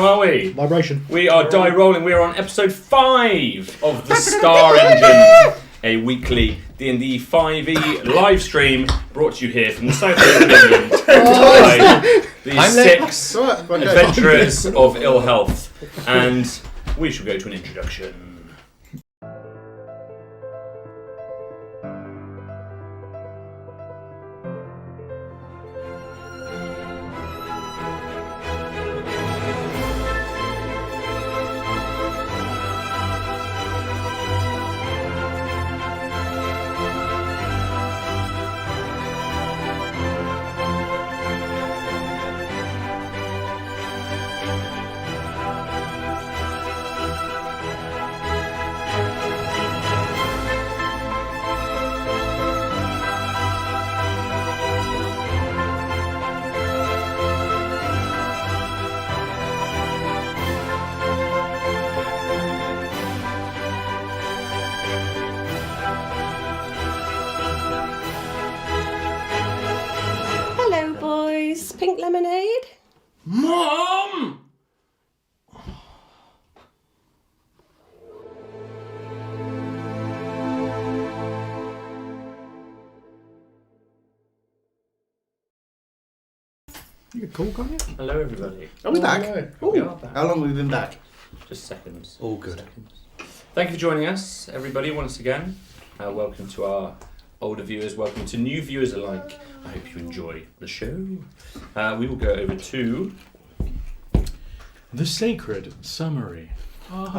How are we? Vibration. We are die rolling. We are on episode 5 of the Star Engine, a weekly D&D 5e live stream brought to you here from the south of England by these 6 adventurers of ill health. And we shall go to an introduction. Pink lemonade? Mom! You cool, can't you? Hello, everybody. Are we back? We are back. How long have we been back? Just seconds. All good. Seconds. Thank you for joining us, everybody, once again. Welcome to our older viewers, welcome to new viewers alike. I hope you enjoy the show. We will go over to the sacred summary. Thank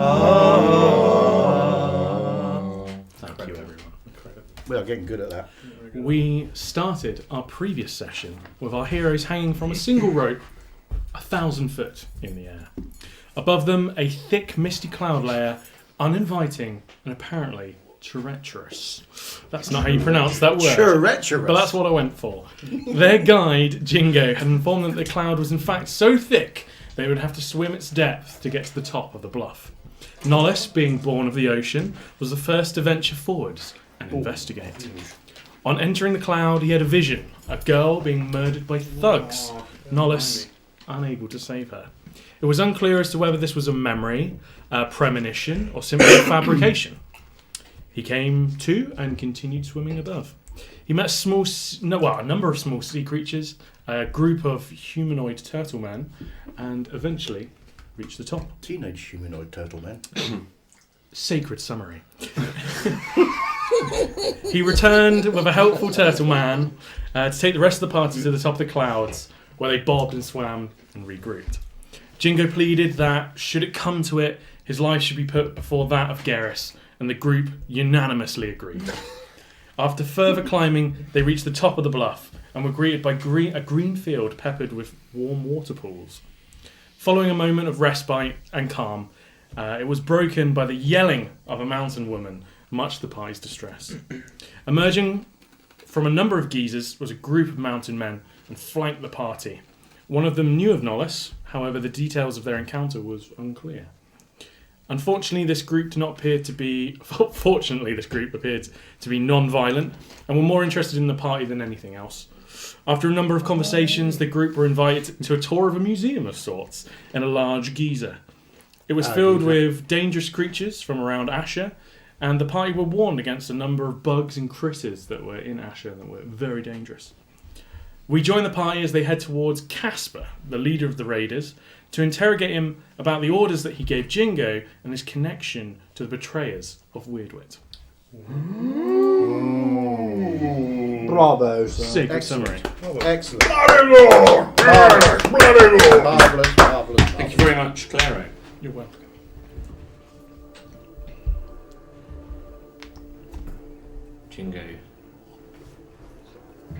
you, everyone. We are getting good at that. We started our previous session with our heroes hanging from a single rope 1,000 foot in the air. Above them, a thick, misty cloud layer, uninviting and apparently treacherous. That's not how you pronounce that word. Treacherous. But that's what I went for. Their guide, Jingo, had informed them that the cloud was in fact so thick they would have to swim its depth to get to the top of the bluff. Nolus, being born of the ocean, was the first to venture forwards and investigate. On entering the cloud, he had a vision, a girl being murdered by thugs. Nolus, unable to save her. It was unclear as to whether this was a memory, a premonition, or simply a fabrication. He came to and continued swimming above. He met a number of small sea creatures, a group of humanoid turtle men, and eventually reached the top. Teenage humanoid turtle men. Sacred summary. He returned with a helpful turtle man to take the rest of the party to the top of the clouds, where they bobbed and swam and regrouped. Jingo pleaded that, should it come to it, his life should be put before that of Garrus, and the group unanimously agreed. After further climbing, they reached the top of the bluff and were greeted by a green field peppered with warm water pools. Following a moment of respite and calm, it was broken by the yelling of a mountain woman, much to the party's distress. Emerging from a number of geezers was a group of mountain men and flanked the party. One of them knew of Nolus, however the details of their encounter was unclear. Fortunately, this group appeared to be non-violent and were more interested in the party than anything else. After a number of conversations, the group were invited to a tour of a museum of sorts in a large geyser. It was filled with dangerous creatures from around Asher, and the party were warned against a number of bugs and critters that were in Asher that were very dangerous. We join the party as they head towards Kaspar, the leader of the raiders, to interrogate him about the orders that he gave Jingo and his connection to the betrayers of Weirdwit. Bravo, sir. Sacred summary. Excellent. Marvellous. Thank you very much, Claro. You're welcome. Jingo,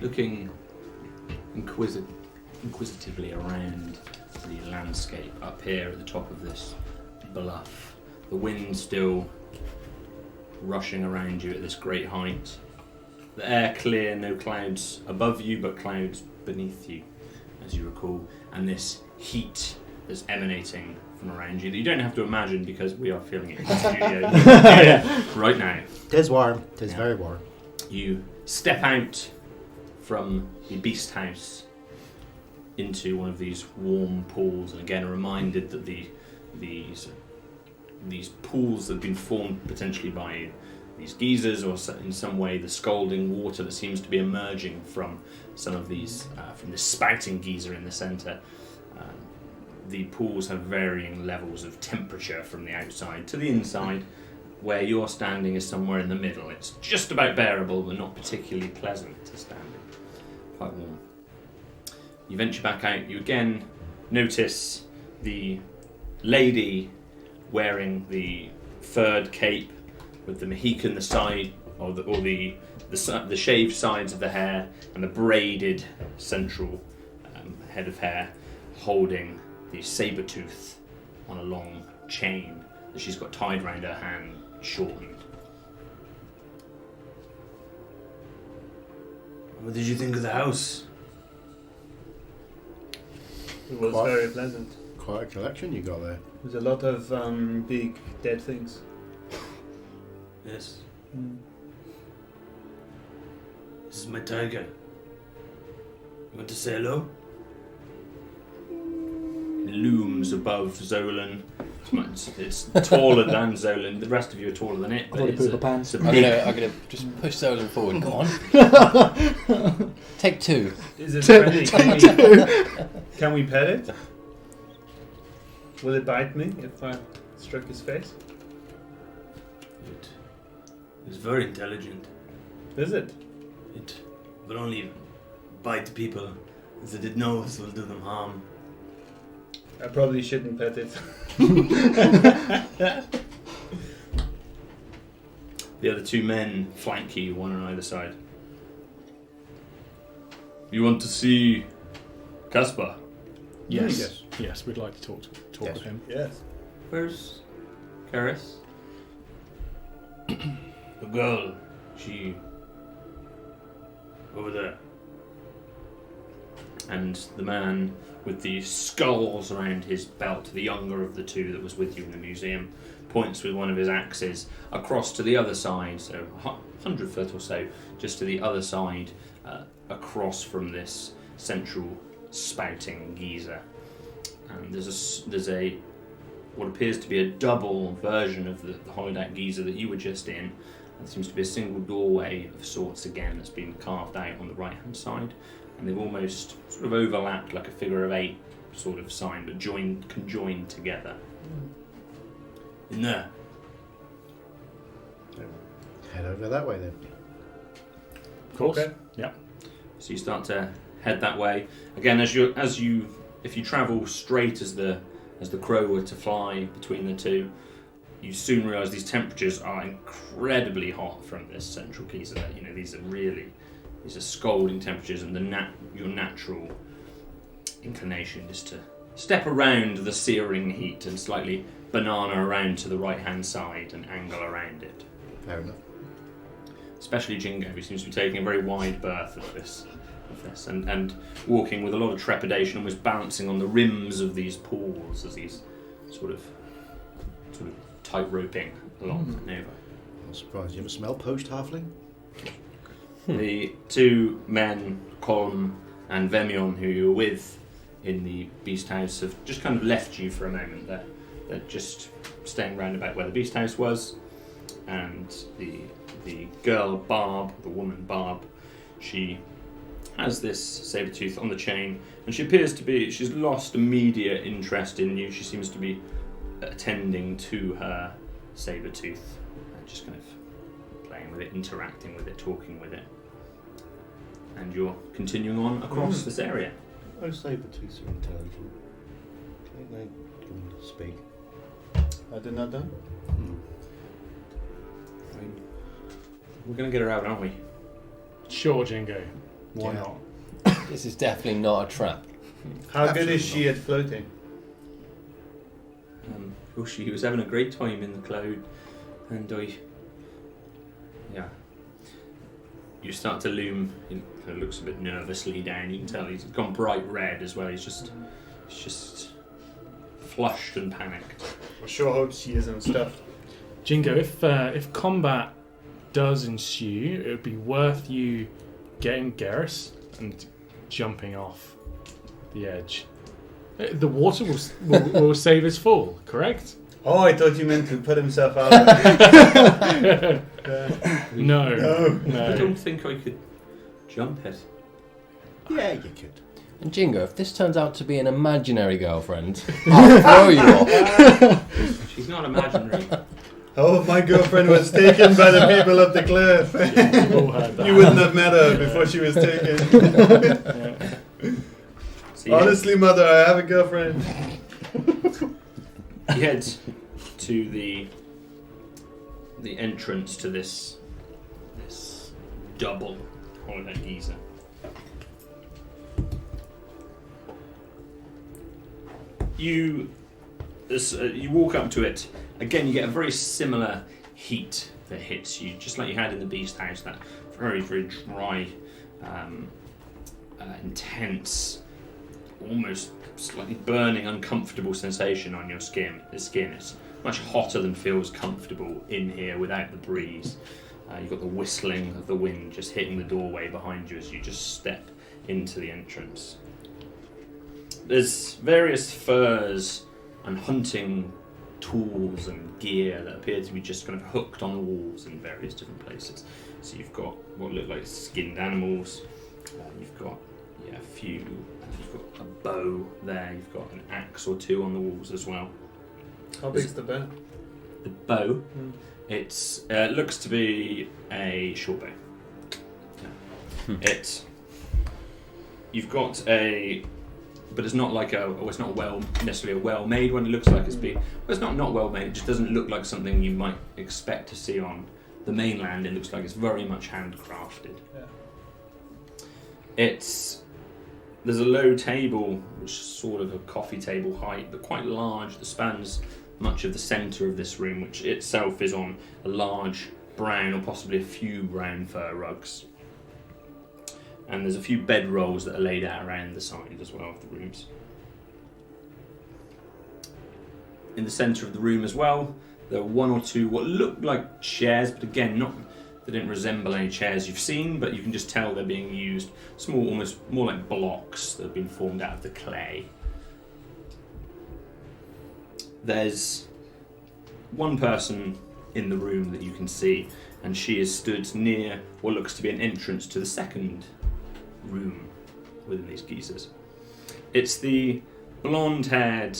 looking inquisitively around the landscape up here at the top of this bluff. The wind still rushing around you at this great height. The air clear, no clouds above you, but clouds beneath you, as you recall, and this heat that's emanating from around you that you don't have to imagine because we are feeling it in the studio right now. Tis warm. Tis very warm. You step out from the beast house into one of these warm pools, and again reminded that these pools that have been formed potentially by these geysers, or in some way the scalding water that seems to be emerging from some of these, from this spouting geyser in the centre. The pools have varying levels of temperature from the outside to the inside. Where you're standing is somewhere in the middle. It's just about bearable, but not particularly pleasant to stand in. Quite warm. You venture back out. You again notice the lady wearing the furred cape with the Mohican the side, or the shaved sides of the hair, and the braided central head of hair, holding the saber tooth on a long chain that she's got tied around her hand, shortened. What did you think of the house? It was Quite. very pleasant. Quite a collection you got there. There's a lot of big dead things. Yes. This is my tiger. You want to say hello? It looms above Zolan. It's taller than Zolan. The rest of you are taller than it. But Probably it's poop a pants. a I'm big, gonna just push Zolan forward. Go on. Take two. Is it friendly? Can we pet it? Will it bite me if I struck his face? It is very intelligent. Is it? It will only bite people that it knows will do them harm. I probably shouldn't pet it. the other two men flank you, one on either side. You want to see Kaspar? Yes. Yes, we'd like to talk Yes. with him. Yes. Where's Karis? The girl, she over there. And the man with the skulls around his belt, the younger of the two that was with you in the museum, points with one of his axes across to the other side, so 100 foot or so, just to the other side, across from this central spouting geyser. And there's a what appears to be a double version of the hollowed out geyser that you were just in. There seems to be a single doorway of sorts again that's been carved out on the right hand side, and they've almost sort of overlapped like a figure of eight sort of sign, but conjoined together. In there. Head over that way then. Of course. Okay. Yeah. So you start to head that way again. If you travel straight as the crow were to fly between the two, you soon realise these temperatures are incredibly hot from this central geyser. You know, these are scalding temperatures, and your natural inclination is to step around the searing heat and slightly banana around to the right hand side and angle around it. Fair enough. Especially Jingo, who seems to be taking a very wide berth of this, and walking with a lot of trepidation, almost balancing on the rims of these pools as he's sort of tight-roping along Nova. I'm surprised you ever smell post-halfling? The two men, Colm and Vemion, who you were with in the Beast House, have just kind of left you for a moment. They're just staying round about where the Beast House was, and the girl Barb, the woman Barb, she has this saber tooth on the chain, and she appears to be, she's lost immediate interest in you. She seems to be attending to her saber tooth, just kind of playing with it, interacting with it, talking with it. And you're continuing on across this area. Oh, saber-tooths are intelligent. They can speak. I did not know. I mean, we're going to get her out, aren't we? Sure, Jingo. Why Yeah. not? This is definitely not a trap. How good Absolutely is she at floating? She was having a great time in the cloud, and you start to loom. He kind of looks a bit nervously down. You can tell he's gone bright red as well. He's just flushed and panicked. I sure hope she isn't stuffed. Jingo, if combat does ensue, it would be worth you getting Garrus and jumping off the edge. The water will save his fall, correct? Oh, I thought you meant to put himself out. No. I don't think I could jump it. Yeah, you could. And Jingo, if this turns out to be an imaginary girlfriend, I'll throw you off. She's not imaginary. Oh, if my girlfriend was taken by the people up the cliff. We've all heard that. You wouldn't have met her before she was taken. So you Honestly, mother, I have a girlfriend. head to the entrance to this double holiday geyser. You walk up to it. Again, you get a very similar heat that hits you, just like you had in the Beast House. That very, very dry, intense, almost slightly burning, uncomfortable sensation on your skin. The skin is much hotter than feels comfortable in here without the breeze. You've got the whistling of the wind just hitting the doorway behind you as you just step into the entrance. There's various furs and hunting tools and gear that appear to be just kind of hooked on the walls in various different places. So you've got what look like skinned animals. You've got you've got a bow there. You've got an axe or two on the walls as well. How big's the bow? The bow, it looks to be a short bow. Yeah. You've got but it's not like it's not necessarily a well-made one. It looks like it's been. Well, it's not well-made. It just doesn't look like something you might expect to see on the mainland. It looks like it's very much handcrafted. Yeah. There's a low table, which is sort of a coffee table height, but quite large, that spans much of the centre of this room, which itself is on a large brown or possibly a few brown fur rugs. And there's a few bed rolls that are laid out around the side as well of the rooms. In the centre of the room as well, there are one or two what look like chairs, but again, they don't resemble any chairs you've seen, but you can just tell they're being used, small, almost more like blocks that have been formed out of the clay. There's one person in the room that you can see, and she is stood near what looks to be an entrance to the second room within these geysers. It's the blonde-haired,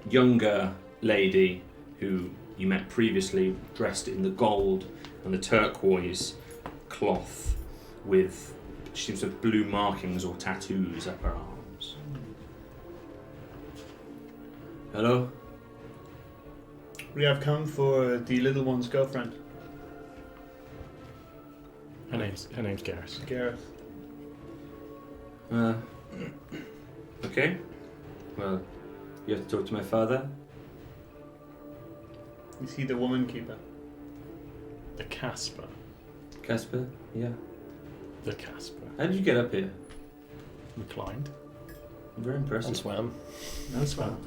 younger lady who you met previously, dressed in the gold and the turquoise cloth with seems to have blue markings or tattoos up her arms. Hello? We have come for the little one's girlfriend, Her name's Garrus. Gareth. Okay. Well, you have to talk to my father. Is he the woman keeper? The Kaspar. Kaspar? Yeah. The Kaspar. How did you get up here? Reclined. Very impressive. And swam. And swam.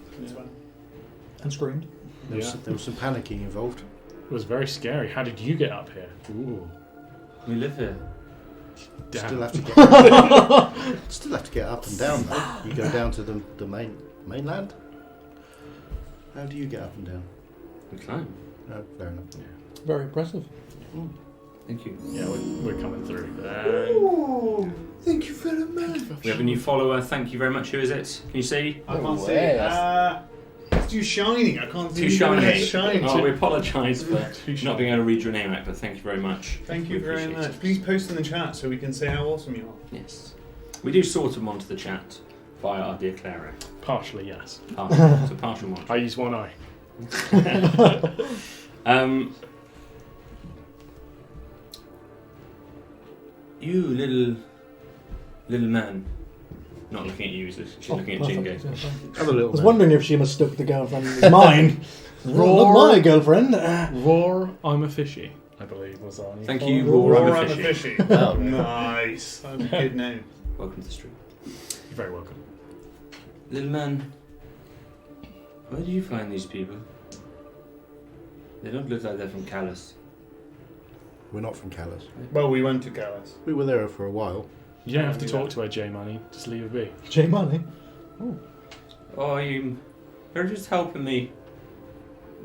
And screamed. There was some panicking involved. It was very scary. How did you get up here? Ooh. We live here. Damn. Still have to get up and down though. You go down to the mainland. How do you get up and down? We climb. Oh, fair enough. Yeah. Very impressive. Thank you. Yeah, we're coming through. Thank you very much. We have a new follower. Thank you very much. Who is it? Can you see? I can't see. Yes. It's too shining. I can't see. Too shiny. Shine. Oh, we apologise for Too not being able to read your name out, but thank you very much. Thank you We very appreciate much. it. Please post in the chat so we can say how awesome you are. Yes. We do sort them onto the chat via our dear Clara. Partially, yes. It's a partial one. I use one eye. You little man. Not looking at you, she's looking at Jingo. Have a I little. was wondering if she mistook the girlfriend as mine. Not my girlfriend. Roar, I'm a fishy, I believe was on. Thank you, Roar, I'm a fishy. Wow. Nice. That's a good name. Welcome to the stream. You're very welcome. Little man, where do you find these people? They don't look like they're from Callus. We're not from Callus. Well, we went to Gallus. We were there for a while. You don't have to talk to her, J Money. Just leave her be. J Money. Oh, you're just helping me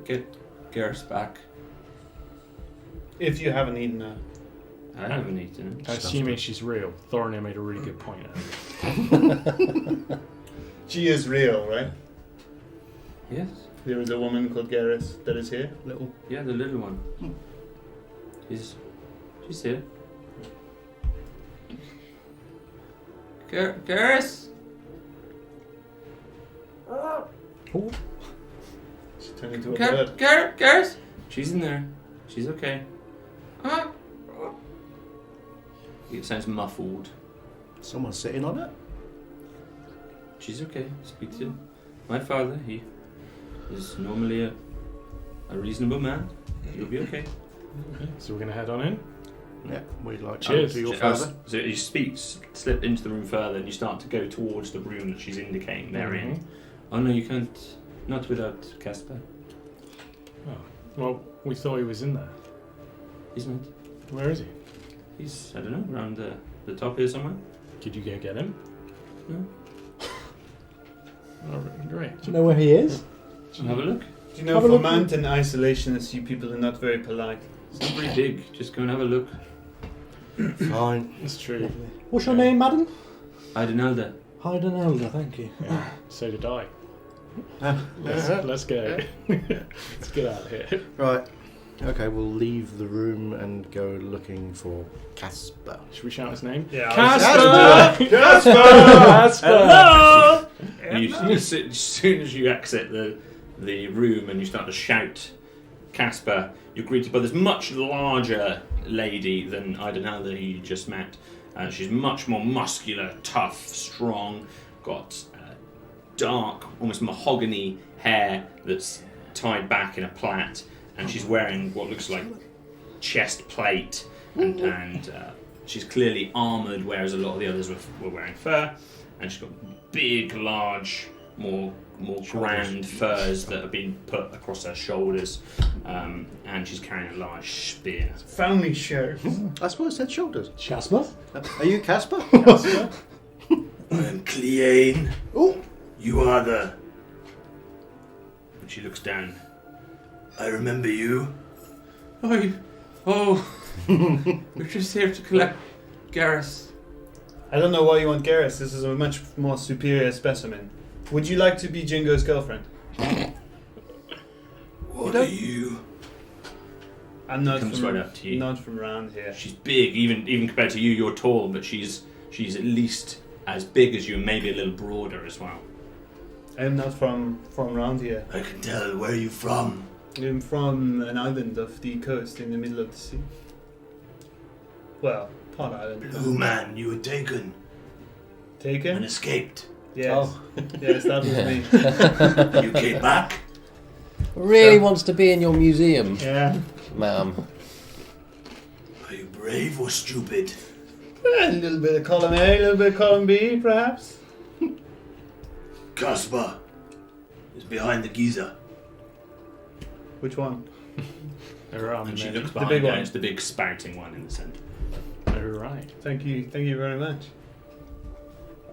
get Garrus back. If you haven't eaten her. I haven't eaten it. Assuming she's real. Thorinir made a really good point. She is real, right? Yes. There is a woman called Garrus that is here. Yeah, the little one. She's here. Garrus! She turned into a bird. Garrus! She's in there. She's okay. It sounds muffled. Someone's sitting on it? She's okay. Speak to my father. He is normally a reasonable man. You'll be okay. Okay, so we're going to head on in. Yeah, we'd like to Cheers. to your father. So you slip into the room further, and you start to go towards the room that she's indicating they're in. Oh no, you can't. Not without Kaspar. Oh, well, we thought he was in there. He's not. Where is he? He's, I don't know, around the top here somewhere. Could you go get him? No. Oh, great. Do you know where he is? Have a look. Do you know, Have a for look. mountain isolationists, you people are not very polite. It's not very big. Just go and have a look. Fine. It's true. What's your name, madam? Idenalda. Hayden Elder, thank you. Yeah, so did I. Let's go. Let's get out of here. Right. Okay, we'll leave the room and go looking for Kaspar. Should we shout his name? Yeah. Kaspar! Kaspar! Hello! As soon as you exit the room and you start to shout Kaspar, you're greeted by this much larger lady than Idenalda who you just met. She's much more muscular, tough, strong, got dark, almost mahogany hair that's tied back in a plait, and she's wearing what looks like chest plate, and she's clearly armoured, whereas a lot of the others were wearing fur, and she's got big, large, more grand furs that have been put across her shoulders, and she's carrying a large spear. Family shirt. I suppose said shoulders. Casper? Are you Kaspar? I am Cleane. Oh, You are the. And she looks down. I remember you. Oh, we're just here to collect Garrus. I don't know why you want Garrus. This is a much more superior specimen. Would you like to be Jingo's girlfriend? What are you? I'm not Comes from, right up to you. not from around here. She's big, even compared to you. You're tall, but she's at least as big as you, and maybe a little broader as well. I'm not from around here. I can tell. Where are you from? I'm from an island of the coast in the middle of the sea. Well, part island. Blue man, you were taken and Taken? escaped. Yes. Yes, that was me. You came back. Really wants to be in your museum, Yeah. ma'am. Are you brave or stupid? A little bit of column A, a little bit of column B, perhaps. Kaspar is behind the geyser. Which one? And she looks The behind big her. one. It's the big spouting one in the centre. Oh, right. Thank you very much.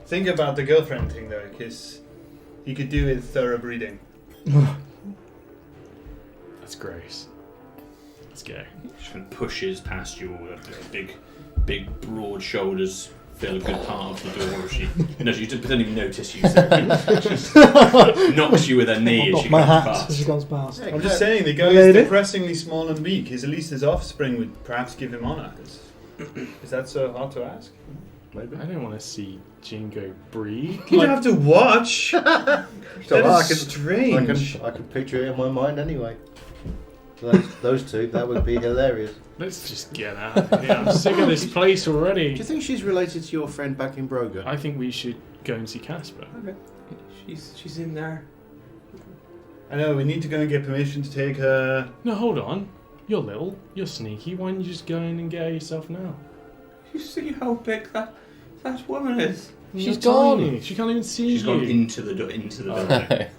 Think about the girlfriend thing though, because you could do with thorough breeding. That's gross. Let's go. She kind of pushes past you, all her big, broad shoulders fill a good part of the door. She doesn't even notice you. So she just knocks you with her knee as Knock she my comes hat past. as she comes past. I'm just saying, the guy Lady? is depressingly small and weak. At least his offspring would perhaps give him honor. Is that so hard to ask? maybe. I don't want to see Jingo breed. You don't have to watch. So That I is can strange. I can picture it in my mind anyway. Those two, that would be hilarious. Let's just get out of here. I'm sick of this place Do already. you think she's related to your friend back in Broga? I think we should go and see Kaspar. Okay. She's in there. I know, we need to go and get permission to take her. No, hold on. You're little. You're sneaky. Why don't you just go in and get her yourself now? You see how big that woman is? She's You're gone. tiny. She can't even see She's you. gone into the building.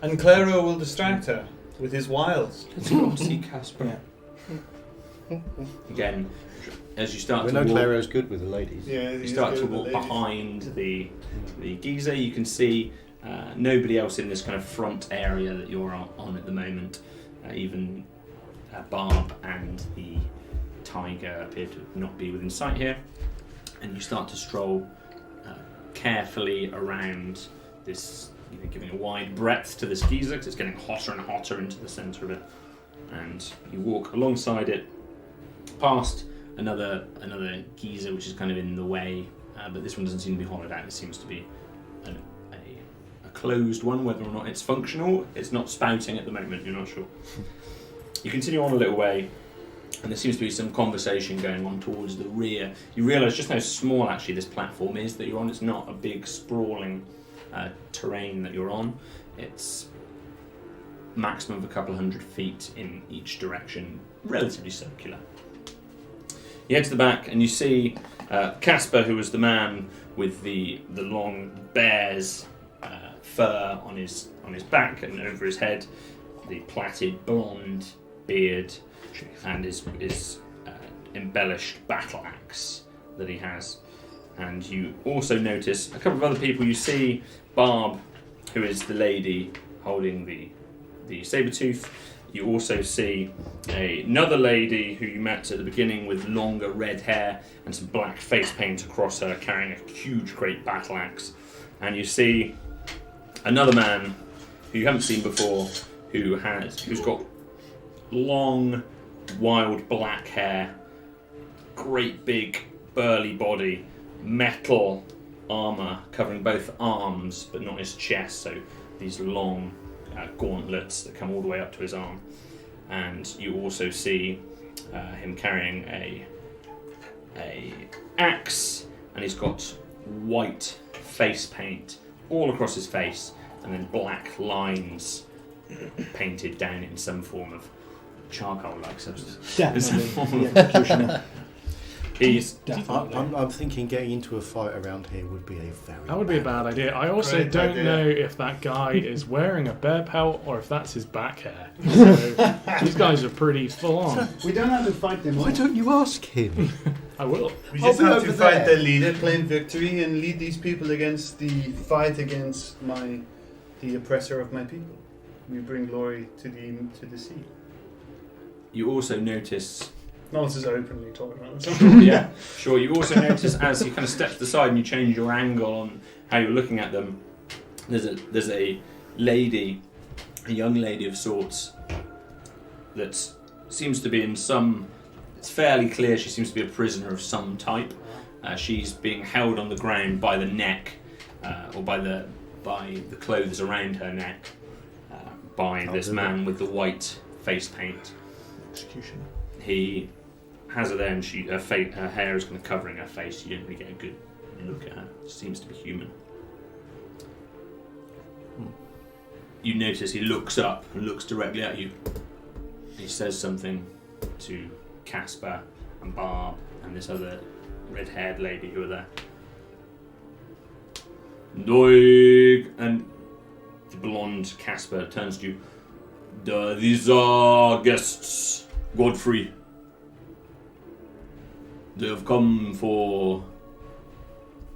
And Claro will distract her with his wiles. Let's go and see Kaspar. Again, as you start We to know walk, Clario's good with the ladies. Yeah, you he's start good to with the walk ladies. behind the geyser. You can see nobody else in this kind of front area that you're on at the moment. Even Barb and the tiger appear to not be within sight here. And you start to stroll carefully around this, giving a wide breadth to this geyser because it's getting hotter and hotter into the centre of it. And you walk alongside it, past another geyser which is kind of in the way, but this one doesn't seem to be hollowed out. It seems to be a closed one. Whether or not it's functional, it's not spouting at the moment. You're not sure. You continue on a little way, and there seems to be some conversation going on towards the rear. You realise just how small actually this platform is that you're on. It's not a big sprawling terrain that you're on. It's maximum of a couple 100 feet in each direction, relatively circular. You head to the back and you see Kaspar, who was the man with the long bear's fur on his back and over his head, the plaited blonde beard, and his embellished battle axe that he has. And you also notice a couple of other people. You see Barb, who is the lady holding the saber-tooth. You also see another lady who you met at the beginning with longer red hair and some black face paint across her, carrying a huge great battle axe. And you see another man who you haven't seen before, who's got long, wild black hair, great big burly body, metal armour covering both arms but not his chest, so these long gauntlets that come all the way up to his arm. And you also see him carrying a axe, and he's got white face paint all across his face, and then black lines painted down in some form of charcoal-like substance. Definitely the executioner. He's I'm thinking getting into a fight around here would be a very That would be a bad idea. I also Great don't idea. know if that guy is wearing a bear pelt or if that's his back hair. So these guys are pretty full on. We don't have to fight them. Why don't you ask him? I will. We I'll just be have over to fight there. the leader, claim victory, and lead these people against the fight against the oppressor of my people. We bring glory to the sea. You also notice. Nolus is openly talking about this. Yeah, sure. You also notice as you kind of step to the side and you change your angle on how you're looking at them. There's a lady, a young lady of sorts, that seems to be in some. It's fairly clear she seems to be a prisoner of some type. She's being held on the ground by the neck, or by the clothes around her neck, by this man with the white face paint. Executioner. He has her there, and her hair is kind of covering her face. You don't really get a good look at her. She seems to be human. You notice he looks up and looks directly at you. He says something to Kaspar and Barb and this other red-haired lady who are there. Doig! And the blonde Kaspar turns to you. These are guests, Godfrey. They have come for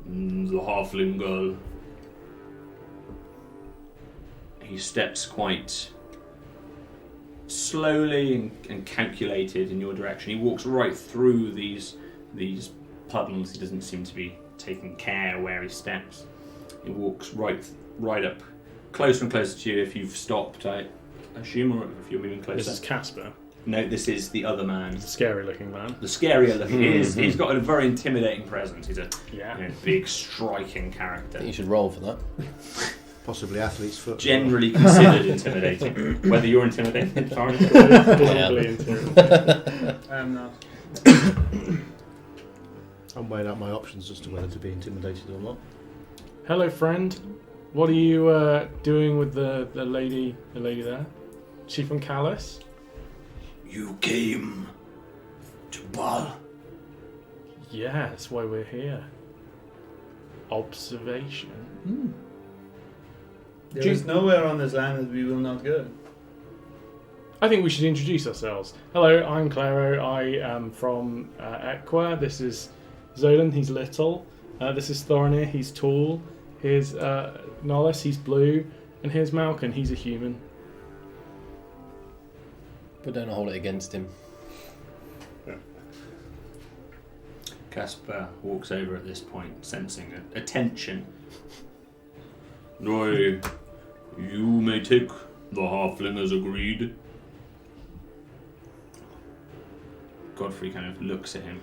the halfling girl. He steps quite slowly and calculated in your direction. He walks right through these puddles. He doesn't seem to be taking care where he steps. He walks right up, closer and closer to you. If you've stopped, I assume, or if you're moving closer. This is Kaspar, No, this is the other man. the scary-looking man. The scarier looking he's got a very intimidating presence. He's a Yeah. big, striking I character. think you should roll for that. Possibly athlete's foot. Generally considered intimidating. Whether you're intimidated, sorry. Globally into I'm not. I'm weighing up my options as to whether to be intimidated or not. Hello, friend. What are you doing with the lady there? She from Callus? You came to Bál. Yeah, that's why we're here. Observation. There is nowhere on this land that we will not go. I think we should introduce ourselves. Hello, I'm Claro. I am from Equa. This is Zolan, he's little. This is Thorinir, he's tall. Here's Nolus, he's blue. And here's Malken, he's a human. But don't hold it against him. Kaspar walks over at this point, sensing a tension. Roy, you may take the halfling as agreed. Godfrey kind of looks at him.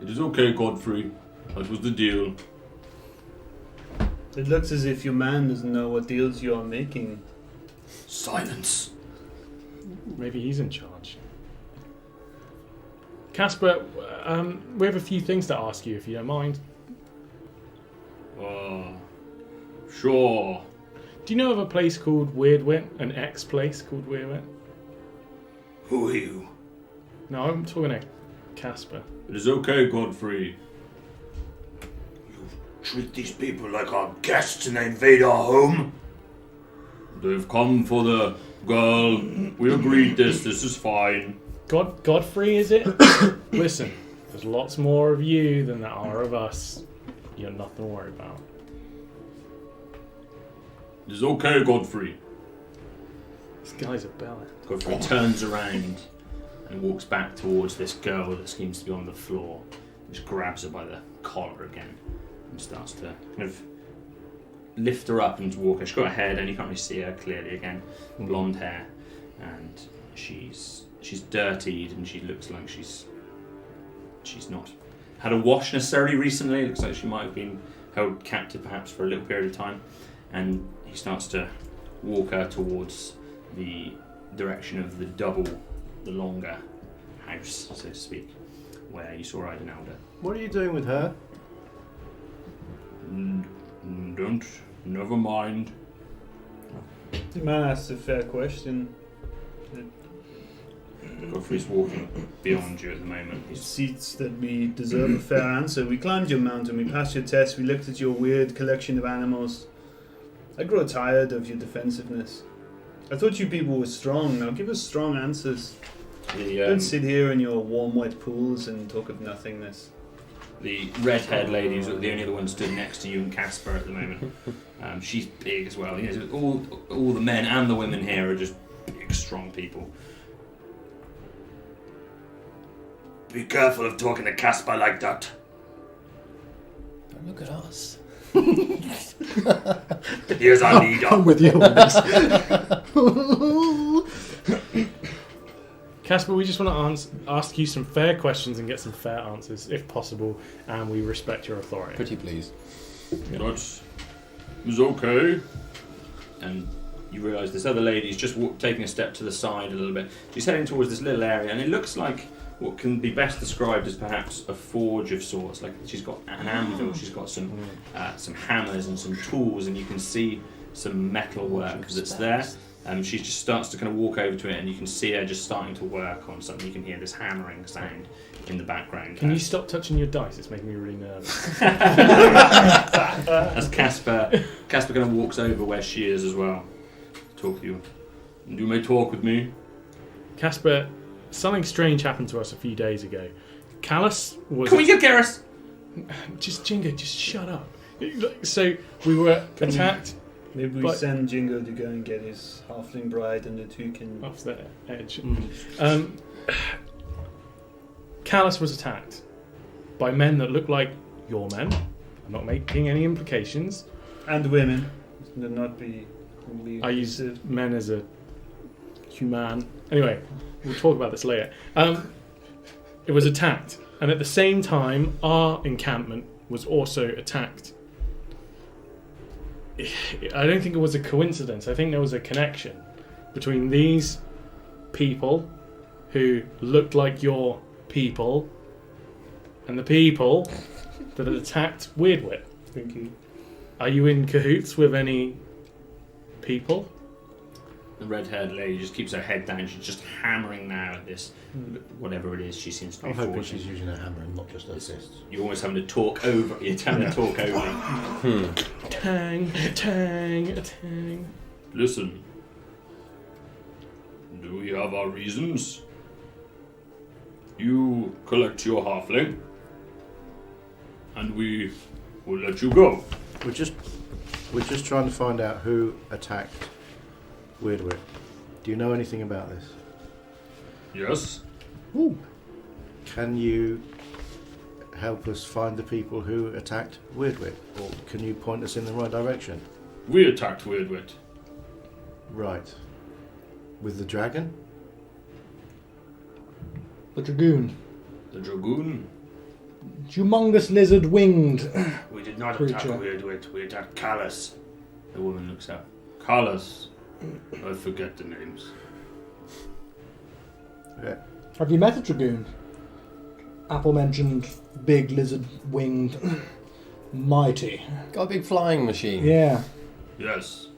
It is okay, Godfrey. That was the deal. It looks as if your man doesn't know what deals you are making. Silence. Maybe he's in charge. Kaspar, we have a few things to ask you, if you don't mind. Sure. Do you know of a place called Weirdwit? An ex-place called Weirdwit? Who are you? No, I'm talking to Kaspar. It is okay, Godfrey. You treat these people like our guests and they invade our home? They've come for the girl. We agreed this. This is fine. Godfrey, is it? Listen, there's lots more of you than there are of us. You got nothing to worry about. It is okay, Godfrey. This guy's a bellend. Godfrey turns around and walks back towards this girl that seems to be on the floor. Just grabs her by the collar again and starts to kind of lift her up and walk her. She's got a head and you can't really see her clearly again. Blonde hair. And she's dirtied and she looks like she's not had a wash necessarily recently. It looks like she might have been held captive perhaps for a little period of time. And he starts to walk her towards the direction of the longer house, so to speak, where you saw Idenalda. What are you doing with her? Never mind. The man asked a fair question. Godfrey's walking beyond you at the moment. It seems that we deserve a fair answer. We climbed your mountain, we passed your test, we looked at your weird collection of animals. I grow tired of your defensiveness. I thought you people were strong. Now give us strong answers. Don't sit here in your warm wet pools and talk of nothingness. The red-haired lady is the only other one stood next to you and Kaspar at the moment. She's big as well. You know, all the men and the women here are just big, strong people. Be careful of talking to Kaspar like that. Don't look at us. Here's our leader. I'm with you on this. Kaspar, we just want to ask you some fair questions and get some fair answers, if possible, and we respect your authority. Pretty please. That is okay. And you realise this other lady's just taking a step to the side a little bit. She's heading towards this little area, and it looks like what can be best described as perhaps a forge of sorts. Like she's got an anvil, she's got some hammers and some tools, and you can see some metal work that's there. She just starts to kind of walk over to it, and you can see her just starting to work on something. You can hear this hammering sound in the background. Can you stop touching your dice? It's making me really nervous. As Kaspar kind of walks over where she is as well. Talk to you. You may talk with me. Kaspar, something strange happened to us a few days ago. Callus was... Can we get Garrus? Just, Jingo, just shut up. So, we were attacked... Maybe we send Jingo to go and get his halfling bride and the two can... off the edge. Callus was attacked by men that look like your men. I'm not making any implications. And women. Should not be... I use men as a human. Anyway, we'll talk about this later. It was attacked, and at the same time, our encampment was also attacked. I don't think it was a coincidence. I think there was a connection between these people who looked like your people and the people that had attacked Weirdwit. Thank you. Are you in cahoots with any people? The red-haired lady just keeps her head down. She's just hammering now at this, whatever it is she seems to be I'm hoping forging. she's using a hammer and not just her fists. You're almost having to talk over. You're having to talk over. Tang, tang, tang. Listen. Do we have our reasons? You collect your halfling, and we will let you go. We're just trying to find out who attacked Weirdwit. Do you know anything about this? Yes? Ooh. Can you help us find the people who attacked Weirdwit? Or can you point us in the right direction? We attacked Weirdwit. Right. With the dragon? The dragoon. The dragoon? Humongous lizard winged. We did not Creature. attack Weirdwit, we attacked Callus. The woman looks up. Callus. I forget the names. Yeah. Have you met a dragoon? Apple mentioned big lizard winged. Mighty. Got a big flying machine. Yeah. Yes.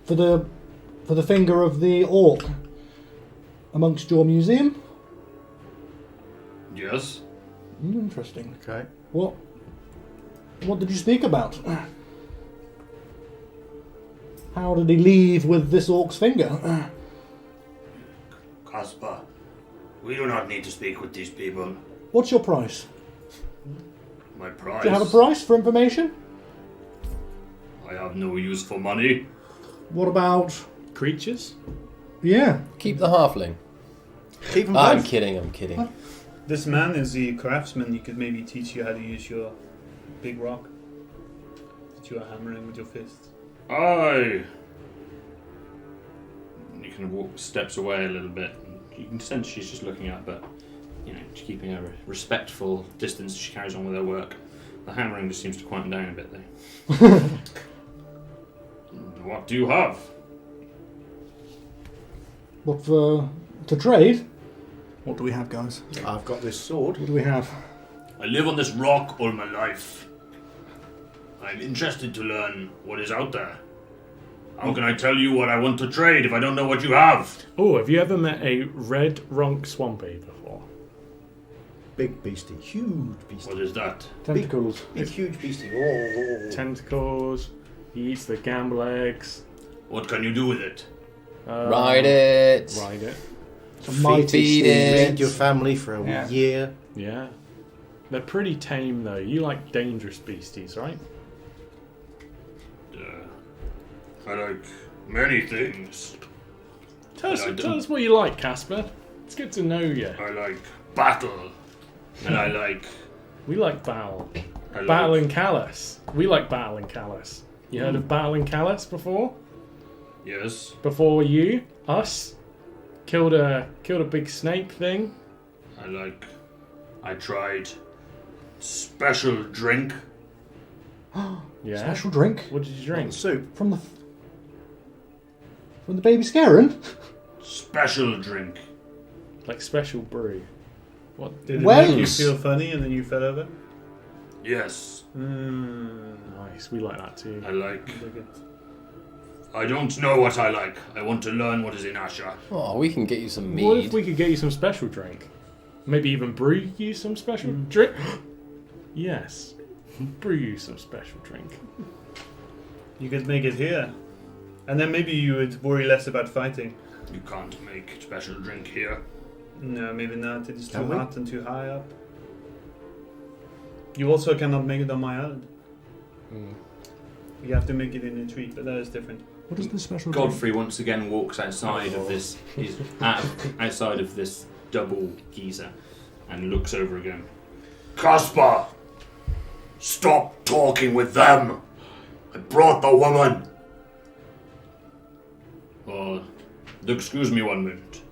For the finger of the orc amongst your museum? Yes? Interesting. Okay. What did you speak about? How did he leave with this orc's finger? Kaspar, we do not need to speak with these people. What's your price? My price. Do you have a price for information? I have no use for money. What about... Creatures? Yeah. Keep the halfling. Keep them I'm both. kidding. This man is the craftsman. He could maybe teach you how to use your big rock that you are hammering with your fists. Aye. You kind of steps away a little bit. You can sense she's just looking up, but she's keeping a respectful distance as she carries on with her work. The hammering just seems to quieten down a bit, though. What do you have? What for... to trade? What do we have, guys? I've got this sword. What do we have? I live on this rock all my life. I'm interested to learn what is out there. How can I tell you what I want to trade if I don't know what you have? Oh, have you ever met a red ronk swampy before? Big beastie. Huge beastie. What is that? Tentacles. Big huge beastie. Oh. Tentacles. He eats the gamble eggs. What can you do with it? Ride it. Ride it. It's a mighty Feed steed. it. Feed your family for a year. Yeah. They're pretty tame, though. You like dangerous beasties, right? I like many things. Tell us, I don't- tell us what you like, Kaspar. It's good to know you. I like battle. And I like... We like Bál. I like Battle and Callus. We like Battle and Callus. You heard of Battle and Callus before? Yes. Before us? Killed a big snake thing. I tried special drink. Yeah. Special drink? What did you drink? Soup. From the baby scaring? Special drink. Like special brew. What? Did it Well- make you feel funny and then you fell over? Yes. Nice. We like that too. I like... I don't know what I like. I want to learn what is in Asha. Oh, we can get you some mead. What if we could get you some special drink? Maybe even brew you some special drink? Yes. Brew you some special drink. You could make it here. And then maybe you would worry less about fighting. You can't make special drink here. No, maybe not. It is too Can we? hot and too high up. You also cannot make it on my island. You have to make it in a tree, but that is different. What is the special drink? Godfrey once again walks outside of this. He's outside of this double geyser and looks over again. Kaspar! Stop talking with them! I brought the woman! Excuse me one moment.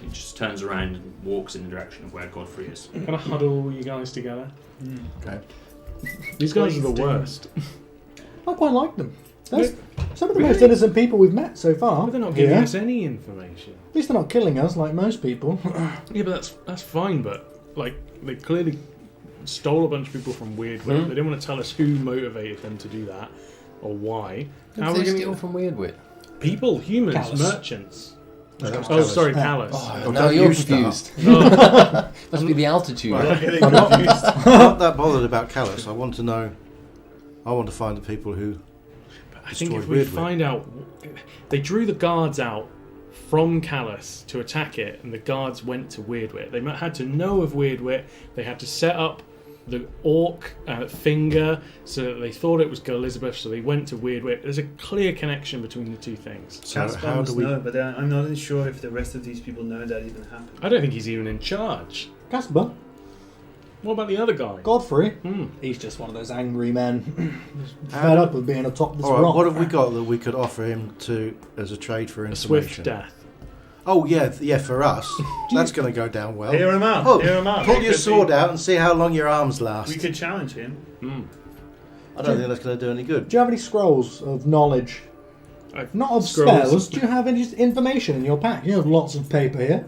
He just turns around and walks in the direction of where Godfrey is. Kind of huddle you guys together. Okay. These guys are the worst. I quite like them. They're some of the most innocent people we've met so far. But they're not giving Yeah. us any information. At least they're not killing us like most people. Yeah, but that's fine. But like, they clearly stole a bunch of people from Weirdwit. They didn't want to tell us who motivated them to do that or why. How are they we gonna steal get from Weirdwit? people, humans, Callus. merchants? No, that was Oh, Callus. sorry, Callus. Oh, now don't you're you start. confused. Oh, Must be the altitude. I'm not that bothered about Callus. I want to find the people who I think if Destroyed we Weirdwit. find out, they drew the guards out from Callus to attack it, and the guards went to Weirdwit. They had to know of Weirdwit. They had to set up the orc finger so that they thought it was Girl Elizabeth, so they went to Weirdwit. There's a clear connection between the two things. So Kaspar how must do we? know, but I'm not even sure if the rest of these people know that even happened. I don't think he's even in charge. Kaspar, What about the other guy? Godfrey. Hmm. He's just one of those angry men. Fed up with being atop this All right, rock. what have we got that we could offer him to as a trade for A information? swift death. Oh yeah, for us, that's going to go down well. Hear him out. Oh, Hear him out. Pull We your could sword be- out and see how long your arms last. We could challenge him. Hmm. I don't think that's going to do any good. Do you have any scrolls of knowledge? Not of Scrolls. spells. Do you have any information in your pack? You have lots of paper here.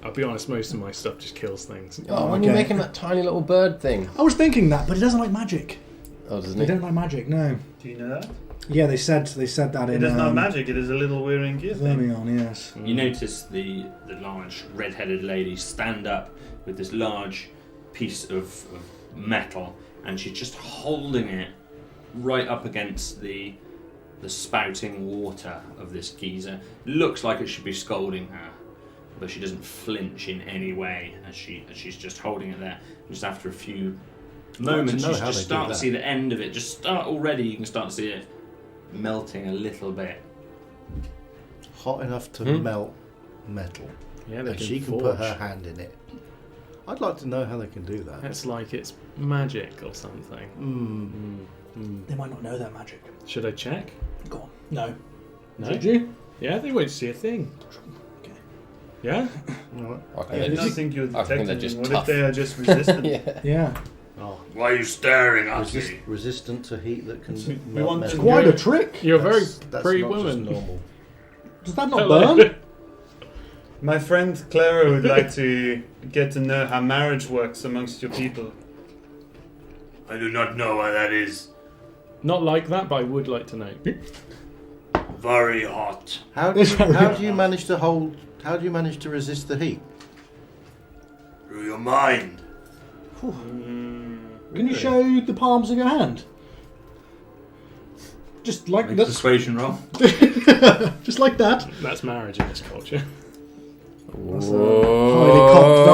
I'll be honest, most of my stuff just kills things. Oh, when you're okay. making that tiny little bird thing. I was thinking that, but he doesn't like magic. Oh, doesn't They it? don't like magic, no. Do you know that? Yeah, they said that It in is not magic, it is a little wearing gear thing. Vermion, yes. You notice the large red-headed lady stand up with this large piece of metal, and she's just holding it right up against the spouting water of this geyser. Looks like it should be scalding her, but she doesn't flinch in any way as she's just holding it there. Just after a few moments, know you how just they do start to that. see the end of it. Just start already. You can start to see it melting a little bit. Hot enough to melt metal, Yeah, they and can she can forge. put her hand in it. I'd like to know how they can do that. It's like it's magic or something. They might not know their magic. Should I check? Go on. No. No. Did you? Yeah, they won't see a thing. Okay. Yeah? All right. I think I they're don't just- think you're I think they're detecting just them. What tough. if they are just resistant? Yeah. Yeah. Oh, Why are you staring at me? Resistant to heat that can We melt want metal. to- Quite a trick. you're a very That's pretty not just woman. normal. Does that not Hello. burn? My friend Clara would like to get to know how marriage works amongst your people. I do not know what that is. Not like that, but I would like to know. Very hot. How do you manage to hold? How do you manage to resist the heat? Through your mind. Can you show the palms of your hand? Just like Make a that. persuasion roll. Just like that. That's marriage in this culture. That's a highly cocked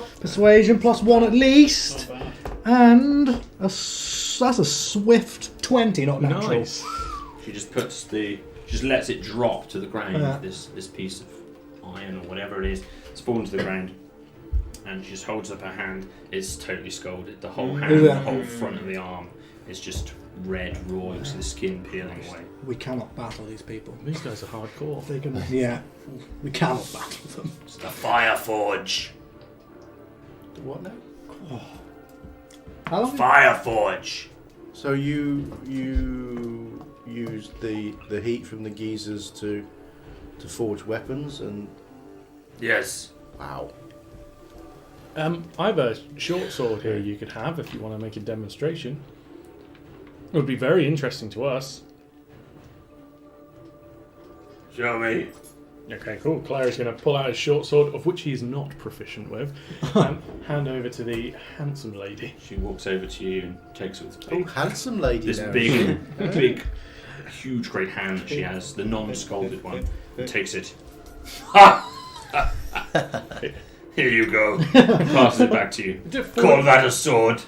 dice. Persuasion +1 at least. And that's a swift 20, not natural. Nice. She just just lets it drop to the ground. Yeah. This piece of iron or whatever it is, it's fallen to the ground, and she just holds up her hand. It's totally scalded. The whole hand, Yeah. the whole front of the arm is just red, raw. You see the skin peeling away. We cannot battle these people. These guys are hardcore. They can, yeah, we cannot battle them. It's the fire forge. What now? How long? Fire forge. So you use the heat from the geysers to forge weapons and Yes. wow. I have a short sword here you could have if you want to make a demonstration. It would be very interesting to us. Show me. Okay, cool. Clara's going to pull out his short sword, of which he is not proficient with, and hand over to the handsome lady. She walks over to you and takes it with Oh, handsome lady. this now. big, huge, great hand she has, the non-scalded one, and takes it. Here you go. Passes it back to you. Call that a sword.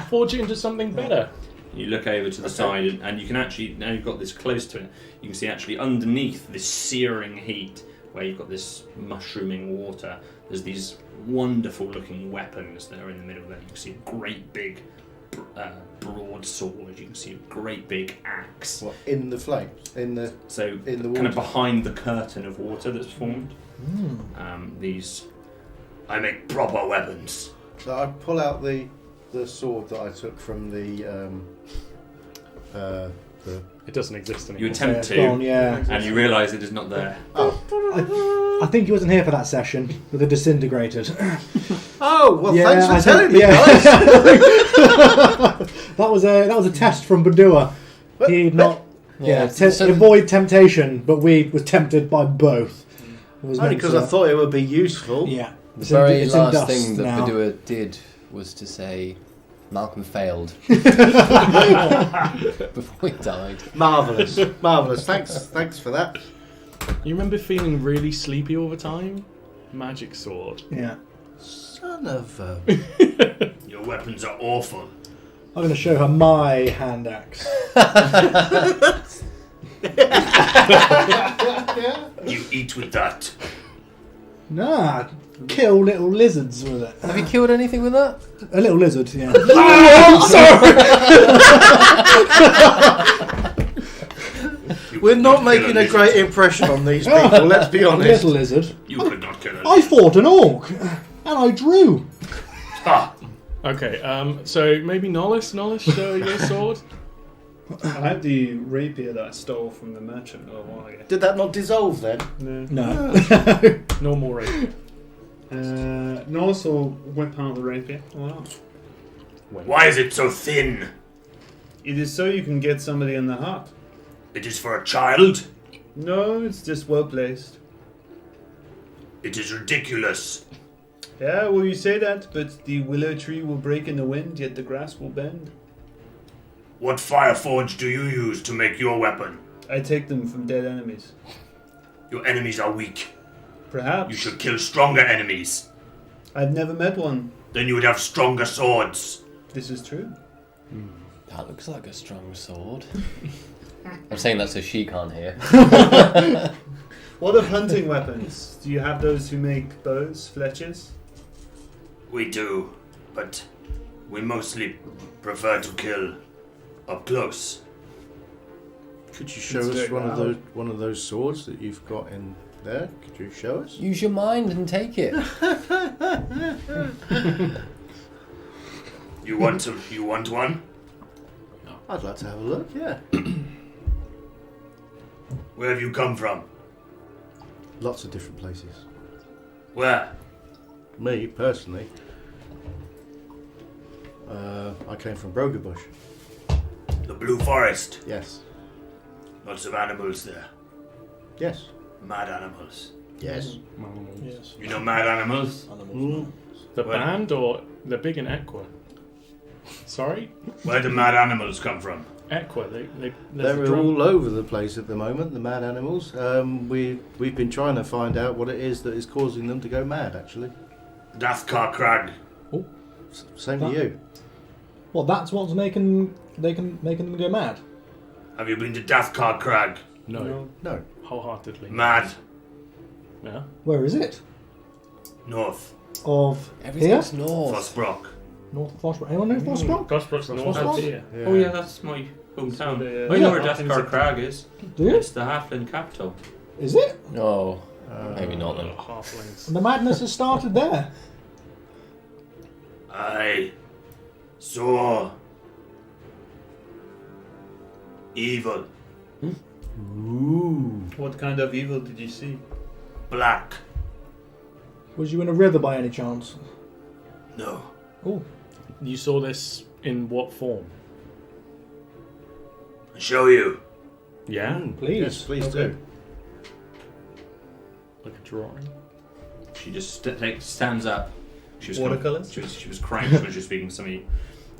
Forge it into something better. You look over to the side, and you can actually, now you've got this close to it, you can see actually underneath this searing heat, where you've got this mushrooming water, there's these wonderful looking weapons that are in the middle there. You can see a great big broadsword, you can see a great big axe. What, in the flames? In the So in the kind of water? behind the curtain of water that's formed. These, I make proper weapons. So I pull out the sword that I took from the It doesn't exist anymore. You attempt to, Gone, yeah. and you realise it is not there. I think he wasn't here for that session with the disintegrated. Oh well, Yeah, thanks for I telling think- me, yeah. guys. that was a test from Badua. He'd not avoid temptation, but we was tempted by both. It was Only meant because to- I thought it would be useful. Yeah. The very it's in last dust thing that now. Badua did was to say, Malken failed before he died. Marvellous. Marvellous. Thanks for that. You remember feeling really sleepy all the time? Magic sword. Yeah. Son of a... Your weapons are awful. I'm going to show her my hand axe. You eat with that. Nah, kill little lizards with it. Have you killed anything with that? A little lizard, yeah. We're not making a great impression on these people, let's be A honest. little lizard. You could not kill a I fought an orc, and I drew. Ah, Okay, so maybe Nolus, show your sword. I have the rapier that I stole from the merchant a while ago. Did that not dissolve then? No. No. Normal rapier. Nolus will whip out the rapier. Wow. why is it so thin? It is so you can get somebody in the heart. It is for a child? No, it's just well placed. It is ridiculous. Yeah, well, you say that, but the willow tree will break in the wind, yet the grass will bend. What fire forge do you use to make your weapon? I take them from dead enemies. Your enemies are weak. Perhaps. You should kill stronger enemies. I've never met one. Then you would have stronger swords. This is true. That looks like a strong sword. I'm saying that so she can't hear. What of hunting weapons? Do you have those who make bows, fletchers? We do, but we mostly prefer to kill up close. Could you show It's us very one of those swords that you've got in there? Could you show us? Use your mind and take it. You want one? I'd like to have a look, yeah. Where have you come from? Lots of different places. Where? Me, personally, I came from Brogerbush. The Blue Forest. Yes. Lots of animals there. Yes. Mad animals. Yes. Yes. You know mad animals? The Well- band or the big in Equa? Sorry? Where do mad animals come from? Equa, there's a They're drum. all over the place at the moment, the mad animals. We've been trying to find out what it is that is causing them to go mad, actually. Dathkar Crag. Same to you. Well, that's what's making them go mad. Have you been to Dathkar Crag? No, No. wholeheartedly. Mad. Yeah. Where is it? North. Of Everything's here? north. Fosbrock. North Fossbrook. Anyone know Fossbrook? Gospel's north Fossbrook? of here. Yeah. Oh yeah, that's my hometown. The, I know where Martins Dathkar are- Crag is. Do you? It's the Halfling capital. Is it? Oh, maybe not then. Halflings. And the madness has started there. I saw evil. Ooh. What kind of evil did you see? Black. Was you in a river by any chance? No. Oh, You saw this in what form? I'll show you. Yeah? please. Yes, please do. Like a drawing? She just stands up. She was Watercolours? She was crying when she was speaking to somebody.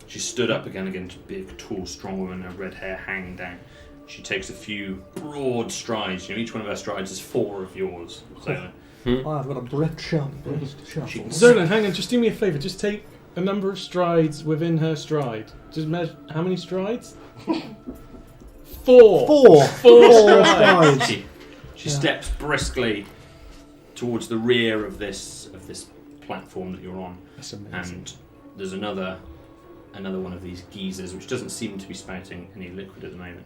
She stood up again, big, tall, strong woman, her red hair hanging down. She takes a few broad strides. You know, each one of her strides is 4 of yours. So I've got a brick shuffle. Zolan, hang on, just do me a favour. Just take a number of strides within her stride. Just measure how many strides? 4. Four strides. she steps briskly towards the rear of this platform that you're on, That's amazing. and there's another one of these geysers which doesn't seem to be spouting any liquid at the moment,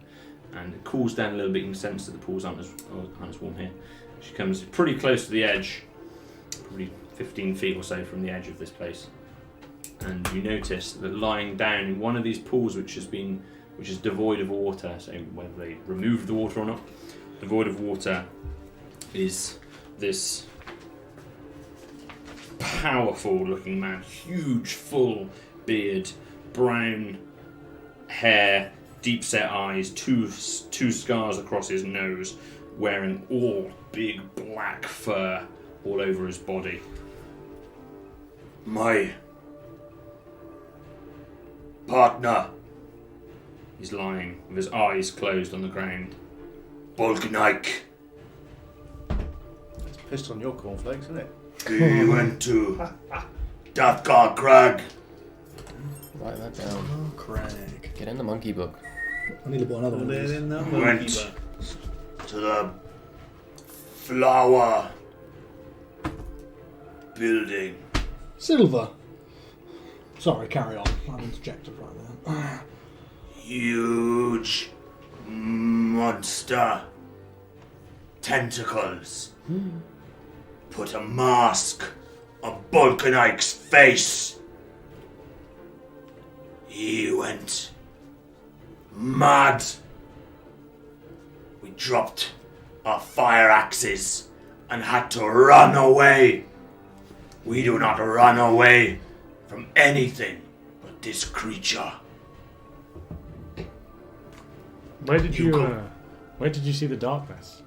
and it cools down a little bit. You can sense that the pools aren't as warm here. She comes pretty close to the edge, probably 15 feet or so from the edge of this place, and you notice that lying down in one of these pools, which is devoid of water, so whether they removed the water or not, devoid of water, is this powerful looking man, huge full beard, brown hair, deep set eyes, two scars across his nose, wearing all big black fur all over his body. My Partner. He's lying with his eyes closed on the ground. Balkanike. It's pissed on your cornflakes, isn't it? We went to Dathgar Crag. Write that down. Oh, Craig. Get in the monkey book. I need to buy another one. Put of it these. in that We monkey went book. to the flower building. Silver. Sorry, carry on. I interjected right there. Huge monster tentacles. Put a mask on Balkanike's face. He went mad. We dropped our fire axes and had to run away. We do not run away from anything but this creature. Where did You you? go. Where did you see the darkness?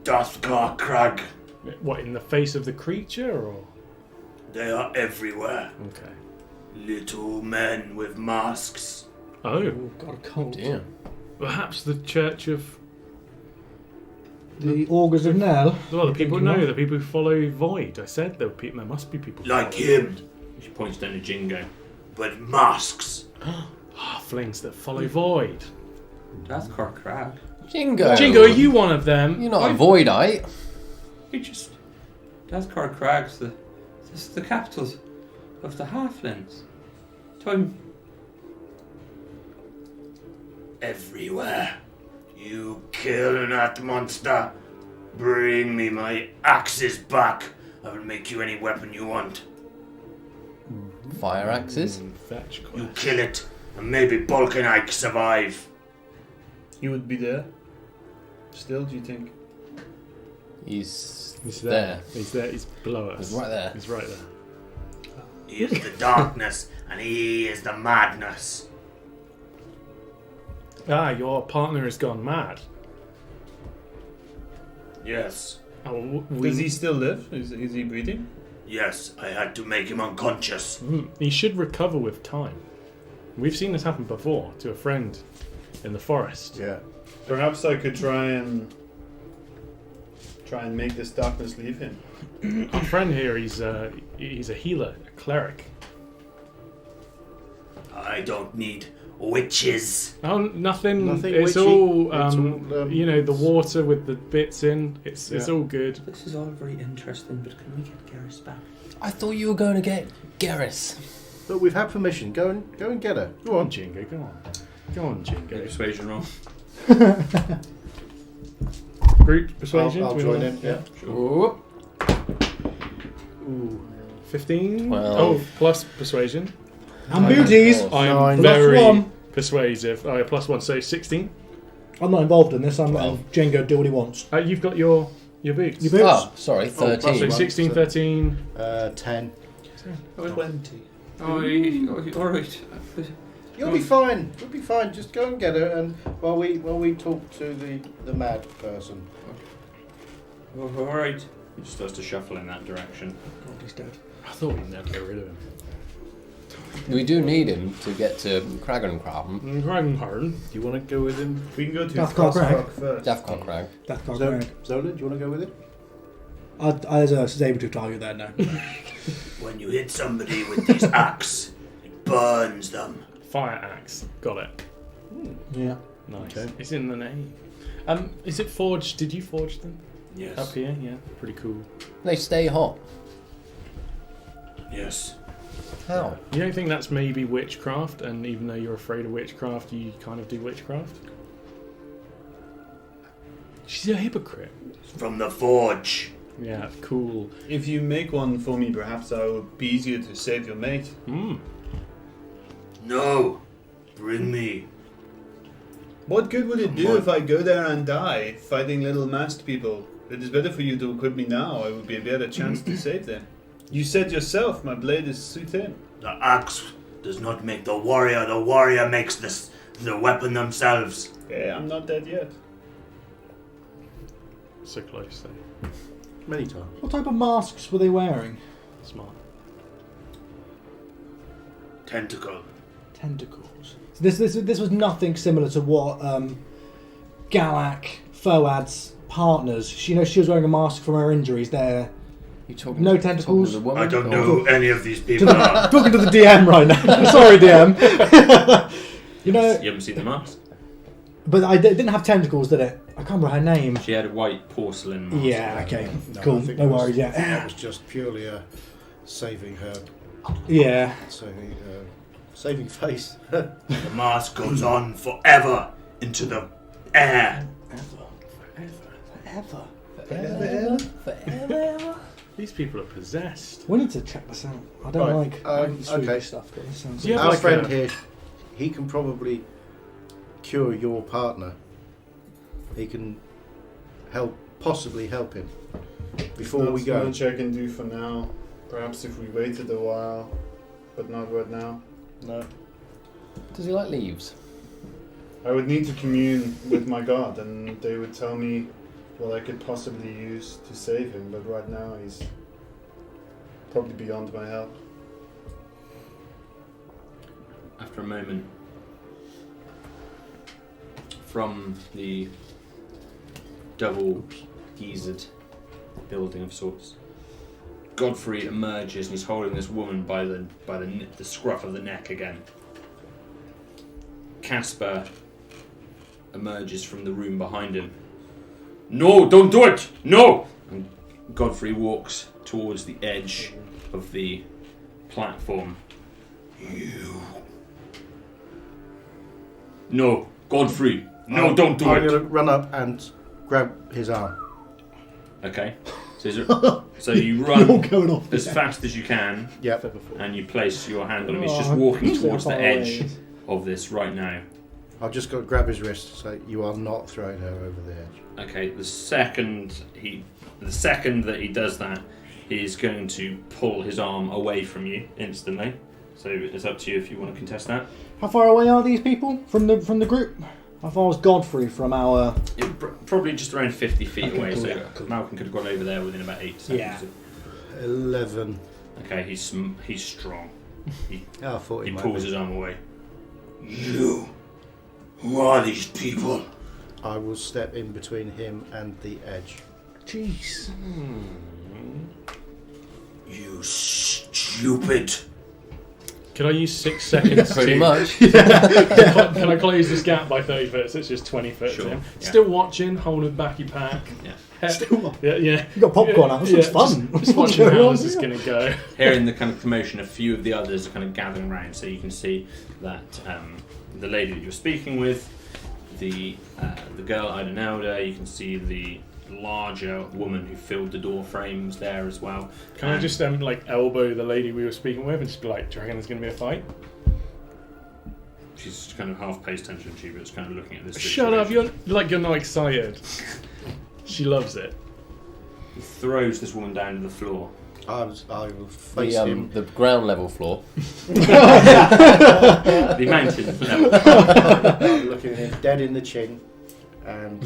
Dathgar Crag. What, in the face of the creature, or? They are everywhere. Okay. Little men with masks. Oh, Oh, got a cold. Damn. perhaps the Church of. The Augurs of Nell. Well, the people Thinking know of? the people who follow Void. I said there were people. There must be people who Like follow him. Void. She points down to Jingo. But masks. Halflings that follow Void. Dathgar Crag. Jingo. Jingo, are you one of them? You're not a voidite. You just. Dathgar Crag's the capital of the halflings. Time. Everywhere. You kill that monster. Bring me my axes back. I will make you any weapon you want. Fire axes. Fetch You quest. kill it, and maybe Balkanike survive. He would be there. Still, do you think? He's He's there. there. He's there. He's below us. He's right there. He's right there. He is the darkness, and he is the madness. Ah, your partner has gone mad. Yes, Oh, Does he still live? Is he breathing? yes, I had to make him unconscious. He should recover with time. We've seen this happen before to a friend in the forest. Yeah. Perhaps I could try and make this darkness leave him. Our friend here, he's a healer, a cleric. I don't need witches. Oh, nothing. Nothing It's witchy. all, It's all, you know, the water with the bits in. It's Yeah. all good. This is all very interesting, but can we get Garrus back? I thought you were going to get Garrus. But we've had permission. Go and get her. Go on. Jingo, go on. Go on, Jingo. Persuasion roll. Group persuasion? I'll do we join want- in. Yeah. Ooh. Ooh. 15? 12. Oh, plus persuasion. And beauties. I am Nine. very Plus one. persuasive. Oh, yeah, plus one, so 16. I'm not involved in this. I'm letting Django do what he wants. You've got your boots. Your boots. Oh, sorry, 13. So one, 16, so- 13. 10. 20. All right. You'll be fine. You'll be fine. Just go and get her, and while we talk to the mad person. All right. He just starts to shuffle in that direction. God, he's dead. I thought we'd never get rid of him. We do need him to get to Kragenkraben. Dragonheart, do you want to go with him? We can go to Dathgar Crag. Kaspar first. Dathgar Crag. That's got Zola, Craig. do you want to go with it? There's a saber-tooth target there now. When you hit somebody with this axe, it burns them. Fire axe. Got it. Yeah. Nice. Okay. It's in the name. Is it forged? Did you forge them? Yes. Up here? Yeah. Pretty cool. They stay hot. Yes. How? You don't think that's maybe witchcraft, and even though you're afraid of witchcraft, you kind of do witchcraft? She's a hypocrite. From the forge. Yeah, cool. If you make one for me, perhaps I will be easier to save your mate. Hmm. No. Bring me. What good would it do What? if I go there and die fighting little masked people? It is better for you to equip me now. I would be a better chance to save them. You said yourself, my blade is too thin. The axe does not make the warrior makes the weapon themselves. Yeah, I'm not dead yet. So close, though. Many times. What type of masks were they wearing? Smart. Tentacle. Tentacles. So this was nothing similar to what Galak, Foad's partners. She was wearing a mask from her injuries. There, You talking? No to- tentacles? talking to the woman, I don't or- know who any of these To people the- are. talking to the DM right now. Sorry, DM. You haven't seen the mask? But it didn't have tentacles, did it? I can't remember her name. She had a white porcelain mask. Yeah. Okay. No, Cool. I think No that was- worries. That Yeah. was just purely saving her, Yeah. saving face. The mask goes on forever into the air. Forever. These people are possessed. We need to check this out. I don't Right, like spooky okay. stuff, but this sounds. Yeah, Our like friend a- here, he can probably cure your partner. He can possibly help him. Before we That's go, much I can do for now. Perhaps if we waited a while, but not right now. no. Does he like leaves? I would need to commune with my god, and they would tell me what I could possibly use to save him. But right now, he's probably beyond my help. After a moment, from the double geezered building of sorts, Godfrey emerges and he's holding this woman by the scruff of the neck again. Kaspar emerges from the room behind him. No, don't do it! No! And Godfrey walks towards the edge of the platform. You. No, Godfrey. No, don't do I'm it. going to run up and grab his arm. Okay. So you You're run going off. as fast as you can, Yep. and you place your hand on him. He's Oh, just walking please don't towards the far edge away. of this right now. I've just got to grab his wrist. So you are not throwing her over the edge. Okay. The second that he does that, he's going to pull his arm away from you instantly. So it's up to you if you want to contest that. How far away are these people from the group? How far was Godfrey from our? Probably just around 50 feet Okay, away. cool, So yeah, cool. Malken could have gone over there within about 8 seconds. Yeah. 11. Okay. He's strong. I thought He might pulls be. his arm away. You. Who are these people? I will step in between him and the edge. Jeez. You stupid. Could I use 6 seconds Pretty to... much. Can I close this gap by 30 foot? So it's just 20 foot Sure, to him. yeah. Still watching, holding back your pack. Yeah. Still. Yeah, yeah. You got popcorn out. This looks fun. Just What's watching going how on this is here? going to go. Hearing the kind of commotion, a few of the others are kind of gathering around, so you can see that the lady that you're speaking with, the girl Idenelda, you can see the larger woman who filled the door frames there as well. Can I just elbow the lady we were speaking with and just be like, do you reckon there's going to be a fight? She's kind of half pays attention to you, but it's kind of looking at this. Shut up, situation. you're not excited. She loves it. He throws this woman down to the floor. I will face him. The ground level floor. The mountain level. I'm looking at him dead in the chin, and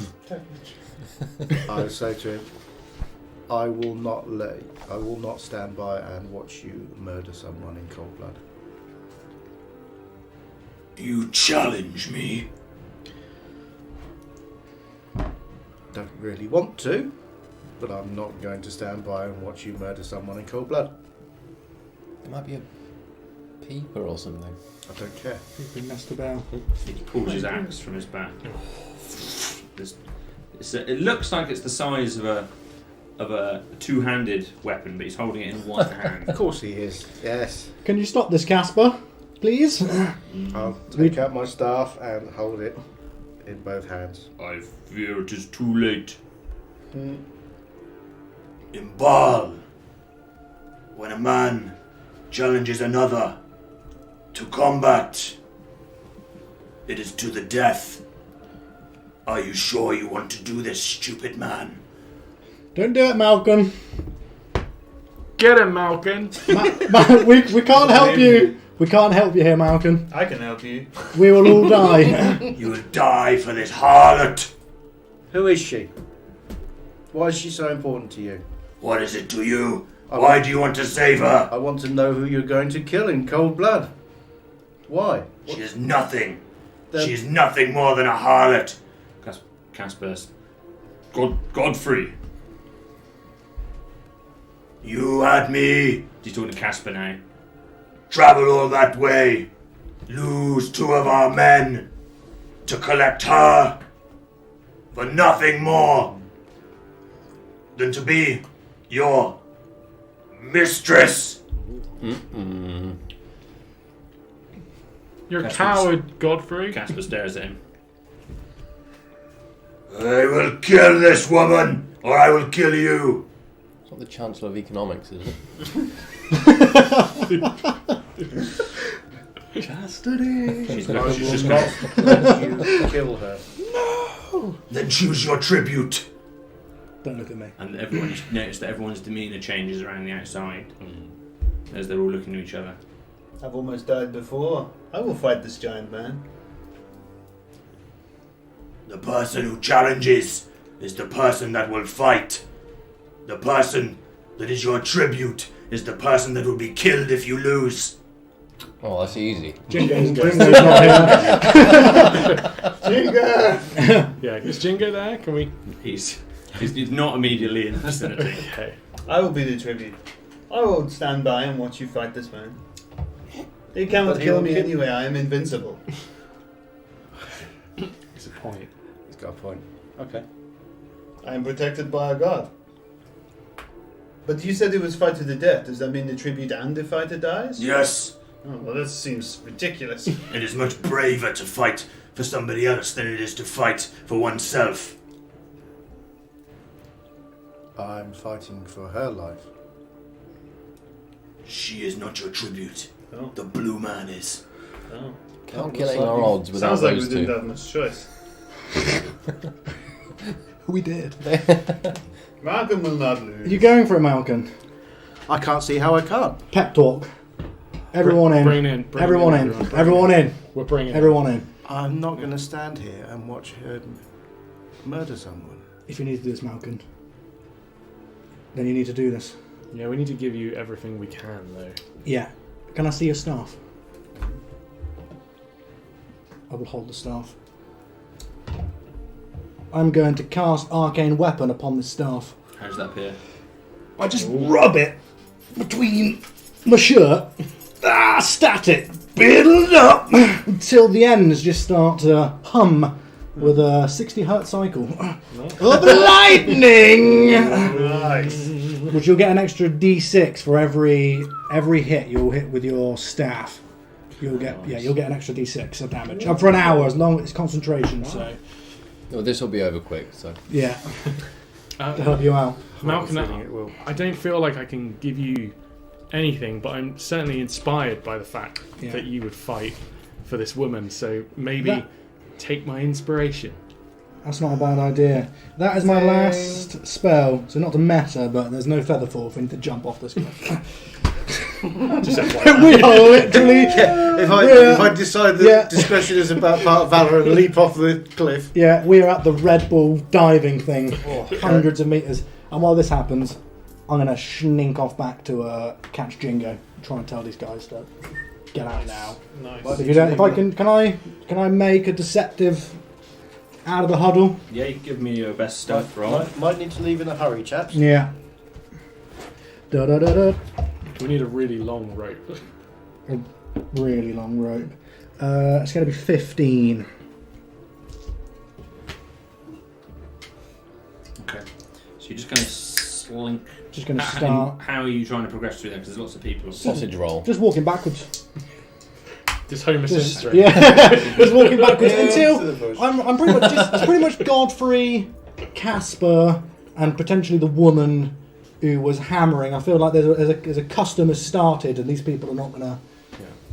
I will say to him, I will not stand by and watch you murder someone in cold blood. You challenge me. Don't really want to, but I'm not going to stand by and watch you murder someone in cold blood. There might be a peeper or something. I don't care. People messed about. He pulls his axe from his back. It looks like it's the size of a two-handed weapon, but he's holding it in one hand. Of course he is. Yes. Can you stop this, Kaspar? Please. I'll take out my staff and hold it in both hands. I fear it is too late. In Bál, when a man challenges another to combat, it is to the death. Are you sure you want to do this, stupid man? Don't do it, Malcolm. Get him, Malken. We can't help you. We can't help you here, Malcolm. I can help you. We will all die. You will die for this harlot. Who is she? Why is she so important to you? What is it to you? Why do you want to save her? I want to know who you're going to kill in cold blood. Why? She is nothing. The- She is nothing more than a harlot. Kaspar. Godfrey. You had me He's talking to Kaspar now. travel all that way, lose 2 of our men to collect her for nothing more than to be your mistress. You're a Kaspar's- coward, Godfrey. Kaspar stares at him. I will kill this woman, or I will kill you. It's not the Chancellor of Economics, is it? Chastity. She's I got, will she's just not got, let you kill her. Then choose your tribute. Don't look at me. and everyone's noticed that everyone's demeanour changes around the outside as they're all looking at each other. I've almost died before. I will fight this giant man. The person who challenges is the person that will fight. The person that is your tribute is the person that will be killed if you lose. Oh, that's easy. Jingo's not here. Jingo! Yeah, is Jingo there? Can we? He's not immediately in the vicinity. Okay. I will be the tribute. I will stand by and watch you fight this man. He cannot But kill he'll me kill- anyway, I am invincible. It's a point. He's got a point. Okay. I am protected by a god. But you said it was fight to the death. Does that mean the tribute and the fighter dies? Yes, Oh, well, that seems ridiculous. it is much braver to fight for somebody else than it is to fight for oneself. I'm fighting for her life. She is not your tribute. Oh, The blue man is. oh. Calculating our odds without Sounds like we those didn't two. have much choice. We did. Malken will not lose. You going for it, Malken? I can't see how I can't. Pep talk. Everyone in. Bring in. Bring Everyone in. everyone. Everyone in. We're bringing. Everyone in. I'm not going to stand here and watch her murder someone. If you need to do this, Malken, then you need to do this. Yeah, we need to give you everything we can, though. Yeah. Can I see your staff? I will hold the staff. I'm going to cast Arcane Weapon upon this staff. How does that appear? I just rub it between my shirt. Static. Build up until the ends just start to hum with a 60 hertz cycle of lightning. Nice. Which you'll get an extra D6 for every hit you'll hit with your staff. You'll get you'll get an extra D6 of damage for an hour as long as it's concentration. So Well, this will be over quick, so. yeah, to Uh, help you out. Malcolm, It will. I don't feel like I can give you anything, but I'm certainly inspired by the fact Yeah. that you would fight for this woman. So maybe That- take my inspiration. That's not a bad idea. That is my last spell. So not to meta, but there's no feather fall if we need to jump off this cliff. Just We are literally. If I decide that Yeah. discretion is about part of valor and leap off the cliff. Yeah, we are at the Red Bull diving thing, hundreds of meters. And while this happens, I'm gonna snink off back to catch Jingo. Try and tell these guys to get out now. Nice. If you don't, if I can I make a deceptive out of the huddle? Yeah, you can give me your best stealth roll. Might need to leave in a hurry, chaps. Yeah. Da da da da. We need a really long rope. Really long rope. It's gonna be 15. Okay. So you're just going to slink. Just gonna How, start. how are you trying to progress through there? Because there's lots of people. Sausage roll. Just walking backwards. Just Homer Just, Simpson. yeah, just walking backwards Yeah, until to the bush. I'm pretty much just it's pretty much Godfrey, Kaspar, and potentially the woman who was hammering. I feel like there's a custom has started, and these people are not gonna.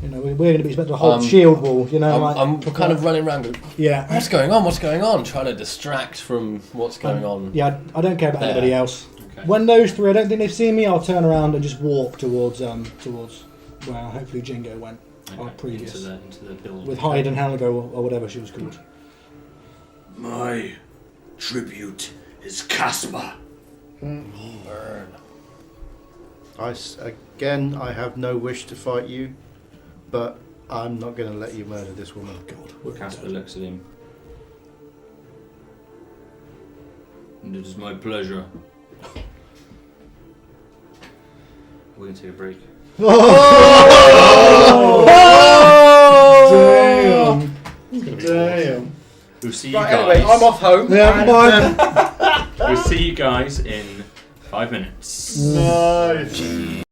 You know, we're going to be expected to hold shield wall. You know, I'm kind of running around going, yeah, what's going on? What's going on? Trying to distract from what's going on. yeah. I don't care about There. anybody else. Okay. When those three, I don't think they've seen me. I'll turn around and just walk towards where hopefully Jingo went. Our previous. Into the building. With Hyde and Hanago or whatever she was called. My tribute is Kaspar. Again, I have no wish to fight you, but I'm not going to let you murder this woman. God, Kaspar looks at him. And it is my pleasure. We're going to take a break. Damn. Damn. We'll see you Right, guys. anyway, I'm off home. Yeah, bye. We'll see you guys in 5 minutes. Nice.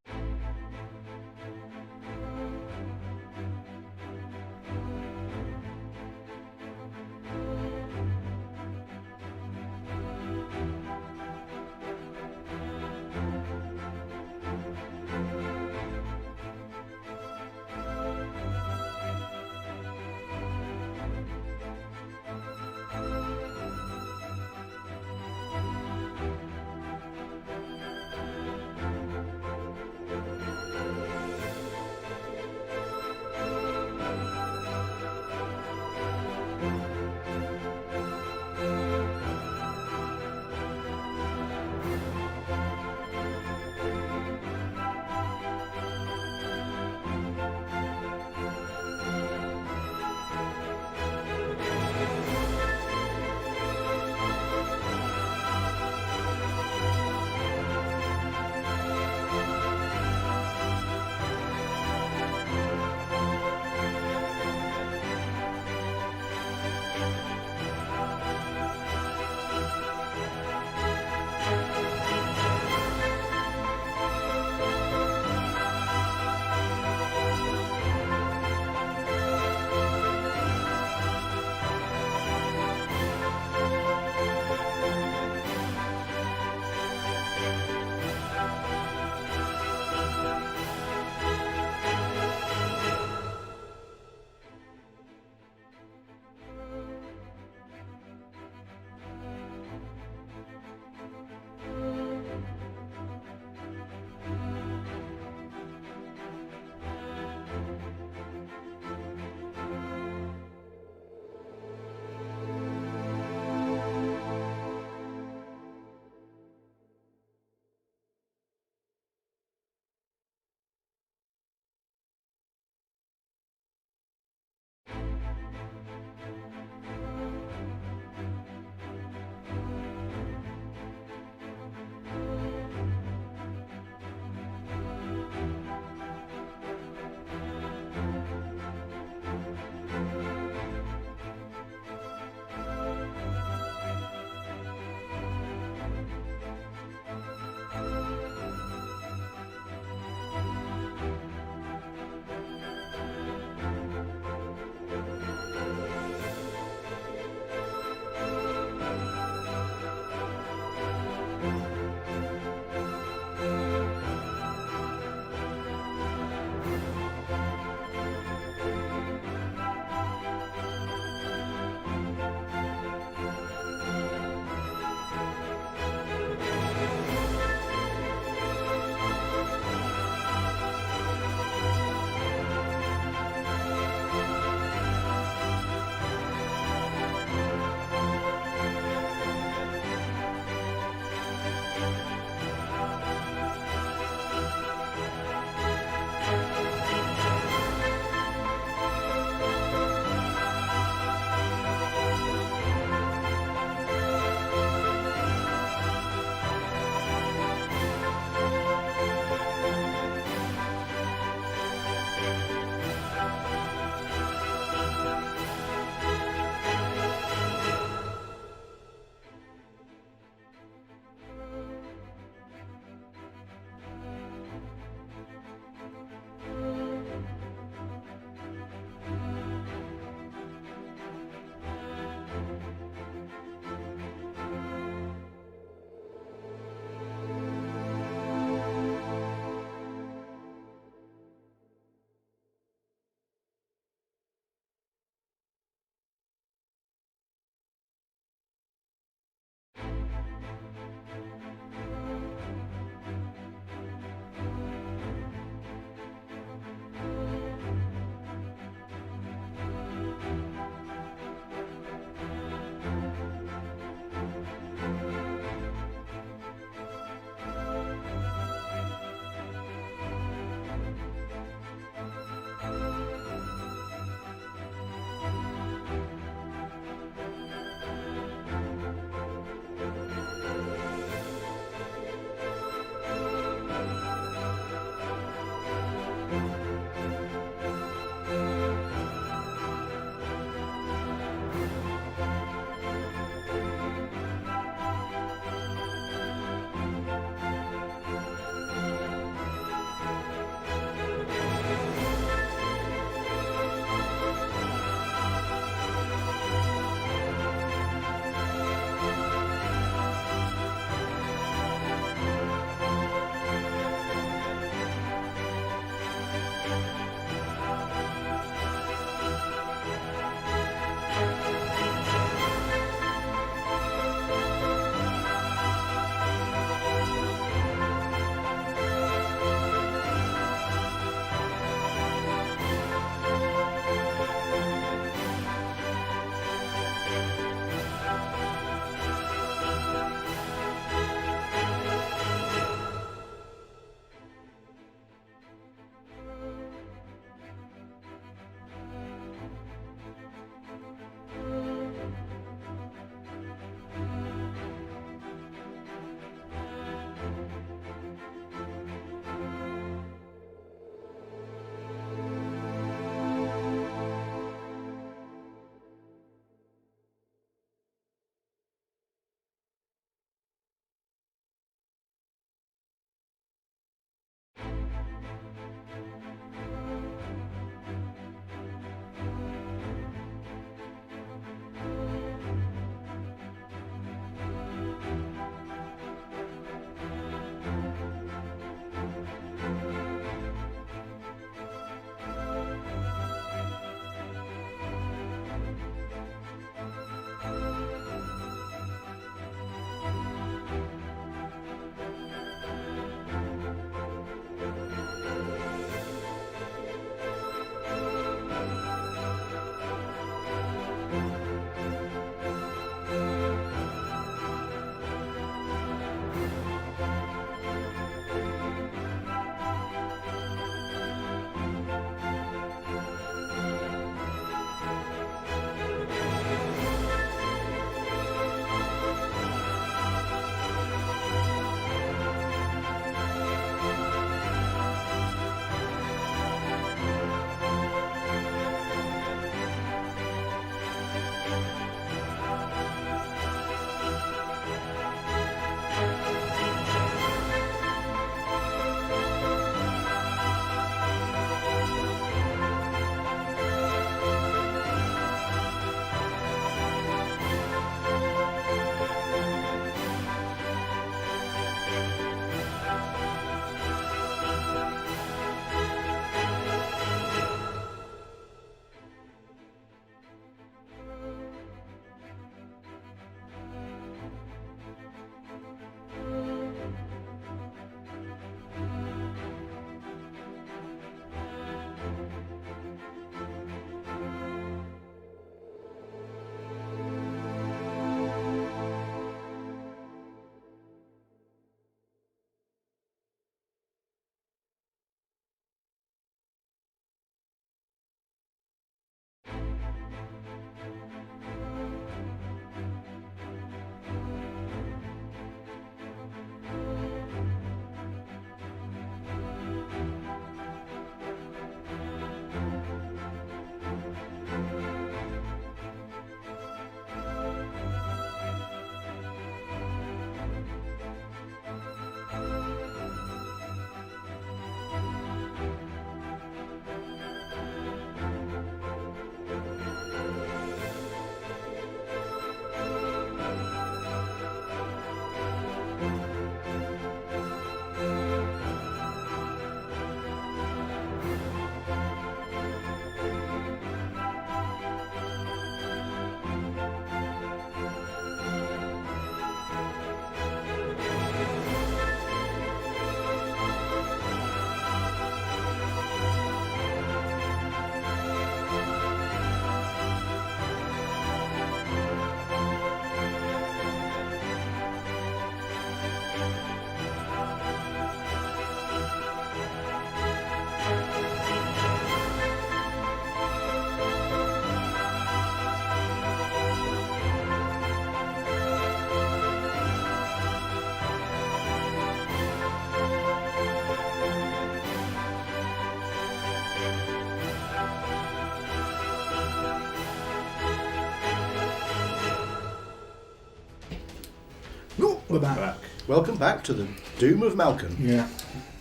We're back. Welcome back to the Doom of Malken. Yeah.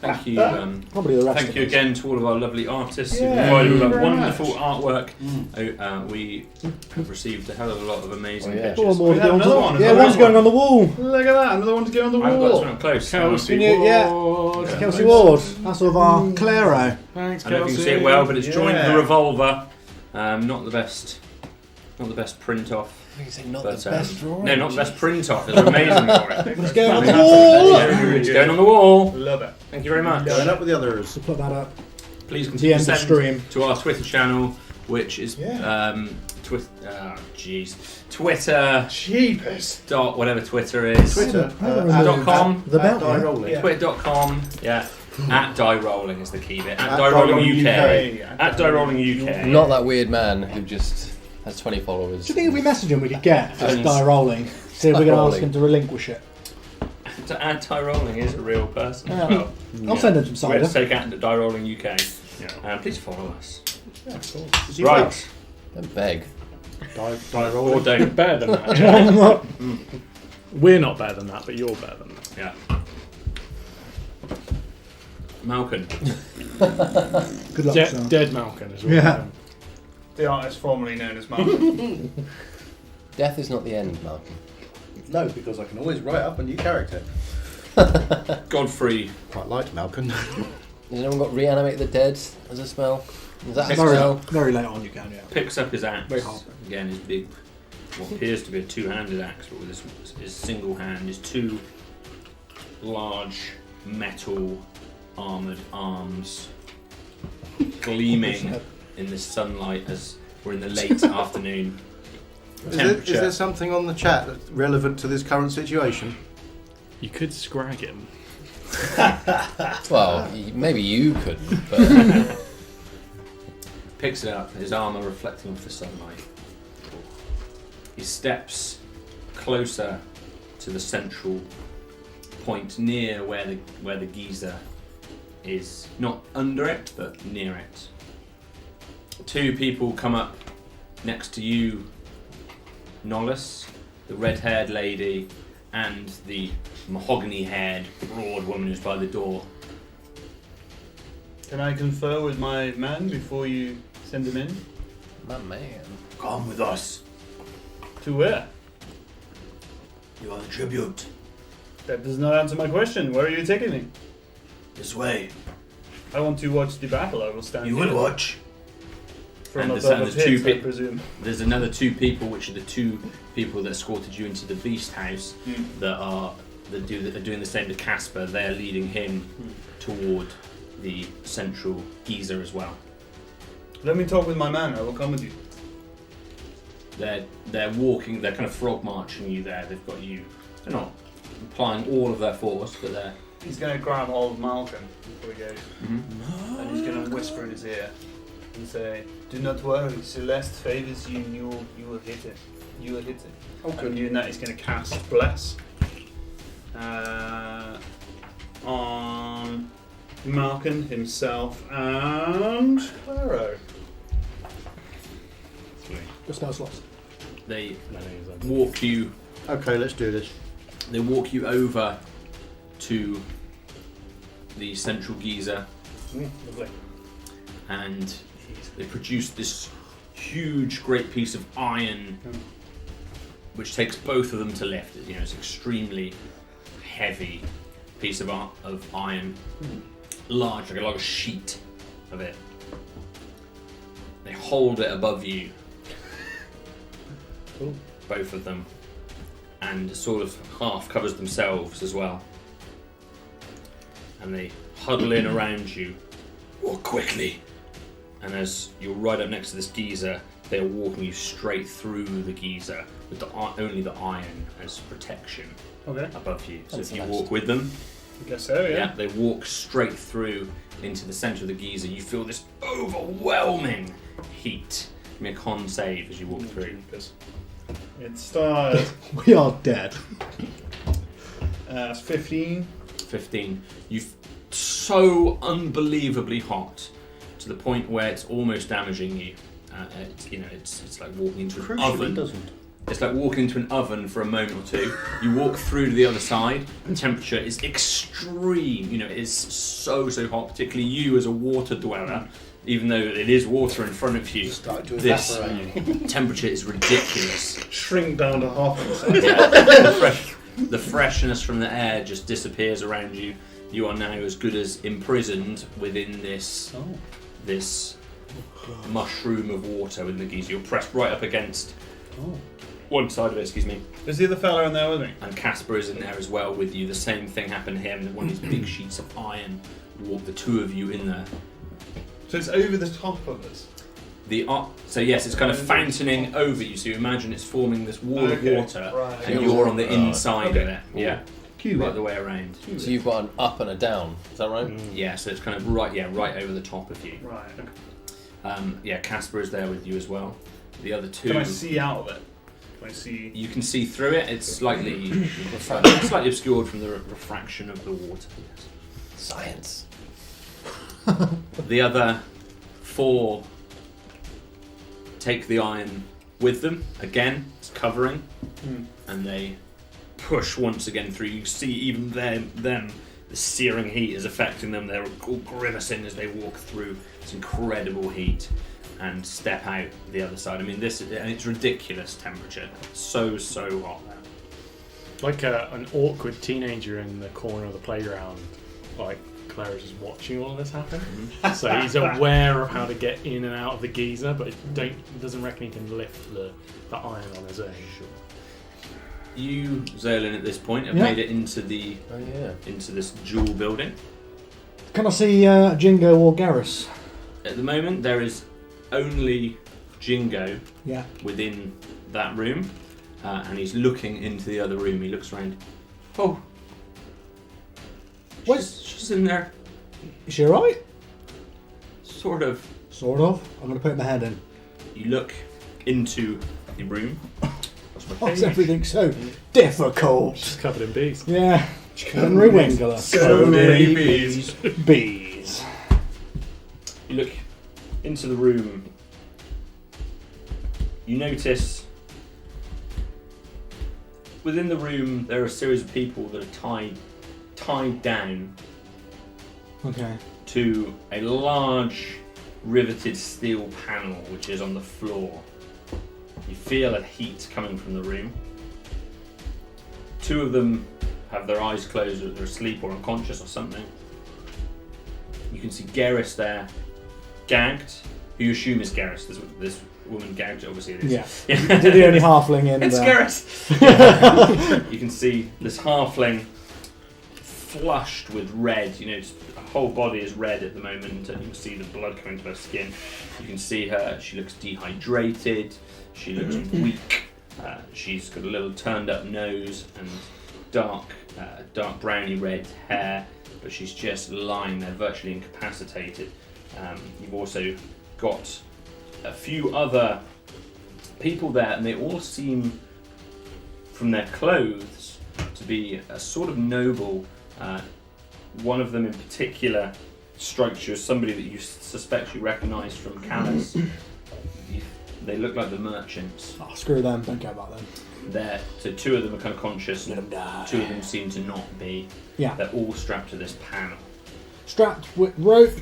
Thank you. Probably the rest Thank of you us. again to all of our lovely artists who Yeah, provided all thank you that very wonderful much. artwork. We have received a hell of a lot of amazing Oh, yeah. pictures. More We have another one. Yeah, Another one's one. going on the wall. Look at that, another one to go on the I haven't got this wall. one up close. Kelsey Can you- yeah. Ward. Yeah. Kelsey Ward. That's sort of our Claro. Thanks, I don't know if you Kelsey. can see it well, but it's joined Yeah. the revolver. Not the best print off. I think it's not But, the best drawing. no, not the best print off. It's amazing for it. Let's go on the Yeah. wall. It's going on the wall. Love it. Thank you very much. Going up with the others. So put that up. Please The continue end to of send stream. to our Twitter channel, which is Twitter Cheapest. dot whatever Twitter is. Twitter. .com. The belt. Die Yeah. rolling. Twitter.com. Yeah. At Die Rolling is the key bit. At At Die Die Rolling Rolling UK. At Die Rolling UK. Not that weird man who just has 20 followers. Do you think if we message him, we could get just And- die rolling? See if we can Die ask rolling. him to relinquish it. At Die Rolling is a real person Yeah. as well. I'll send him some We have to cider. take at Die Rolling UK. Please follow us. Is he Right. Welsh? Don't beg. Die Or rolling. You're don't. better than that. Jack. We're not better than that, but you're better than that. Yeah. Malken. Good luck, sir. Dead Malken as well. Yeah. The artist formerly known as Mark. Death is not the end, Malcolm. No, because I can always write up a new character. Godfrey. Quite liked Malken. Has anyone got reanimate the dead as a spell? Is that a Very, spell? very late on, you can, yeah. Picks up his axe. Very hard. Again, his big, what appears to be a two-handed axe, but with his single hand, his two large metal armoured arms gleaming in the sunlight as we're in the late afternoon. Is there something on the chat that's relevant to this current situation? You could scrag him. Well, maybe you couldn't, but Picks it up, his armour reflecting off the sunlight. He steps closer to the central point near where the geyser is. Not under it, but near it. Two people come up next to you, Nolus, the red-haired lady, and the mahogany-haired, broad woman who's by the door. Can I confer with my man before you send him in? my man. Come with us. To where? You are the tribute. That does not answer my question. Where are you taking me? This way. I want to watch the battle. I will stand You here. will watch. From And above a there's two pit, I pit- presume. There's another two people, which are the two people that escorted you into the beast house, that are doing the same to Kaspar. They're leading him toward the central geyser as well. Let me talk with my man. I will come with you. They're walking. They're kind of frog marching you there. They've got you. They're not applying all of their force, but they're. He's going to grab hold of Malken before he goes. And he's going to whisper in his ear and say, "Do not worry, Celeste favors you and you will hit it. You will hit it." Oh, good. And doing that, he's going to cast Bless on Malken himself and Claro. The spell slots. They walk you. Okay, let's do this. They walk you over to the central geyser, Lovely. and they produce this huge, great piece of iron, which takes both of them to lift. You know, it's extremely heavy piece of iron, large, like a sheet of it. They hold it above you, both of them, and sort of half covers themselves as well. And they huddle in around you. Walk quickly. And as you're right up next to this geyser, they're walking you straight through the geyser with only the iron as protection Okay. above you. So That's if you nice. walk with them, I guess so, yeah. they walk straight through into the centre of the geyser. You feel this overwhelming heat. Give me a con save as you walk through. It's started. We are dead. It's 15. 15. You're so unbelievably hot to the point where it's almost damaging you. It's like walking into an Crucially, oven. doesn't. It's like walking into an oven for a moment or two. You walk through to the other side. The temperature is extreme. You know, it is so hot. Particularly you as a water dweller, even though it is water in front of you. Start to This evaporate. temperature is ridiculous. Shrink down to half of the size. The freshness from the air just disappears around you. You are now as good as imprisoned within this mushroom of water within the geyser. You're pressed right up against one side of it, excuse me. Is the other fella in there with me? And Kaspar is in there as well with you. The same thing happened to him. One of these big sheets of iron walked the two of you in there. So it's over the top of us. So yes, it's kind of fountaining over you. So you imagine it's forming this wall of water, Right. and you're on the inside of it. Yeah, Cute. right the way around. So you've got an up and a down. Is that right? Yeah, so it's kind of right over the top of you. Right. Kaspar is there with you as well. The other two. Can I see out of it? Can I see? You can see through it. It's slightly obscured from the refraction of the water. Yes. Science. The other four take the iron with them. Again, it's covering, and they push once again through. You see even them, the searing heat is affecting them. They're all grimacing as they walk through this incredible heat and step out the other side. I mean, it's ridiculous temperature. So hot now. Like an awkward teenager in the corner of the playground, like Claire is just watching all of this happen. So he's aware of how to get in and out of the geyser, but doesn't reckon he can lift the iron on his own. You, Zerlin, at this point have Yeah. made it into into this jewel building. Can I see Jingo or Garrus? At the moment, there is only Jingo Yeah. within that room, and he's looking into the other room. He looks around. Oh, she's in there, Is she alright? sort of. Sort of. I'm going to put my head in. You look into the room. What's my Why is page? everything so difficult? She's covered in bees. Yeah. Henry Wingler. So many bees. Bees. You look into the room. You notice within the room there are a series of people that are tied down Okay. to a large riveted steel panel which is on the floor. You feel a heat coming from the room. Two of them have their eyes closed, or they're asleep or unconscious or something. You can see Garrus there, gagged, who you assume is Garrus. This woman gagged, obviously it is. Yeah. You're the only halfling in It's there. Garrus! You can see this halfling flushed with red. You know, her whole body is red at the moment, and you can see the blood coming to her skin. You can see her, she looks dehydrated, she looks weak. She's got a little turned up nose and dark browny red hair, but she's just lying there virtually incapacitated. You've also got a few other people there, and they all seem, from their clothes, to be a sort of noble. One of them in particular strikes you as somebody that you suspect you recognise from Callus. They look like the merchants. Oh, screw them. Don't care about them. So two of them are kind of conscious, Let and them die. two of them seem to not be. Yeah. They're all strapped to this panel. Strapped with rope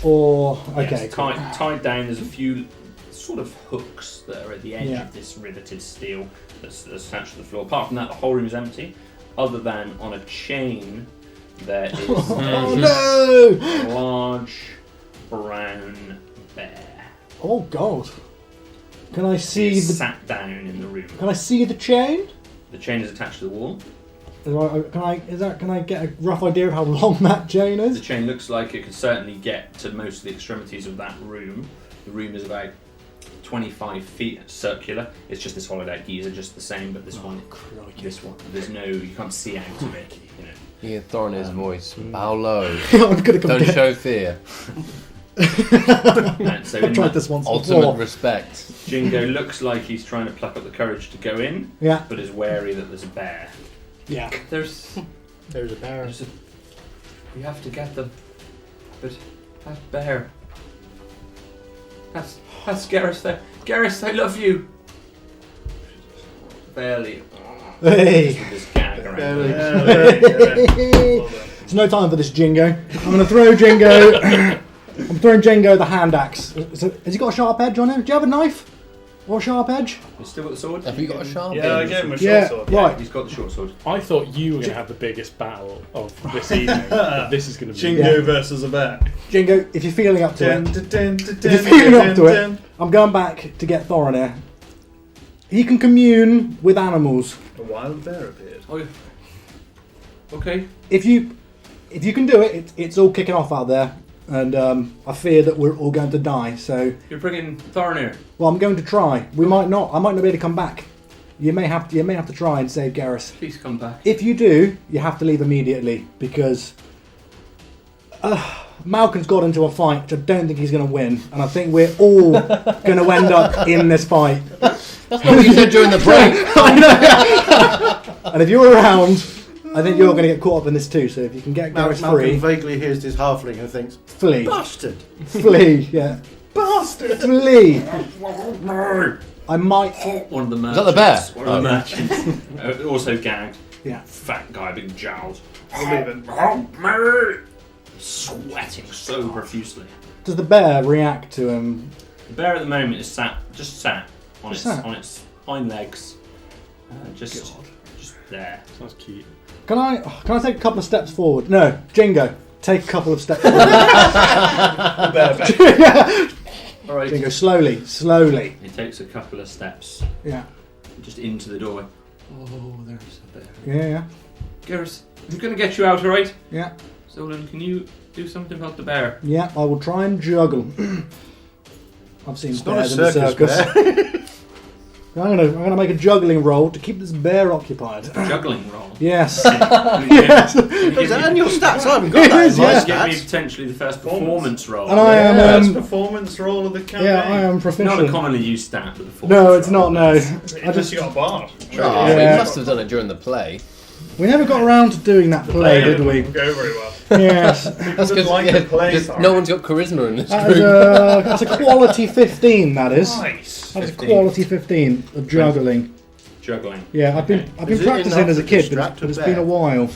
or... Okay, Yes, cool. tied down. There's a few sort of hooks that are at the edge Yeah. of this riveted steel that's attached to the floor. Apart from that, the whole room is empty, other than on a chain there is Oh a no! large brown bear. Oh god. Can I He see is the... sat down in the room. Can I see the chain? The chain is attached to the wall. Can I get a rough idea of how long that chain The is? chain looks like it could certainly get to most of the extremities of that room. The room is about 25 feet circular. It's just this hollowed out geyser, just the same, but this one, there's no, you can't see out of it. You know. You hear Thorin's voice. Bow low. I'm gonna come Don't get... show fear. And so I've in tried that, this once Ultimate before. respect. Jingo looks like he's trying to pluck up the courage to go in, Yeah. but is wary that there's a bear. Yeah. There's There's a bear. we have to get them, but that bear. That's Garrus there. Garrus, I love you. barely. Hey. With this gag around. Yeah, very good. Well done. It's no time for this, Jingo. I'm going to throw Jingo. I'm throwing Jingo the hand axe. Has he got a sharp edge on him? Do you have a knife? Or a sharp edge? You still got the sword? Have you got a sharp Yeah, I edge? gave him a short Yeah, sword. right. He's got the short sword. I thought you were going to have the biggest battle of this evening. But this is going to be. Jingo versus a bear. Jingo, if you're feeling up to Dun, it, dun, dun, dun, if you're feeling up to dun, it, I'm going back to get Thorin here. He can commune with animals. A wild bear appeared. Oh, okay. If you can do it, it's all kicking off out there, and I fear that we're all going to die. So, You're bringing Thorin here. well, I'm going to try. We might not. I might not be able to come back. You may have to try and save Garrus. Please come back. If you do, you have to leave immediately because Malken's got into a fight which I don't think he's going to win, and I think we're all going to end up in this fight. That's not what you said during the break. And if you're around, I think you're going to get caught up in this too. So if you can get Garrus Malcolm free, vaguely hears this halfling and thinks, flee, bastard! flee, yeah, Bastard! flee. I might. One of the that the merchants. bear? One of the merchants. Also gagged. Yeah. Fat guy, big jowls. We're leaving. Sweating so profusely. Does the bear react to him? The bear at the moment is just sat on Just its sat? on its hind legs, just there. Sounds cute. Can I take a couple of steps forward? No, Jingo, take a couple of steps forward. The bear back. All right. Jingo, slowly. He takes a couple of steps Yeah, just into the doorway. Oh, there's a bear. yeah. Garrus, I'm gonna get you out, all right? Yeah. Zolan, can you do something about the bear? Yeah, I will try and juggle. I've seen It's not a bears in the circus, circus. I'm gonna make a juggling roll to keep this bear occupied. Juggling roll. Yes. Is that in your stats? I haven't got It that is, in my yeah. Give me stats. potentially the first performance roll. And I am. Best performance roll of the campaign. Yeah, I am Not a proficient. commonly used stat, but the performance No, it's roll. not. No, I Unless just you got a bard. Oh, Yeah. we must have done it during the play. we never got around to doing that play, did we? Didn't go very well. Yes. That's Just like the play, because sorry. no one's got charisma in this That is group. that's a quality 15. That is. Nice. That is 15. quality 15 of juggling. Juggling. Yeah, I've been Is it practicing enough as a to kid, distract but it's a been a bear? while.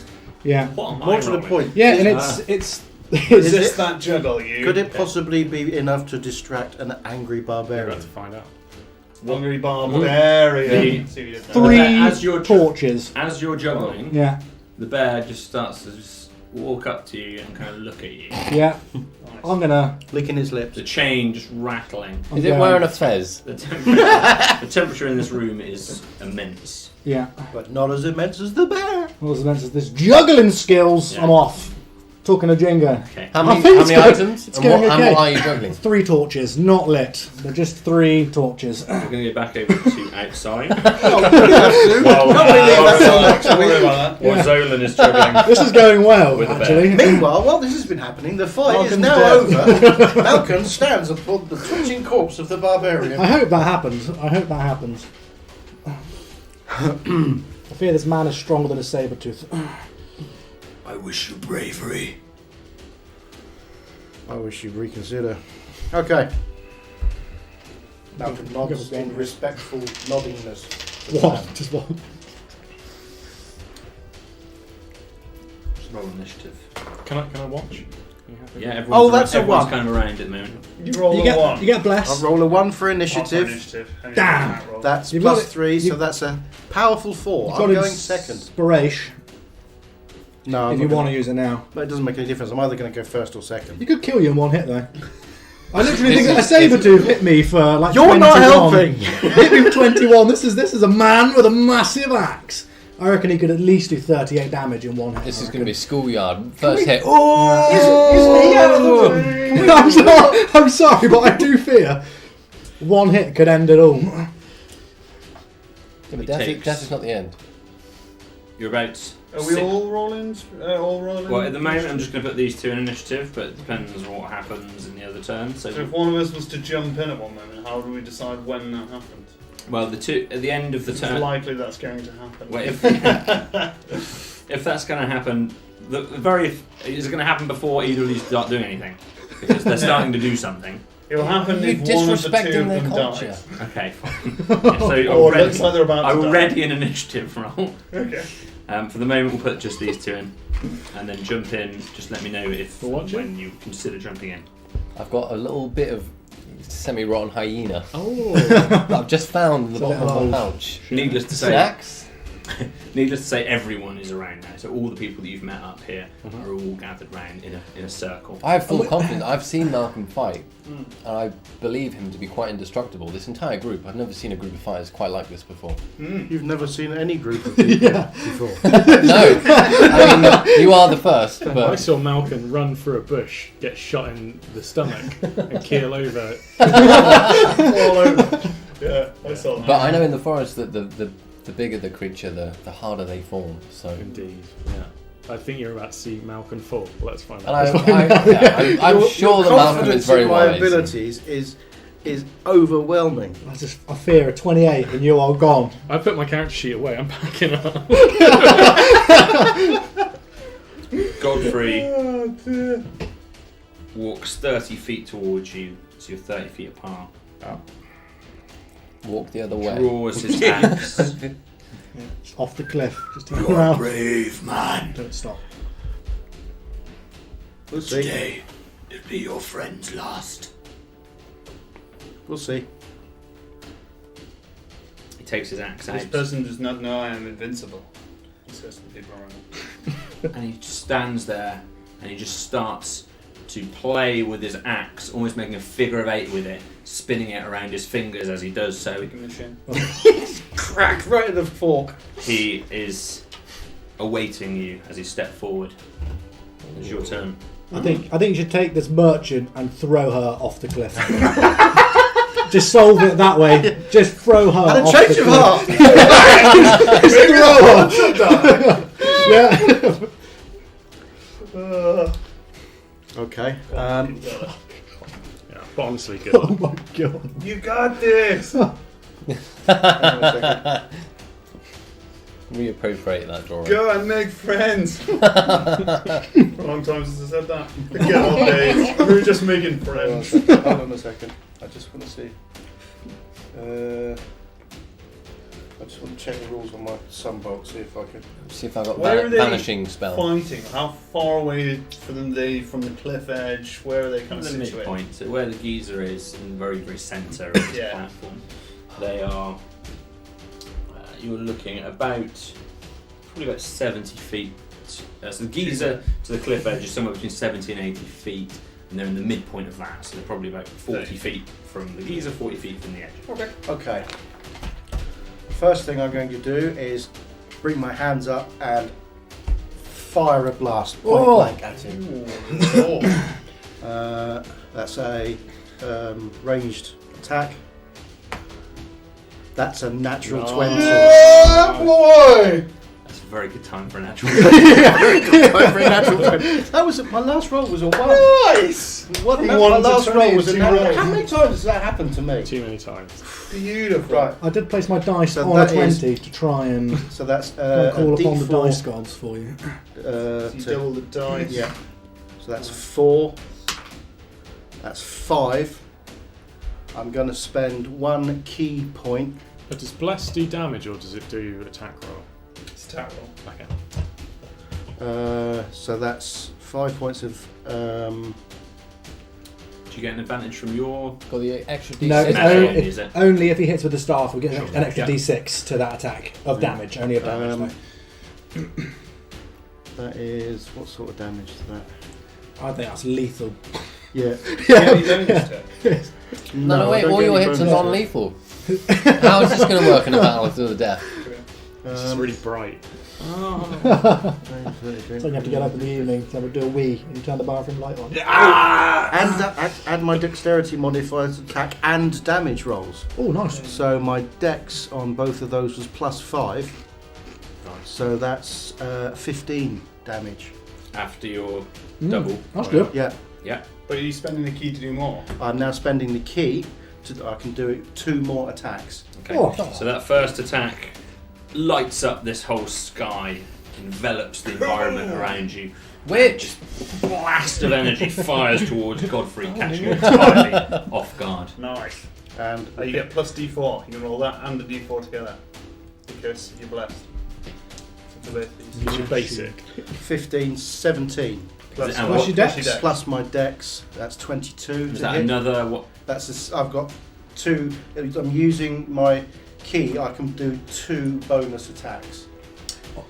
Yeah. What am I More to the rolling? point. Yeah, and Is it's Is it's this that juggle you? Could it possibly be enough to distract an angry We're about barbarian? to find out. Hungry barbarian? The- See what you did there. three As you're torches. As you're juggling, Yeah, the bear just starts to just walk up to you and kind of look at you. yeah. I'm gonna. Licking his lips. The chain just rattling. I'm Is it going- wearing a fez? The temperature in this room is immense. Yeah. But not as immense as the bear. What was the mention of this juggling skills? Yeah. I'm off. Talking to Jingo. Okay. How I many, think how it's many going- items? it's And what, going and okay. what are you juggling? 3 torches, not lit. They're just 3 torches. We're going to go back over to outside. Well, Don't worry about that. While Zolan is juggling. This is going well, With a bear. actually. meanwhile, while this has been happening, the fight is Malcolm's now dead. over. Malcolm stands upon the twitching corpse of the barbarian. I hope that happens. I hope that happens. I fear this man is stronger than a saber tooth. I wish you bravery. I wish you'd reconsider. Okay. Malcolm nods in respectful noddingness. to the man. Just one. Just roll initiative. Can I watch? Yeah, everyone's, Oh, that's a everyone's one. kind of around at the moment. You roll You a one. get I'll bless. roll a 1 for One for initiative. Hang on, Damn. that roll. That's You've got plus it. 3, so You've- that's a powerful 4. You've I'm got going ins- second. Inspiration. No, If you want to use it now. But it doesn't make any difference. I'm either going to go first or second. You could kill you in one hit though. I literally think a saber tooth hit me for like You're 21. not helping! Hit me for 21. This is a man with a massive axe. I reckon he could at least do 38 damage in one hit. This I is going to reckon. be schoolyard. First hit. Oh! I'm sorry, but I do fear one hit could end it all. Yeah, but death, takes- death is not the end. You're about. Are we six- all rolling? All rolling? Well, at the moment, I'm just going to put these 2 in initiative, but it depends on what happens in the other turn. So So, if one of us was to jump in at one moment, how do we decide when that happened? well, the 2 at the end of the It's turn. likely that's going to happen. Well, if that's going to happen, it's going to happen before either of these start doing anything, because they're starting to do something. It will happen You're if one of the two disrespecting of their them culture. dies. Okay, fine. Yeah, so Or it looks like they're about I to will die. ready an initiative roll. Okay. For the moment, we'll put just these two in, and then jump in. Just let me know if For what, Jim? when you consider jumping in. I've got a little bit of semi-rotten hyena Oh. that I've just found in the So bottom of little- my pouch. Needless to say, Snacks? needless to say, everyone is around now. So all the people that you've met up here are all gathered round in a circle. I have full confidence. I've seen Malcolm fight, and I believe him to be quite indestructible. This entire group, I've never seen a group of fighters quite like this before. You've never seen any group of people before. No, I mean, you are the first, I but saw Malken run through a bush, get shot in the stomach, and keel over. All over. Yeah, I saw that. but I know in the forest that the bigger the creature, the harder they form. So, and Indeed, yeah. I think you're about to see Malken fall. Let's find out. I'm sure that Malcolm is Confidence very in my wise. abilities is overwhelming. I fear a 28 and you are gone. I put my character sheet away. I'm packing up. Godfrey walks 30 feet towards you, so you're 30 feet apart. Walk the other way. Draws his axe. It's off the cliff. Just to You're go a around. brave man. Don't stop. We'll see. Today, it'll be your friend's last. We'll see. He takes his axe This out person does not know I am invincible. He says to the people around. and he stands there and he just starts to play with his axe, almost making a figure of 8 with it, spinning it around his fingers as he does so. Making the shin. Crack right in the fork. He is awaiting you as you step forward. It's your turn. I think you should take this merchant and throw her off the cliff. Just solve it that way. Just throw her And a off change the of cliff. heart. Yeah. Okay. Yeah, but honestly, good. Oh my god. You got this! Reappropriate that drawing. Go and make friends! For a long time since I said that. The good old days. We were just making friends. Hold on a second. I just want to see. I just want to check the rules on my sunbolt, see if I can. See if I got Where are they vanishing spell. Fighting. How far away from the cliff edge? Where are they kind The of situated? midpoint, so where the geyser is, in the very, very centre of this Yeah. platform, they are. You're looking at probably about 70 feet. So the geyser to the cliff edge is somewhere between 70 and 80 feet, and they're in the midpoint of that, so they're probably about 40 feet from the geyser, 40 feet from the edge. Okay. First thing I'm going to do is bring my hands up and fire a blast point blank at him. Oh. That's a ranged attack. That's a natural 20. Boy! That's a very good time for a natural. That was my last roll was a 1. Nice! What, From my 1 to last 20 roll was in a 2 natural. rolls. How many times has that happened to me? Too many times. Beautiful. Right. I did place my dice So on a that is- 20 to try and So that's call a upon the D4. dice gods for you. So you double the dice. Yeah. So that's 4. That's 5. I'm going to spend 1 key point. But does Bless do damage or does it do attack roll? It's terrible. Okay. So that's 5 points of. Do you get an advantage from your? Got the extra D6. No, it's Magic, only, is it? only if he hits with the staff, we get an extra Yeah. d6 to that attack of damage. Only of damage. though. That is. What sort of damage is that? I think that's lethal. Yeah. Yeah, you don't use it. No, I wait, don't all get your any hits are bonus. non-lethal. How is this going to work in a battle to the death? It's just really bright. So you have to get up in the evening, so we'll do a wee and you turn the bathroom light on. And add my dexterity modifier to attack and damage rolls. Oh, nice. So my dex on both of those was +5. So that's 15 damage. After your double. That's good. Yeah. Yeah. But are you spending the key to do more? I'm now spending the key to. I can do it 2 more attacks. Okay. Oh. So that first attack lights up this whole sky, envelops the environment around you. Which? Blast of energy fires towards Godfrey, catching him entirely off guard. Nice. And You get plus D4. You can roll that and the D4 together. Because you're blessed. So for both these. It's your basic. 15, 17. Is it Plus your dex? Plus my dex, that's 22 Is to that hit. another what? I've got 2. I'm using my key. I can do 2 bonus attacks.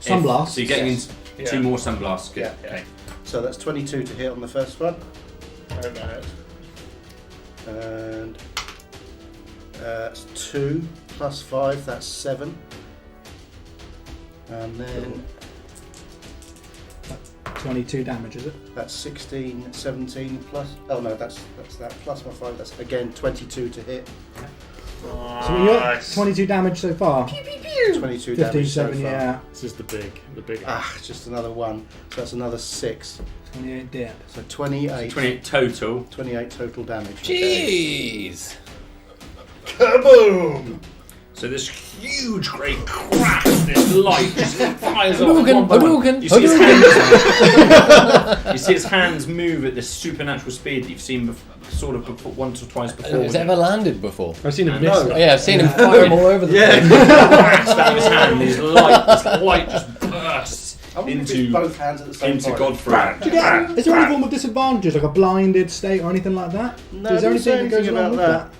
Sunblast. So you're getting Yes. in 2 more sunblasts. Good. Yeah. Okay. So that's 22 to hit on the first one. Overhead. And it's 2 plus 5, that's 7. And then 22 damage, is it? that's 16, 17 plus. Oh no, that's that. Plus my 5, that's again 22 to hit. So we got 22 damage so far. 22 15, damage so 7, far. yeah. This is the big. Just another 1. So that's another 6. 28 dead. So 28. 28 total. 28 total damage. Jeez. Kaboom! So this huge great crash, this light just fires off. one by one. Hadouken! You see his hands. You see his hands move at this supernatural speed that you've seen sort of before, once or twice before. Has it ever landed before? I've seen him No. miss. Oh, yeah, I've seen him fire them all over the place. Blast out of his hand. This light just bursts I wonder if it's into both hands at the same into time. Godfrey. Is there any form of disadvantage, like a blinded state or anything like that? No, Is there doesn't say anything that goes anything along about with that.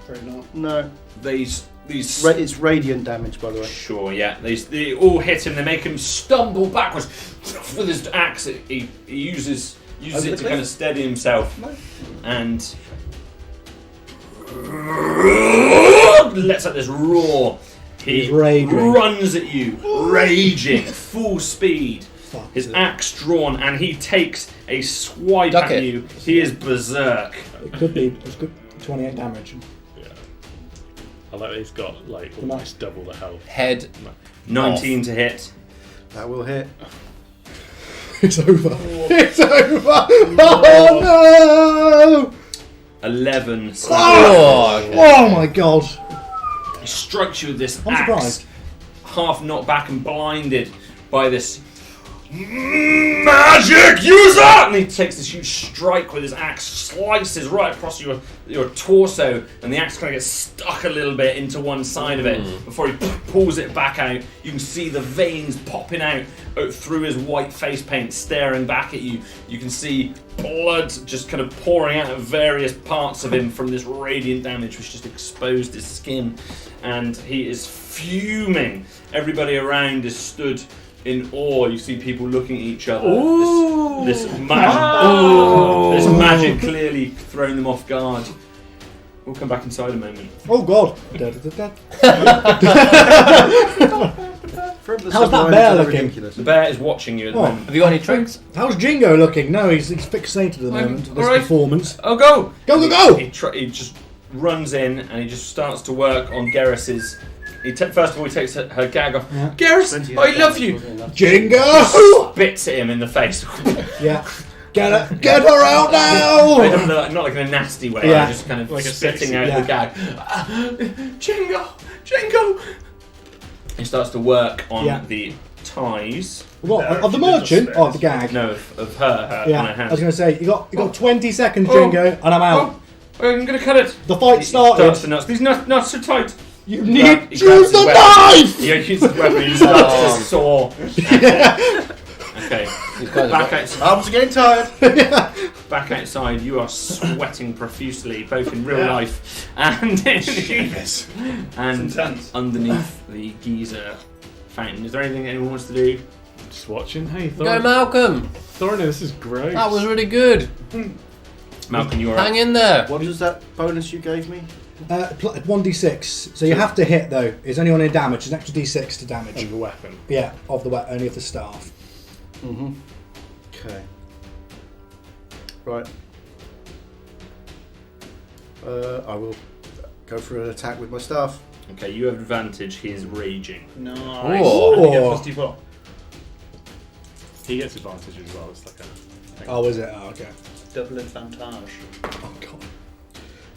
Very not. No. These It's radiant damage, by the way. Sure, yeah. They all hit him. They make him stumble backwards with his axe. He uses Over it the to cliff? kind of steady himself, and lets out this roar. He He's raging. runs at you, raging, full speed. Fuck His it. axe drawn, and he takes a swipe Duck at it. you. He is berserk. It could be. It's good. 28 damage. I like that he's got like almost double the health. Head. 19 to hit. That will hit. It's over. It's over. Oh no! 11. Oh, Oh my god! He strikes you with this I'm axe, surprised. half knocked back and blinded by this magic user! And he takes this huge strike with his axe, slices right across your torso, and the axe kind of gets stuck a little bit into one side of it before he pulls it back out. You can see the veins popping out through his white face paint, staring back at you. You can see blood just kind of pouring out of various parts of him from this radiant damage which just exposed his skin, and he is fuming. Everybody around is stood in awe. You see people looking at each other. This magic clearly thrown them off guard. We'll come back inside a moment. Oh god! From the How's that sublime bear to the looking? ridiculous. The bear is watching you at the Oh. moment. Have you got any tricks? How's Jingo looking? No, he's fixated at the moment to this alright. performance. Oh, go! Go, go, go! He just runs in and he just starts to work on Garrus's. First of all, he takes her gag off. Yeah. Garrus, 20 I love damage you! wasn't enough. Jingo! Spits at him in the face. Yeah. Get her out now! Not like in a nasty way, Yeah. just kind of Like a spitting sexy- out yeah. the gag. Jingo! He starts to work on Yeah. the ties. What? No, Of the she did merchant? not Oh, of the gag. No, of her Yeah. on her I hand. was going to say, you got 20 seconds, Oh. Jingo, and I'm out. Oh, I'm gonna cut it. The fight He starts started. the nuts. These nuts are tight. You He need grabs to use his the weapon. knife! He uses his weapon. He starts to saw. Okay. These guys Back are outside. Arms are getting tired. Back outside. You are sweating profusely, both in real life and and intense. underneath the geyser fountain. Is there anything anyone wants to do? Just watching. Hey, Go, Thorin. Malcolm! Thorin, this is great. That was really good. Malcolm, you are Hang up. in there. What was that bonus you gave me? 1d6. So you have to hit, though. Is anyone in damage? There's an extra d6 to damage. And the weapon. Yeah, of the only of the staff. Mm-hmm. Okay. Right. I will go for an attack with my staff. Okay, you have advantage. He is raging. Nice. Oh. And you get plus D4. He gets advantage as well. It's like a thing. Oh, is it? Oh, okay. Double advantage. Oh, God.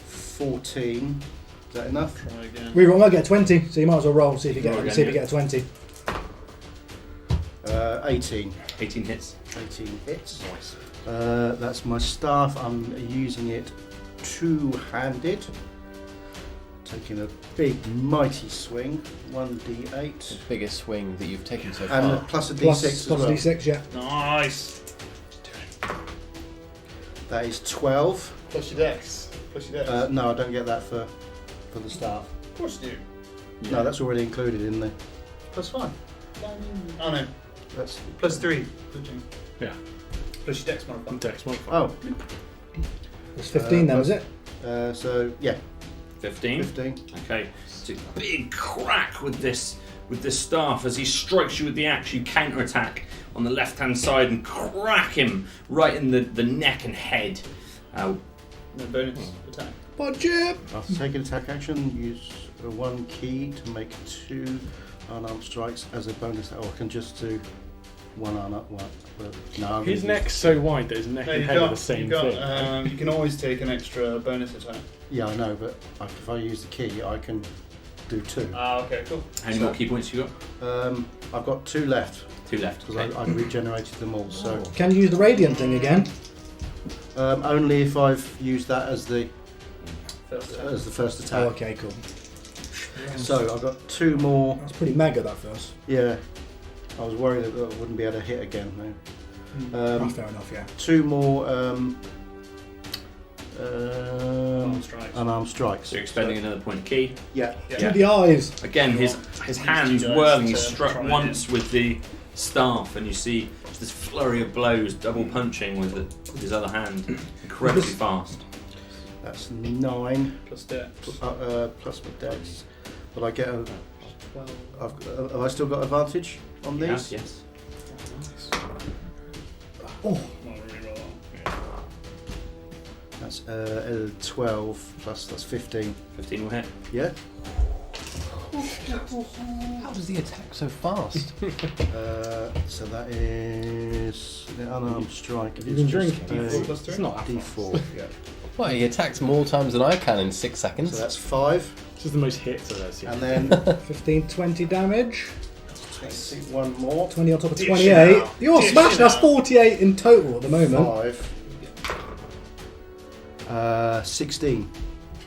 14. Is that enough? Try again. We might get 20, so you might as well roll, see if you Roll get again, see if you yeah. get a 20. 18. 18 hits. 18 hits. That's my staff. I'm using it two-handed. Taking a big, mighty swing. 1d8. Biggest swing that you've taken so And far. plus a d6 Plus as well. D6, yeah. Nice. That is 12. Plus your dex. No, I don't get that for the staff. Of course you do. No, that's already included in the. Plus 5. Oh no. That's Plus 3. Yeah. Plus your dex modifier. Dex modifier. Oh, It's 15 then, was it? so yeah, 15. 15. Okay. It's a big crack with this staff as he strikes you with the axe. You counter-attack on the left-hand side and crack him right in the neck and head. No bonus attack. Budget! After taking attack action, use one key to make 2 unarmed strikes as a bonus. Or I can just do one unarmed one. But no, I'm His gonna neck's so wide that his neck and head are the same thing. You can always take an extra bonus attack. Yeah, I know, but if I use the key, I can do 2. Ah, okay, cool. How many more key points you got? I've got 2 left 2 left. because I regenerated them all. So Can you use the radiant thing again? only if I've used that as the first attack. Oh, okay, cool. So I've got 2 more. That's pretty mega, that first. Yeah, I was worried that I wouldn't be able to hit again. No. That's fair enough, yeah. 2 more unarmed strikes. So you're expending another point of key. Yeah. To the eyes! Again, his hands whirling. He's struck once with the staff, and you see just this flurry of blows, double punching with his other hand, incredibly fast. That's 9 Plus dex. plus my dex. But I get a. Have I still got advantage on these? Yes. Oh, That's 12 plus that's 15. 15 will hit. Yeah. How does he attack so fast? So that is the unarmed strike. Have you been drinking? D4 plus 3? It's not that D4. Yeah. Well, he attacks more times than I can in 6 seconds. So that's 5, This is the most hits I've ever seen. and then 15, 20 damage. let's see, 1 more. 20 on top of Dish 28. it out. You're Dish smashed! it That's out. 48 in total at the moment. 5. 16.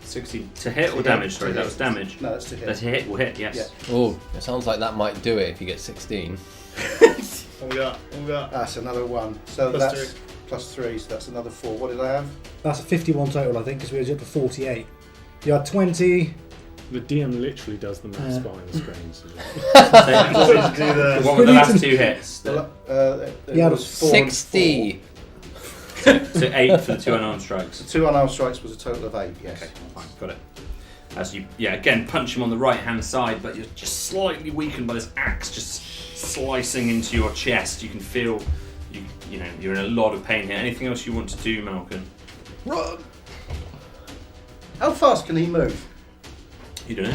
60 to hit or damage? Sorry, that was damage. No, that's to hit. That's a hit. Will hit. Yes. Oh, it sounds like that might do it if you get 16. What we got? That's another 1. So Plus that's 3. plus 3. So that's another 4. What did I have? That's 51 total, I think, because we were up to 48. You had 20. The DM literally does the maths behind the screens. What were the last 2 hits? It Yeah, was 4 and 60! So 8 for the 2 unarmed strikes. The 2 unarmed strikes was a total of 8. Yes. Okay, fine, got it. As you, again, punch him on the right hand side, but you're just slightly weakened by this axe just slicing into your chest. You can feel, you know, you're in a lot of pain here. Anything else you want to do, Malken? Run. How fast can he move? You don't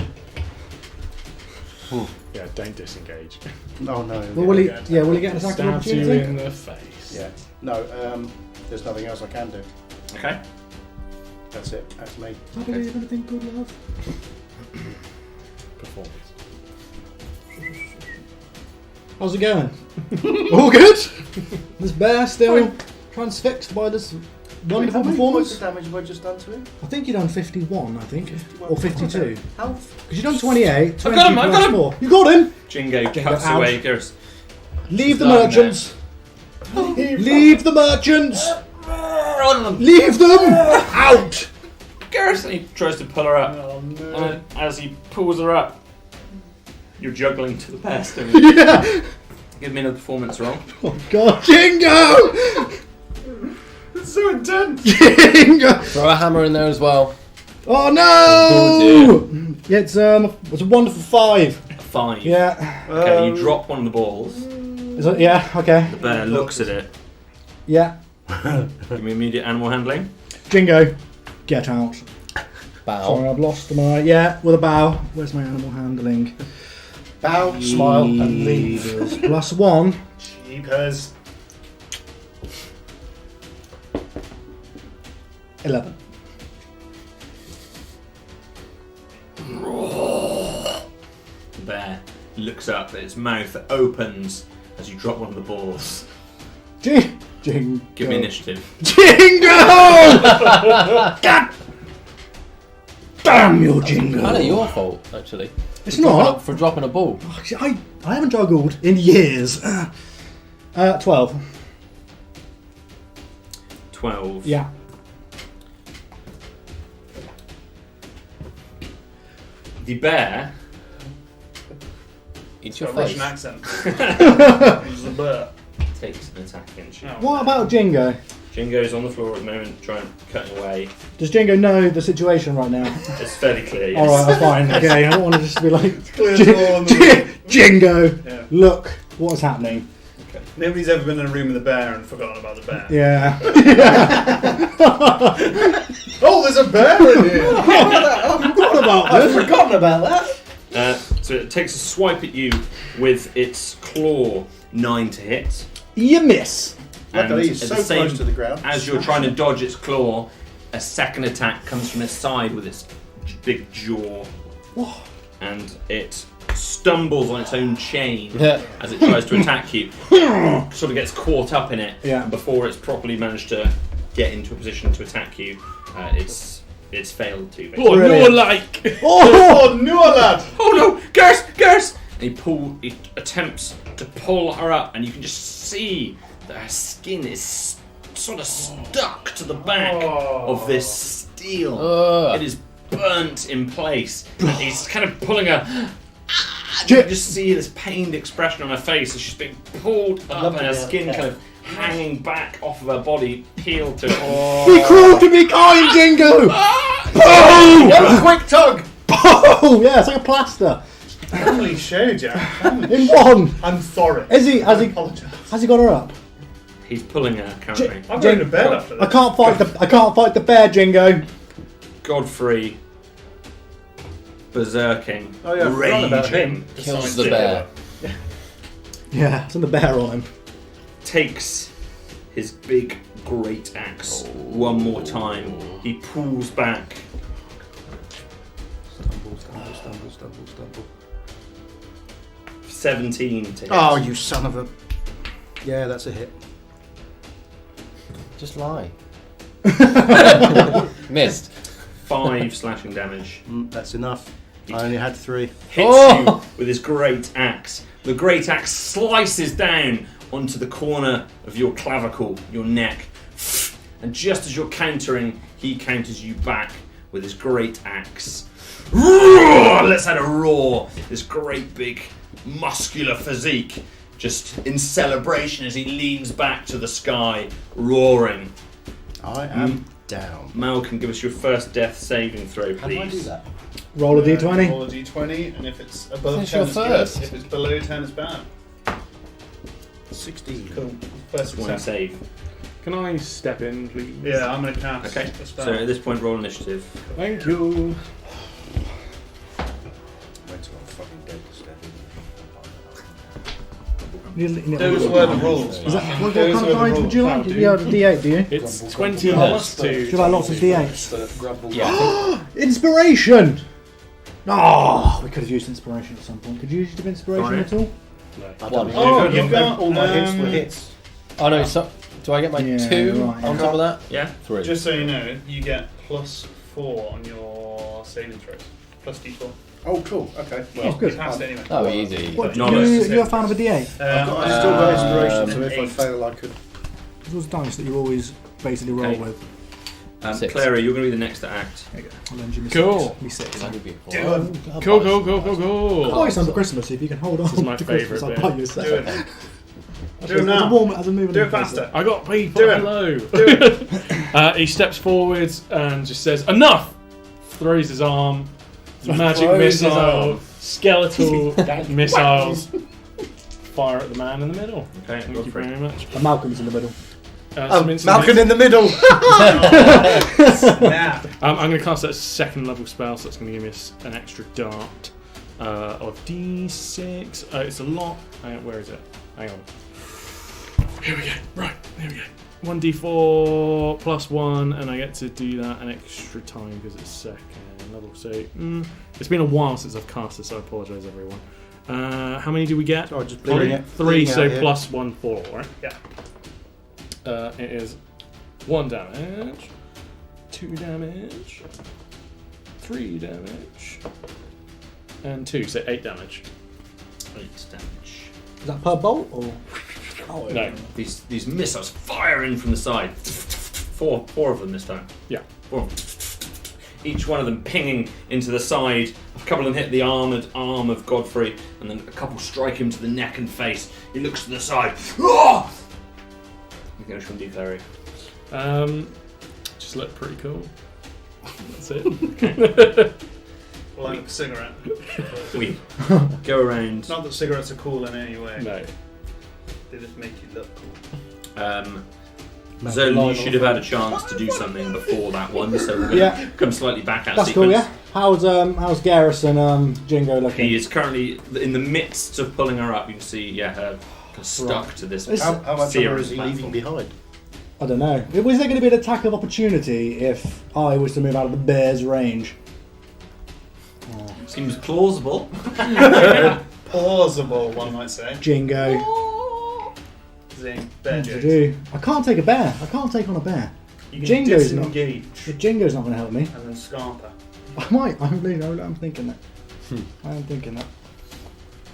know. Yeah, don't disengage. Oh no. Well, will he get an attack of Stabs you opportunity? in the face. Yeah. No. There's nothing else I can do. Okay. That's it. That's me. I believe anything good, love. Performance. How's it going? All good? This bear still transfixed by this wonderful How many points performance? of damage have I just done to him? I think you done 51, I think. 51. Or 52. How? Because you done 28. 20 got him, I plus got him. 4. You got him! Jingo Jingo cuts out. away. Goes, Leave the lying merchants! Leave the merchants! run them! Leave them out! Gareth! And he tries to pull her up. Oh no. And as he pulls her up, you're juggling to the best. Yeah! Give me another performance roll. Oh god, Jingo! It's so intense. Jingo! Throw a hammer in there as well. Oh no! Oh, Yeah, it's a wonderful 5. 5. Yeah. Okay, you drop one of the balls. Is it? Yeah, okay. The bear looks at it. Yeah. Give me immediate animal handling. Jingo, get out. Bow. Sorry, I've lost my. Yeah, with a bow. Where's my animal handling? Bow, smile, and leave. +1. Jeepers. 11. The bear looks up, its mouth opens, as you drop one of the balls. Jingo. Give me initiative. Jingo! God damn your Jingo! Kind of your fault, actually. It's For dropping not. a- for dropping a ball. I haven't juggled in years. 12. 12. Yeah. The bear Eat Got your a Russian face. accent. He's a bird. takes an attack against you. Oh. What about Jingo? Jingo's on the floor at the moment, trying cutting away. Does Jingo know the situation right now? It's fairly clear. Yes. Alright, I'm fine. Okay, I don't want to just be like, Clear as all on the room. Jingo, Yeah. look, what's happening? Nobody's ever been in a room with a bear and forgotten about the bear. Yeah. Oh, there's a bear in here! What about I've this? forgotten about that. So it takes a swipe at you with its claw 9 to hit. You miss. Luckily, he's at so the same- close to the ground. As you're trying to dodge its claw, a second attack comes from its side with its big jaw. And it stumbles on its own chain Yeah. as it tries to attack you. Sort of gets caught up in it. Yeah. And before it's properly managed to get into a position to attack you, it's failed to. Basically. Oh, no, Brilliant. like. Oh, no, lad! Oh no, Gerst! And he attempts to pull her up, and you can just see that her skin is sort of stuck to the back of this steel. Ugh. It is burnt in place. And he's kind of pulling her. And you can just see this pained expression on her face as she's being pulled up, and her skin kind of hanging back off of her body, peeled to. Be cruel to be kind, Jingo! Boom! Quick tug! Boom! Yeah, it's like a plaster. Family show, Jack. Family In show. one. I'm sorry. Has he apologise. got her up? He's pulling her currently. I'm going to bed after this. I can't fight the bear, Jingo. Godfrey, berserking, Oh, yeah, I forgot about him. Kills the bear. Yeah, it's on the bear on him. takes his big great axe one more time. He pulls back. Stumble. 17 to hit. Oh, you son of a... Yeah, that's a hit. Just lie. Missed. 5 slashing damage. That's enough. I only had 3. Hits you with his great axe. The great axe slices down onto the corner of your clavicle, your neck. And just as you're countering, he counters you back with his great axe. Roar! Let's have a roar. This great big muscular physique just in celebration as he leans back to the sky, roaring. I am down. Malken, give us your first death saving throw, please. How do I do that? Roll a d20. Roll a d20, and if it's above Finish 10, your it's good. first. If it's below 10, it's bad. 16. Cool. First One success. save. Can I step in, please? Yeah, I'm going to cast Okay, a spell. so at this point, roll initiative. Thank you. Wait till I'm fucking dead to step Those were the rules. Is that, what Those kind were of the dice rules. would you like? That'll Do do. you have a d8, do you? It's 20 Yeah. plus Do 2. you like lots of d8s? Yeah. Inspiration! Oh, we could have used inspiration at some point. Could you use inspiration Sorry. at all? One. Oh, you've got all my hits were hits. Oh no, so do I get my Yeah, 2 right. on top of that? Yeah? 3. Just so you know, you get plus 4 on your saving throws. Plus d4. Oh, cool. Okay. Oh, You good. passed it anyway. Oh, easy. What, Nolus. you're a fan of a d8? I've still got inspiration, so if I eight. fail, I could. Those dice that you always basically roll Okay. with. 6. Clara, you're going to be the next to act. I'll lend you me Cool. six. Me six. That'd be Do cool. it. Go. Always under Christmas, if you can hold on This is my to Christmas, favourite I'll bit. buy you a set. Do it. Do it As a now. warm- as a moving Do it impressive. faster. I got people. Do it. Hello. Do it. He steps forwards and just says, "Enough!" Throws his arm. Magic Throws his missile. arm. Skeletal missiles. Fire at the man in the middle. Okay, Thank go you for it. very much. And Malcolm's in the middle. Malcolm in the middle! Snap. I'm going to cast that as a second level spell, so it's going to give me an extra dart of d6. It's a lot. Where is it? Hang on. Here we go. Right, there we go. 1d4 plus 1, and I get to do that an extra time because it's second level. So it's been a while since I've cast this, so I apologise, everyone. How many do we get? Oh, just bleeding it. 3, Bleeding so out, yeah. plus 1, 4, right? Yeah. It is 1 damage, 2 damage, 3 damage, and 2, so 8 damage. 8 damage. Is that per bolt or? Oh, No. These missiles firing from the side. Four of them this time. Yeah. 4. Each one of them pinging into the side. A couple of them hit the armoured arm of Godfrey, and then a couple strike him to the neck and face. He looks to the side. Ah! You go from D30. Just look pretty cool. That's it. Light up a cigarette. We go around. Not that cigarettes are cool in any way. No. They just make you look cool. Zolan, you should have had a chance to do something before that one, so we're going to Yeah. come slightly back out of That's sequence. cool, yeah. How's Garrus and Jingo looking? He is currently in the midst of pulling her up. You can see, her kind of stuck to this. It's- How much of fear her of is he platform. leaving behind? I don't know. Was there going to be an attack of opportunity if I was to move out of the bear's range? Seems plausible. Plausible, one might say. Jingo. Zing. Bear What to jokes. do? I can't take a bear. I can't take on a bear. You can Jingo's not. disengage Jingo's not going to help me. and then scarper. I might. I'm thinking that. I am thinking that.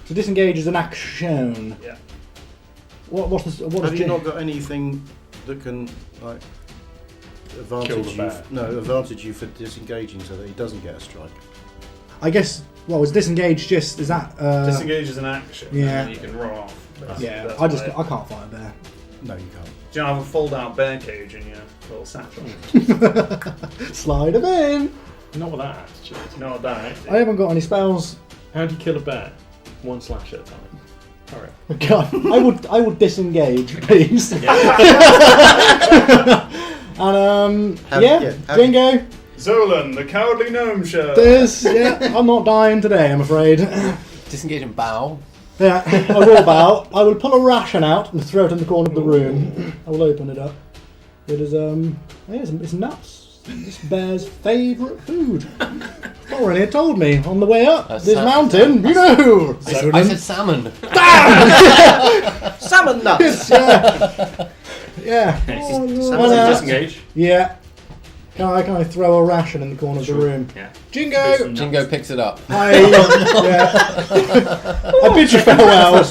So disengage is an action. Yeah. What does Have you Jing- not got anything that can like advantage Kill the you? bear. No, advantage you for disengaging so that he doesn't get a strike. I guess. What was disengage? Just is that? Disengage is an action. yeah. And then you can roll off. That's- Yeah. that's I just why- I can't fight a bear. No, you can't. Do you have a fold-out bear cage in your little satchel? Slide him in. Not with that attitude. No, that. I haven't got any spells. How do you kill a bear? 1 slash at a time. Alright. God, I would disengage, please. And Jingo. Zolan, the cowardly gnome show. I'm not dying today, I'm afraid. Disengage and bow. Yeah, I will bow. I will pull a ration out and throw it in the corner of the room. I will open it up. It is it's nuts. This bear's favourite food. Thorin told me on the way up That's this salmon. mountain. You know. I said salmon. Salmon nuts. Yeah. Disengage. Yeah. Can I throw a ration in the corner of the room? Yeah. Jingo! Jingo picks it up. I bid you farewell.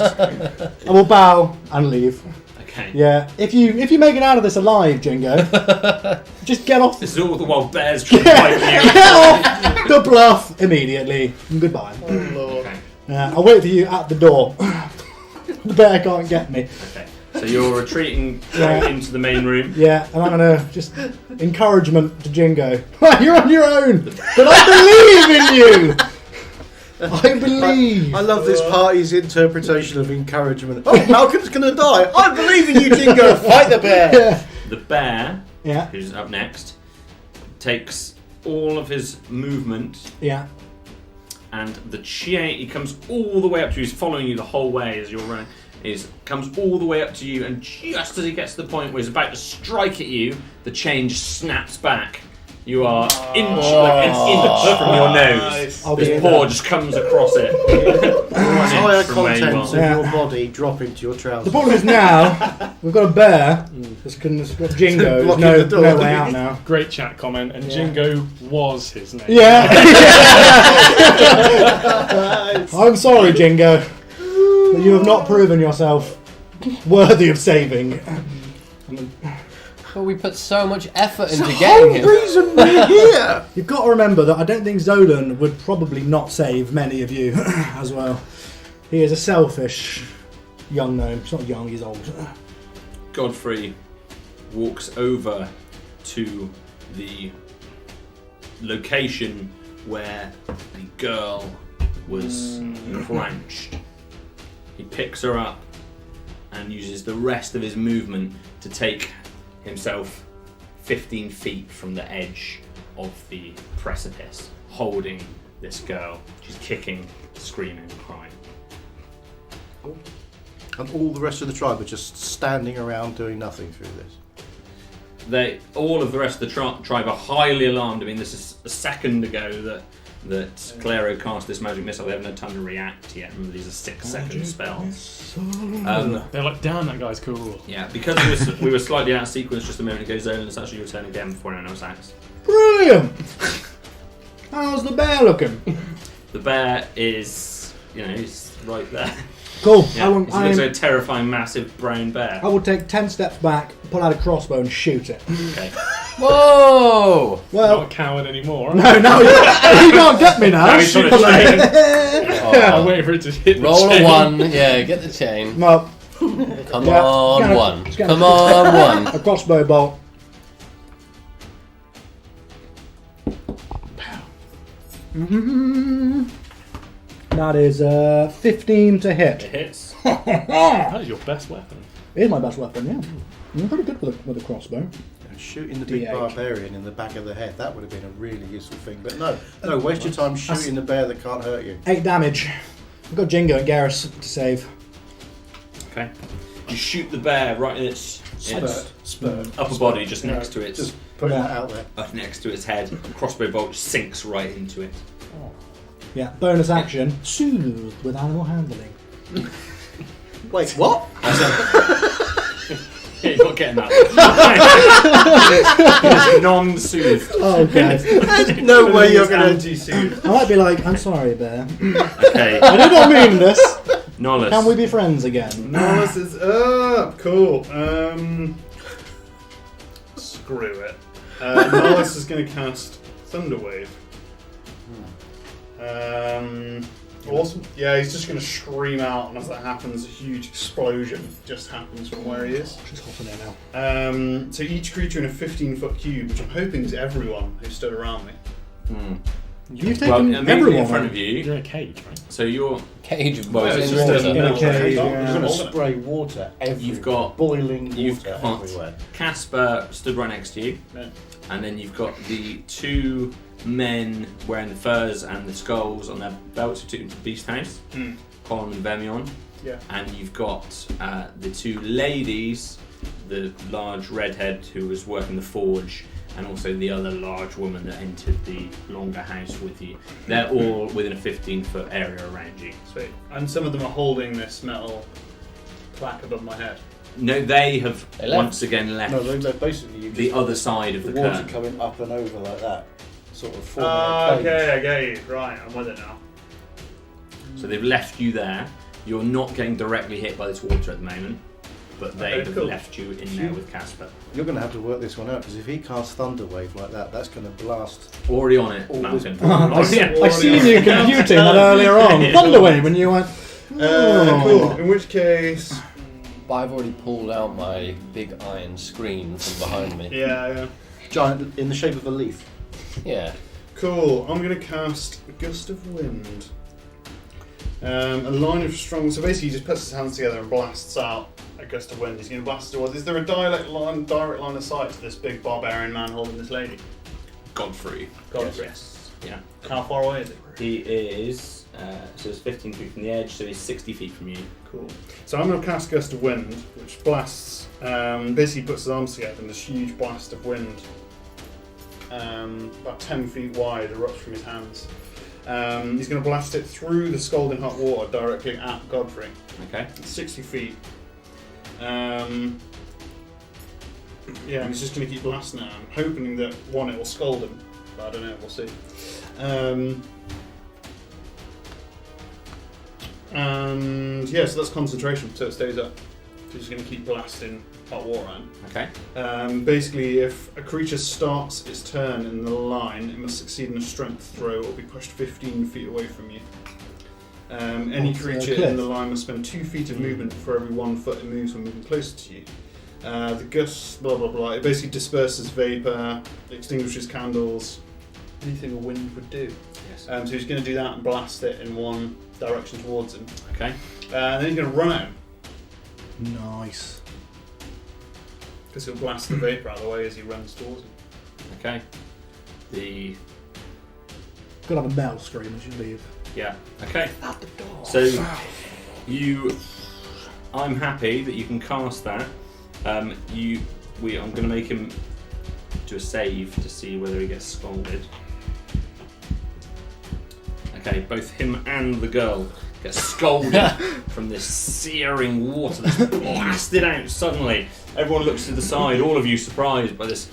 I will bow and leave. Okay. Yeah. If you make it out of this alive, Jingo, just get off This is all the while bears trying to fight you. get off the bluff immediately. And goodbye. Okay. I'll wait for you at the door. The bear can't get me. Okay. So you're retreating Yeah. into the main room. Yeah, and I'm gonna just encouragement to Jingo. You're on your own, but I believe in you. I believe. I love this party's interpretation of encouragement. Oh, Malken's gonna die. I believe in you, Jingo. Fight the bear. Yeah. The bear, Yeah. who's up next, takes all of his movement, Yeah. and the chain. He comes all the way up to you. He's following you the whole way as you're running. Comes all the way up to you, and just as he gets to the point where he's about to strike at you, the chain just snaps back. You are like an inch from your nose. I'll be This in paw there. just comes across it. Entire from where you contents are. of Yeah. your body drop into your trousers. The problem is now we've got a bear. It's got Jingo. There's Blocking no, the door. no way out now. Great chat comment, and Yeah. Jingo was his name. Yeah. I'm sorry, Jingo, but you have not proven yourself worthy of saving. But we put so much effort into The getting whole him. reason we're here. You've got to remember that I don't think Zolan would probably not save many of you as well. He is a selfish young gnome. He's not young, he's old. Godfrey walks over to the location where the girl was crouched. He picks her up and uses the rest of his movement to take himself 15 feet from the edge of the precipice, holding this girl. She's kicking, screaming, crying. And all the rest of the tribe are just standing around doing nothing through this. All of the rest of the tribe are highly alarmed. I mean, this is a second ago that that Claro cast this magic missile. They haven't had time to react yet. Remember, these are 6-second spells. They're like, damn, that guy's cool. Yeah, because we were slightly out of sequence just a moment ago, Zolan, it's actually your turn again before anyone else acts. Brilliant! How's the bear looking? The bear is, he's right there. Cool. Yeah, he looks like a terrifying, massive brown bear. I will take 10 steps back, pull out a crossbow and shoot it. Okay. Whoa! Well, Not a coward anymore. no, you can't get me now. Now he's on a chain. I'm waiting for it to hit Roll the a chain. 1. Yeah, get the chain. Well, Come Yeah, on, it's gonna- 1. it's gonna- Come on, 1. a crossbow bolt. That is 15 to It hit. hits. That is your best weapon. It is my best weapon, yeah. I'm pretty good with a crossbow. Shooting the big D8. barbarian in the back of the head, that would have been a really useful thing. But no, waste your time shooting the bear that can't hurt you. 8 damage. I've got Jingo and Garrus to save. Okay. You shoot the bear right in its Spurt. upper body, just next to its Just putting that out there. next to its head. A crossbow bolt sinks right into it. Yeah, bonus action. Soothed with animal handling. Wait, what? Yeah, you're not getting that one. It's non-soothed. Oh, God. There's no way you're going to... anti-suit. I might be like, I'm sorry, bear. Okay. I did not mean this. Nolus. Can we be friends again? Nolus is up. Cool. Screw it. Nolus is going to cast Thunderwave. Awesome. Yeah, he's just going to scream out, and as that happens, a huge explosion just happens from where he is. Just hopping there now. So each creature in a 15-foot cube, which I'm hoping is everyone who stood around me. You've Well, taken immediately everyone in front of You're you. in a cage, right? So you're. Cage of Well, it's in just water. in a cage, You're yeah. going to spray water everywhere. You've got- boiling you've water got- everywhere. Kaspar stood right next to you. Yeah. And then you've got the 2 men wearing the furs and the skulls on their belts who took them to the Beast House, Colin and Vemion. Yeah. And you've got the 2 ladies, the large redhead who was working the forge, and also the other large woman that entered the longer house with you. They're all within a 15-foot area around you. Sweet. And some of them are holding this metal plaque above my head. No, they have They left. once again left No, they're basically you the other side of the the water curtain. coming up and over like that, sort of forming a cage. Okay, I get you. Right, I'm with it now. So they've left you there. You're not getting directly hit by this water at the moment, but they Okay, have cool. left you in there with Kaspar. You're going to have to work this one out because if he casts Thunderwave like that, that's going to blast. Already on it, All Malken. I seen you computing that earlier on. Thunderwave, when you went. Cool. In which case, But I've already pulled out my big iron screen from behind me. yeah. Giant in the shape of a leaf. Yeah. Cool. I'm going to cast a Gust of Wind. A line of strong. So basically, he just puts his hands together and blasts out a gust of wind. He's going to blast towards. Is there a direct line of sight to this big barbarian man holding this lady? Godfrey. Godfrey. Yes. Yeah. How far away is he? He is, so it's 15 feet from the edge, so he's 60 feet from you. Cool. So I'm going to cast Gust of Wind, which blasts. Basically, puts his arms together and this huge blast of wind, about 10 feet wide, erupts from his hands. He's going to blast it through the scalding hot water directly at Godfrey. Okay. It's 60 feet. Yeah, he's just going to keep blasting at him, hoping that one, it will scald him. But I don't know, we'll see. And yeah, so that's concentration, so it stays up. So he's going to keep blasting hot water at him. Okay. Basically, if a creature starts its turn in the line, it must succeed in a strength throw or be pushed 15 feet away from you. Any creature in the line must spend 2 feet of movement for every 1 foot it moves when moving closer to you. The gust, blah blah blah, it basically disperses vapour, extinguishes candles, anything a wind would do. Yes. So he's going to do that and blast it in one direction towards him. Okay. And then he's going to run at him, Nice. because he'll blast the vapour out of the way as he runs towards him. Okay. The Gotta have a metal scream as you leave. yeah. Okay. So I'm happy that you can cast that. I'm going to make him do a save to see whether he gets scalded. Okay, both him and the girl get scalded from this searing water that's blasted out suddenly. Everyone looks to the side, all of you surprised by this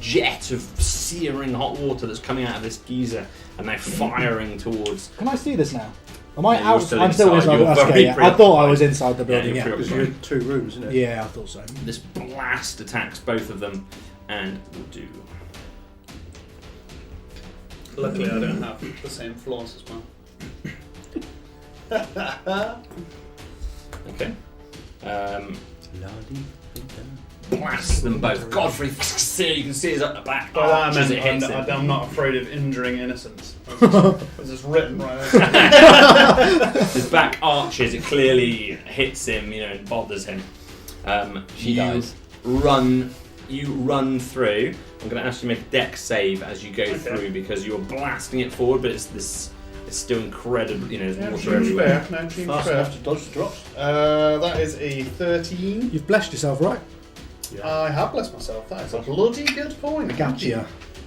jet of searing hot water that's coming out of this geyser and they're firing towards. Can I see this now? Am I Yeah, you're out? still I'm still inside. inside. You're Okay, very yeah. I thought I preoccupied. was inside the building. you're Yeah, Because you're in 2 rooms, isn't it? yeah, I thought so. This blast attacks both of them and will do. Luckily, I don't have the same flaws as well. Okay. Blast them both. Godfrey, you can see his upper back By that I arch as it meant hits him. I'm not afraid of injuring innocents. It's just written right over. His back arches, it clearly hits him, and bothers him. She dies. You run through. I'm going to ask you to make a dex save as you go through because you're blasting it forward, but it's still incredible. There's water everywhere. No, seems Fast fair. enough to dodge the drops. That is a 13. You've blessed yourself, right? I have blessed myself. That is a bloody good point. Gotcha.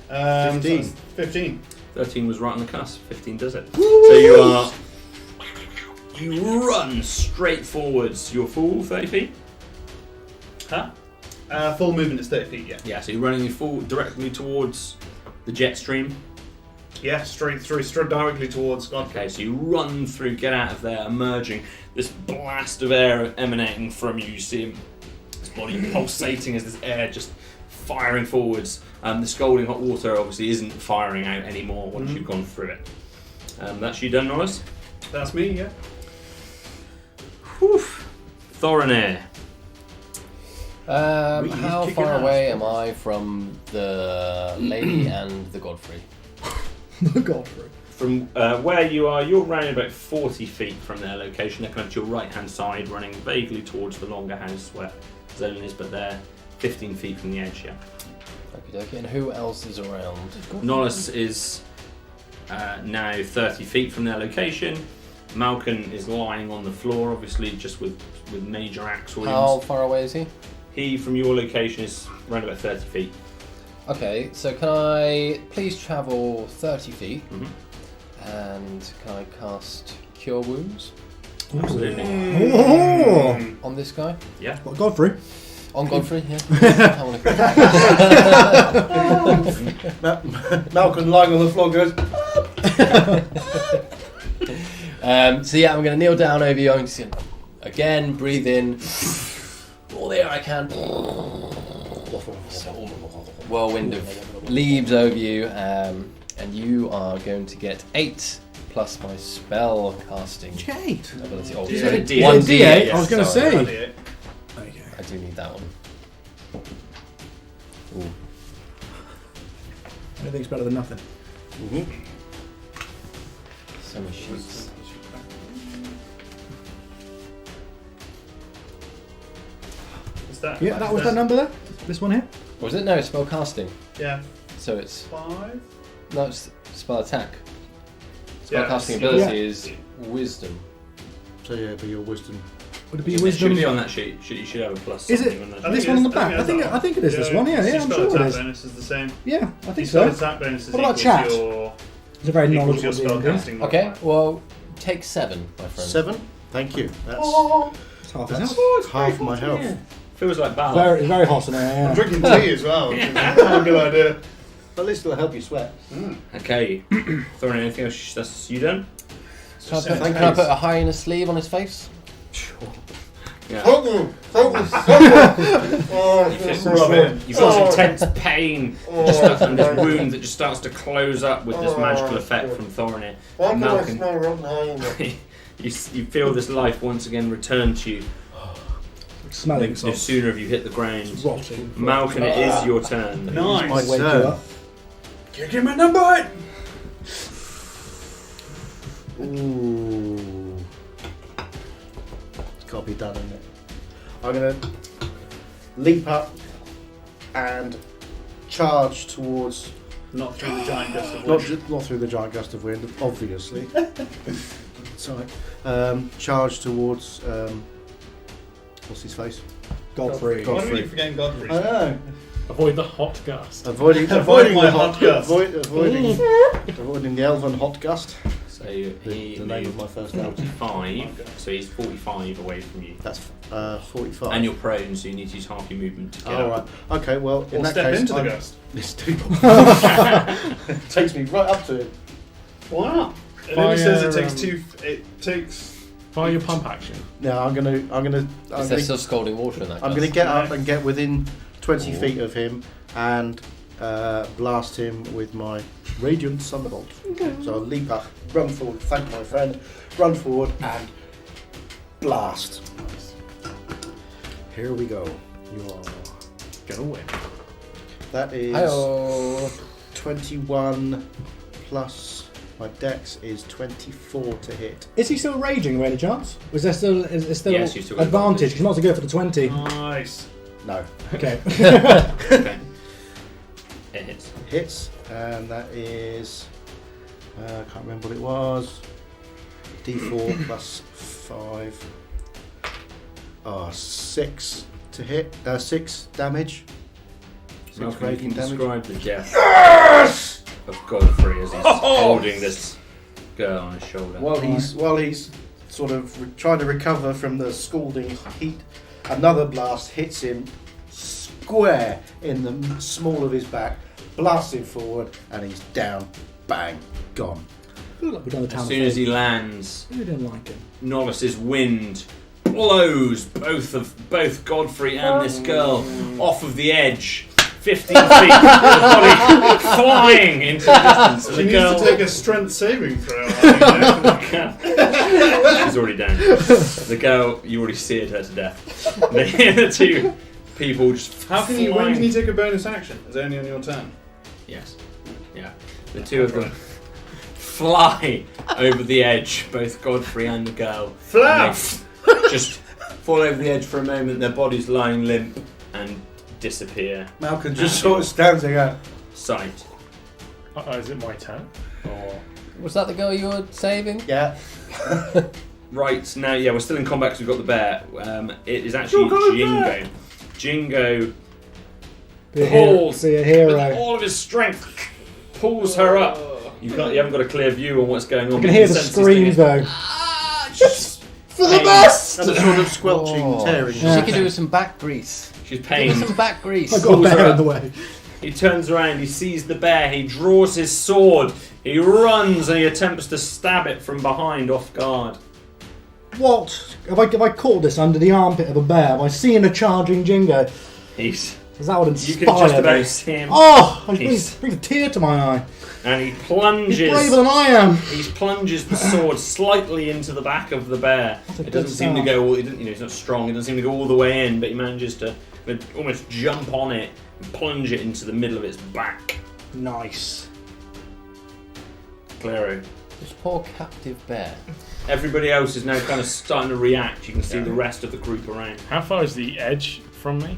15. So 15. 13 was right on the cusp. 15 does it. So you run straight forwards. Your full 30 feet. Huh? Full movement is 30 feet, yeah. Yeah. So you're running full directly towards the jet stream. Yeah, straight directly towards God. Okay, so you run through, get out of there, emerging. This blast of air emanating from you. You see him, his body pulsating as this air just firing forwards. The scalding hot water obviously isn't firing out anymore once you've gone through it. That's you done, Nolus? That's me, yeah. Whew. Thorinir. How far away am I from the lady and the Godfrey? Godfrey. From where you are, you're around about 40 feet from their location. They're kind of to your right-hand side, running vaguely towards the longer house where Zolan is, but they're 15 feet from the edge, yeah. Okay, and who else is around? Nolus is now 30 feet from their location. Malken is lying on the floor, obviously, just with major axe wounds. How far away is he? He, from your location, is around about 30 feet. Okay, so can I please travel 30 feet Mhm. and can I cast Cure Wounds Absolutely. Oh! on this guy? Yeah. What, Godfrey? On Godfrey, yeah. I wanna- Malcolm lying on the floor goes, So yeah, I'm going to kneel down over you. I'm just going to, again, breathe in all the air I can. Whirlwind of leaves over you, and you are going to get 8 plus my spell casting Eight. ability. Oh, D8. sorry, D8. 1d8. D8, I was gonna sorry. say. Bloody I do need that one. Ooh. Anything's better than nothing. So many sheets. Is that? Yeah, that was that number there? This one here? Was it? No, it's spell casting. Yeah. So it's 5. no, it's spell attack. Spell Yeah, casting skill. ability is wisdom. so yeah, but your wisdom. Would it be It should wisdom? be on that sheet. You should have a plus. Is it? something on that I sheet. This think one on the it is- back. I think it is this one. Yeah, your I'm spell sure it attack is. bonus is the same. Yeah, I think Your so. spell attack bonus is What about equal chat? to your It's a very equal to knowledgeable your spell D&D. casting. Okay, modifier. well, take 7, my friend. 7. Thank you. That's It's half his health. half my health. Feels like Bál. Very, very hot in there, I'm yeah. drinking tea as well. Which is not a good idea. At least it'll help you sweat. Okay. Thorin, anything else? That's you done? Can I put, Thank can I you. put a highness sleeve on his face? Yeah. Rub it in. You've got intense pain just and this wound that just starts to close up with this magical effect from Thorin. Malken, you feel this life once again return to you. Smelling No salt. sooner have you hit the ground. Rotting. Malken, it is your turn. Nice. My Wake you turn. up. Give him a number. Ooh. It's got to be done, isn't it? I'm going to leap up and charge towards, Not through the giant gust of not, wind. not through the giant gust of wind, obviously. Sorry. Charge towards, what's his face? Godfrey. God. Why are you forgetting Godfrey? I know. Avoid the hot gust. Avoiding Avoid my the hot gust. avoiding the elven hot gust. So he The name of my first album. 45, so he's 45 away from you. That's 45. And you're prone, so you need to use half your movement to get Oh, up. right. Okay, well, in Or that step case, into the I'm- ghost. This dude takes me right up to him. Why not? It Fire, only says it takes two. It takes. Fire your pump action. No, I'm gonna Is there still scalding water in that? I'm glass? gonna get up and get within 20 feet of him and blast him with my radiant sunbolt. So I'll leap up, run forward, thank my friend, run forward and blast. Here we go. You are gonna win. That is Hi-oh. 21 plus my dex is 24 to hit. Is he still raging by any chance? Was there still Yes, you've still got advantage? Because not to go for the 20. Nice. No. Okay. Okay. It hits. Hits, and that is I can't remember what it was. D4 plus 5. 6 to hit. 6 damage. 6 Malcolm, you radiant can damage. describe the death of Godfrey as he's holding this girl on his shoulder. While he's sort of trying to recover from the scalding heat, another blast hits him square in the small of his back, blasts him forward, and he's down. Bang, gone. I feel like we've done the town As of soon as Fate. he lands, I really don't like him. Nolus's wind blows both Godfrey and this girl off of the edge, 15 feet, the body flying into the distance. And She the needs girl, to take a strength saving throw. I think. she's already down. The girl, you already seared her to death. The two people just How can you? When flying. can you take a bonus action? It's only on your turn. Yes. Yeah. The two of them fly over the edge, both Godfrey and the girl. Flap! And they just fall over the edge for a moment, their bodies lying limp and disappear. Malcolm just sort of stands there. Sight. Is it my turn? Or Was that the girl you were saving? Yeah. Right, now, yeah, we're still in combat because we've got the bear. It is actually Jingo. Jingo Be a hero. pulls Be a with hero. all of his strength, pulls her up. You haven't got a clear view on what's going on. I can hear the sense he's screams thinking, though. Just For the best! And a sort of squelching, Oh. tearing. Yeah. She could do with some back grease. She's Give pained. her some back grease. I got a Pulls her bear in up. the way. He turns around, he sees the bear, he draws his sword, he runs and he attempts to stab it from behind off guard. What? Have I caught this under the armpit of a bear? Have I seen a charging Jingo? He's, Because that would you inspire can just me. about see him, Oh! It He's- brings a tear to my eye. and he He's plunges. braver than I am. He plunges the sword slightly into the back of the bear. That's a It good doesn't seem to start. go. It doesn't, he's not strong. It doesn't seem to go all the way in, but he manages to almost jump on it and plunge it into the middle of its back. Nice. Claro. This poor captive bear. Everybody else is now kind of starting to react. You can see the rest of the group around. how far is the edge from me?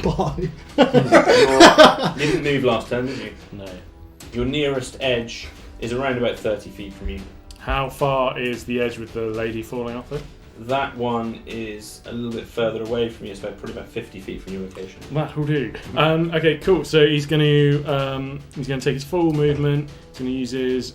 Bye. You didn't move last turn, did you? No. Your nearest edge is around about 30 feet from you. How far is the edge with the lady falling off it? That one is a little bit further away from you. It's probably about 50 feet from your location. That will do. Okay, cool. So he's going to take his full movement. He's going to use his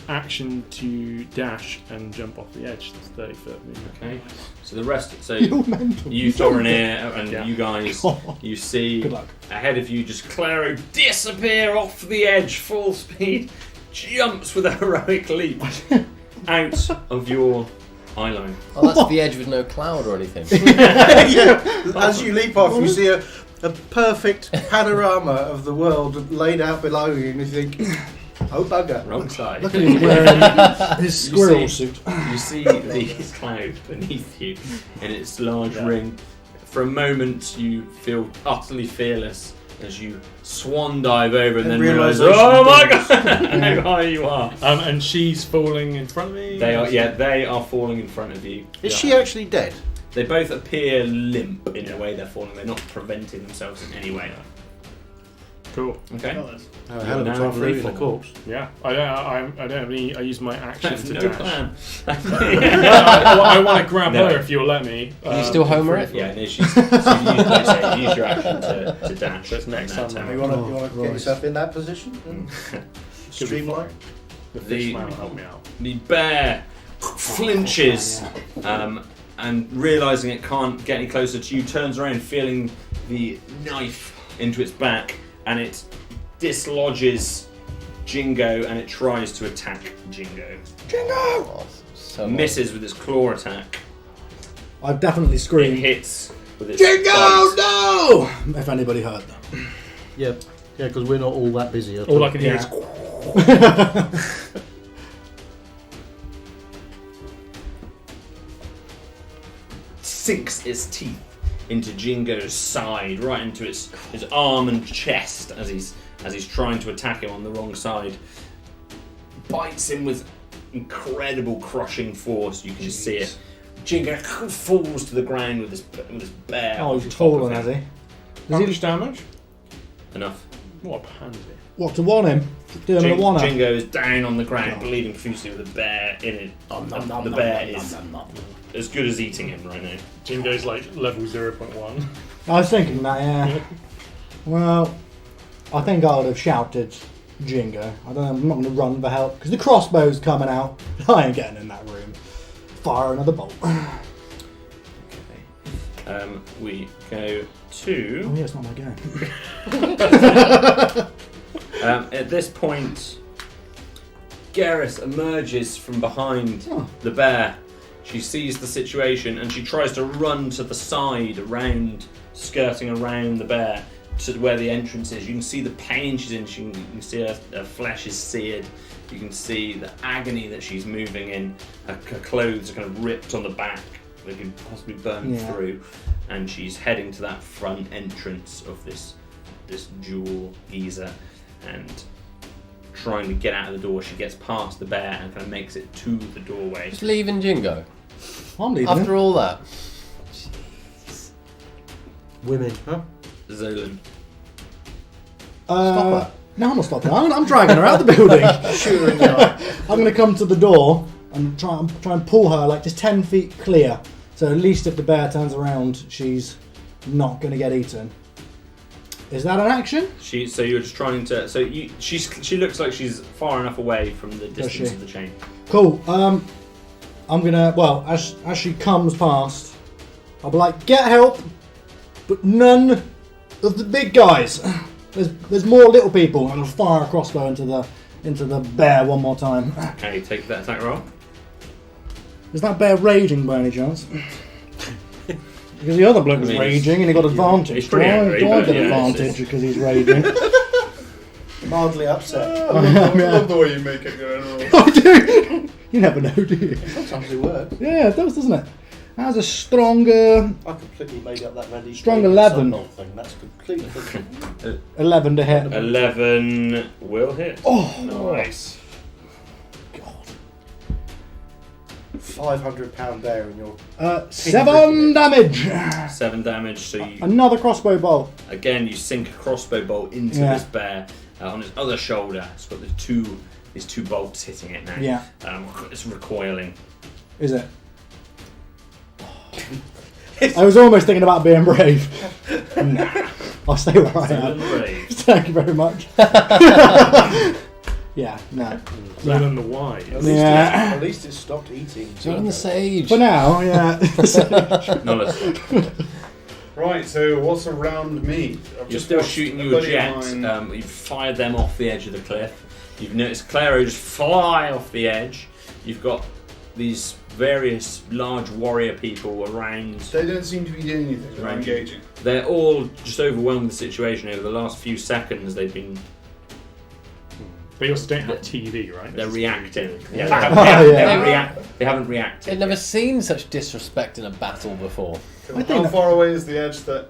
action to dash and jump off the edge. That's 30 foot movement. Okay. So the rest. So You're mental. you, Thorinir, and Yeah. you guys, God. you see Good luck. ahead of you just Claro disappear off the edge, full speed, jumps with a heroic leap out of your eye line. Oh, that's the edge with no cloud or anything. Yeah. As you leap off, you see a perfect panorama of the world laid out below you, and you think, oh bugger. Wrong side. Look at him wearing his squirrel You suit. You see the cloud beneath you in its large ring. For a moment, you feel utterly fearless as you swan dive over and then realise, realisation oh my builds. god, how high you are. And she's falling in front of me? They are, yeah, they are falling in front of you. Is she actually dead? They both appear limp in the way they're falling. They're not preventing themselves in any way. Cool. Okay. Oh, hell of a now time free losing a fall. corpse. Yeah. I don't have any. I use my action That's to no dash. plan. I want to grab No. her if you'll let me. Can you still homer it? Yeah, no, she's, so you use your action to dash. So it's next on that time. tower. You want to Oh, get Christ. yourself in that position? Should be Streamline? The fishman will help me out. The bear flinches and realizing it can't get any closer to you, turns around, feeling the knife into its back, and it dislodges Jingo and it tries to attack Jingo. Jingo! So Misses with its claw attack. I've definitely It screamed. hits with its Jingo, bite. no! If anybody heard that. Yeah, because we're not all that busy. At All I can hear Yeah. is. Sinks its teeth into Jingo's side, right into his arm and chest as he's trying to attack him on the wrong side. Bites him with incredible crushing force. You can see it. Jingo falls to the ground with his bear. Oh, on he's top of fallen, him. has he? How much damage? Enough. What a pansy. What, to warn him? Do him a one up? Jingo is down on the ground, bleeding profusely with a bear in it. The bear is as good as eating him right now. Jingo's like level 0.1. I was thinking that, yeah. Well, I think I would have shouted Jingo. I don't know, I'm not going to run for help because the crossbow's coming out. I ain't getting in that room. Fire another bolt. We go to. Oh yeah, it's not my game. At this point, Garrus emerges from behind the bear. She sees the situation and she tries to run to the side, skirting around the bear to where the entrance is. You can see the pain she's in. You can see her flesh is seared. You can see the agony that she's moving in. Her clothes are kind of ripped on the back. They could possibly burn through. And she's heading to that front entrance of this jewel geyser and trying to get out of the door. She gets past the bear and kind of makes it to the doorway. Just leaving Jingo. I'm leaving After all that. Women, huh? Zolan. Stop her. No, I'm not stopping her. I'm dragging her out of the building. Sure in the eye. I'm going to come to the door and try and pull her like just 10 feet clear. So at least if the bear turns around, she's not going to get eaten. Is that an action? So you're just trying to. She looks like she's far enough away from the distance she? of the chain. Cool. I'm gonna. Well, as she comes past, I'll be like, get help, but none of the big guys. There's more little people, and I'll fire a crossbow into the bear one more time. Okay, take that attack roll. Is that bear raging by any chance? Because the other bloke was raging and he got advantage. He's pretty angry, Do I but get yeah, advantage because he's raging? Mildly upset. I love the way you make it go in. I do! You never know, do you? Sometimes it works. Yeah, it does, doesn't it? That's a stronger I completely made up that Randy. Strong 11. Thing. That's completely different. 11 to hit. 11 will hit. Oh, Nice. God. £500 bear in your. 7 damage. 7 damage. So you Another crossbow bolt. again you sink a crossbow bolt into this bear on his other shoulder. It's got these two bolts hitting it now. Yeah. It's recoiling. Is it? I was almost thinking about being brave. Nah, I'll stay where I am. Brave. Thank you very much. Yeah, no. Zolan the Wise. Yeah. At least it stopped eating. Zolan the Sage. For now, yeah. Nolus. Right, so what's around me? You're still shooting your jets. You've fired them off the edge of the cliff. You've noticed Claro just fly off the edge. You've got these various large warrior people around. They don't seem to be doing anything. They're not engaging. They're all just overwhelmed with the situation over the last few seconds. They've been. But you also don't have TV, right? They're reacting. Yeah. They haven't reacted. I've never seen such disrespect in a battle before. I think How that- far away is the edge that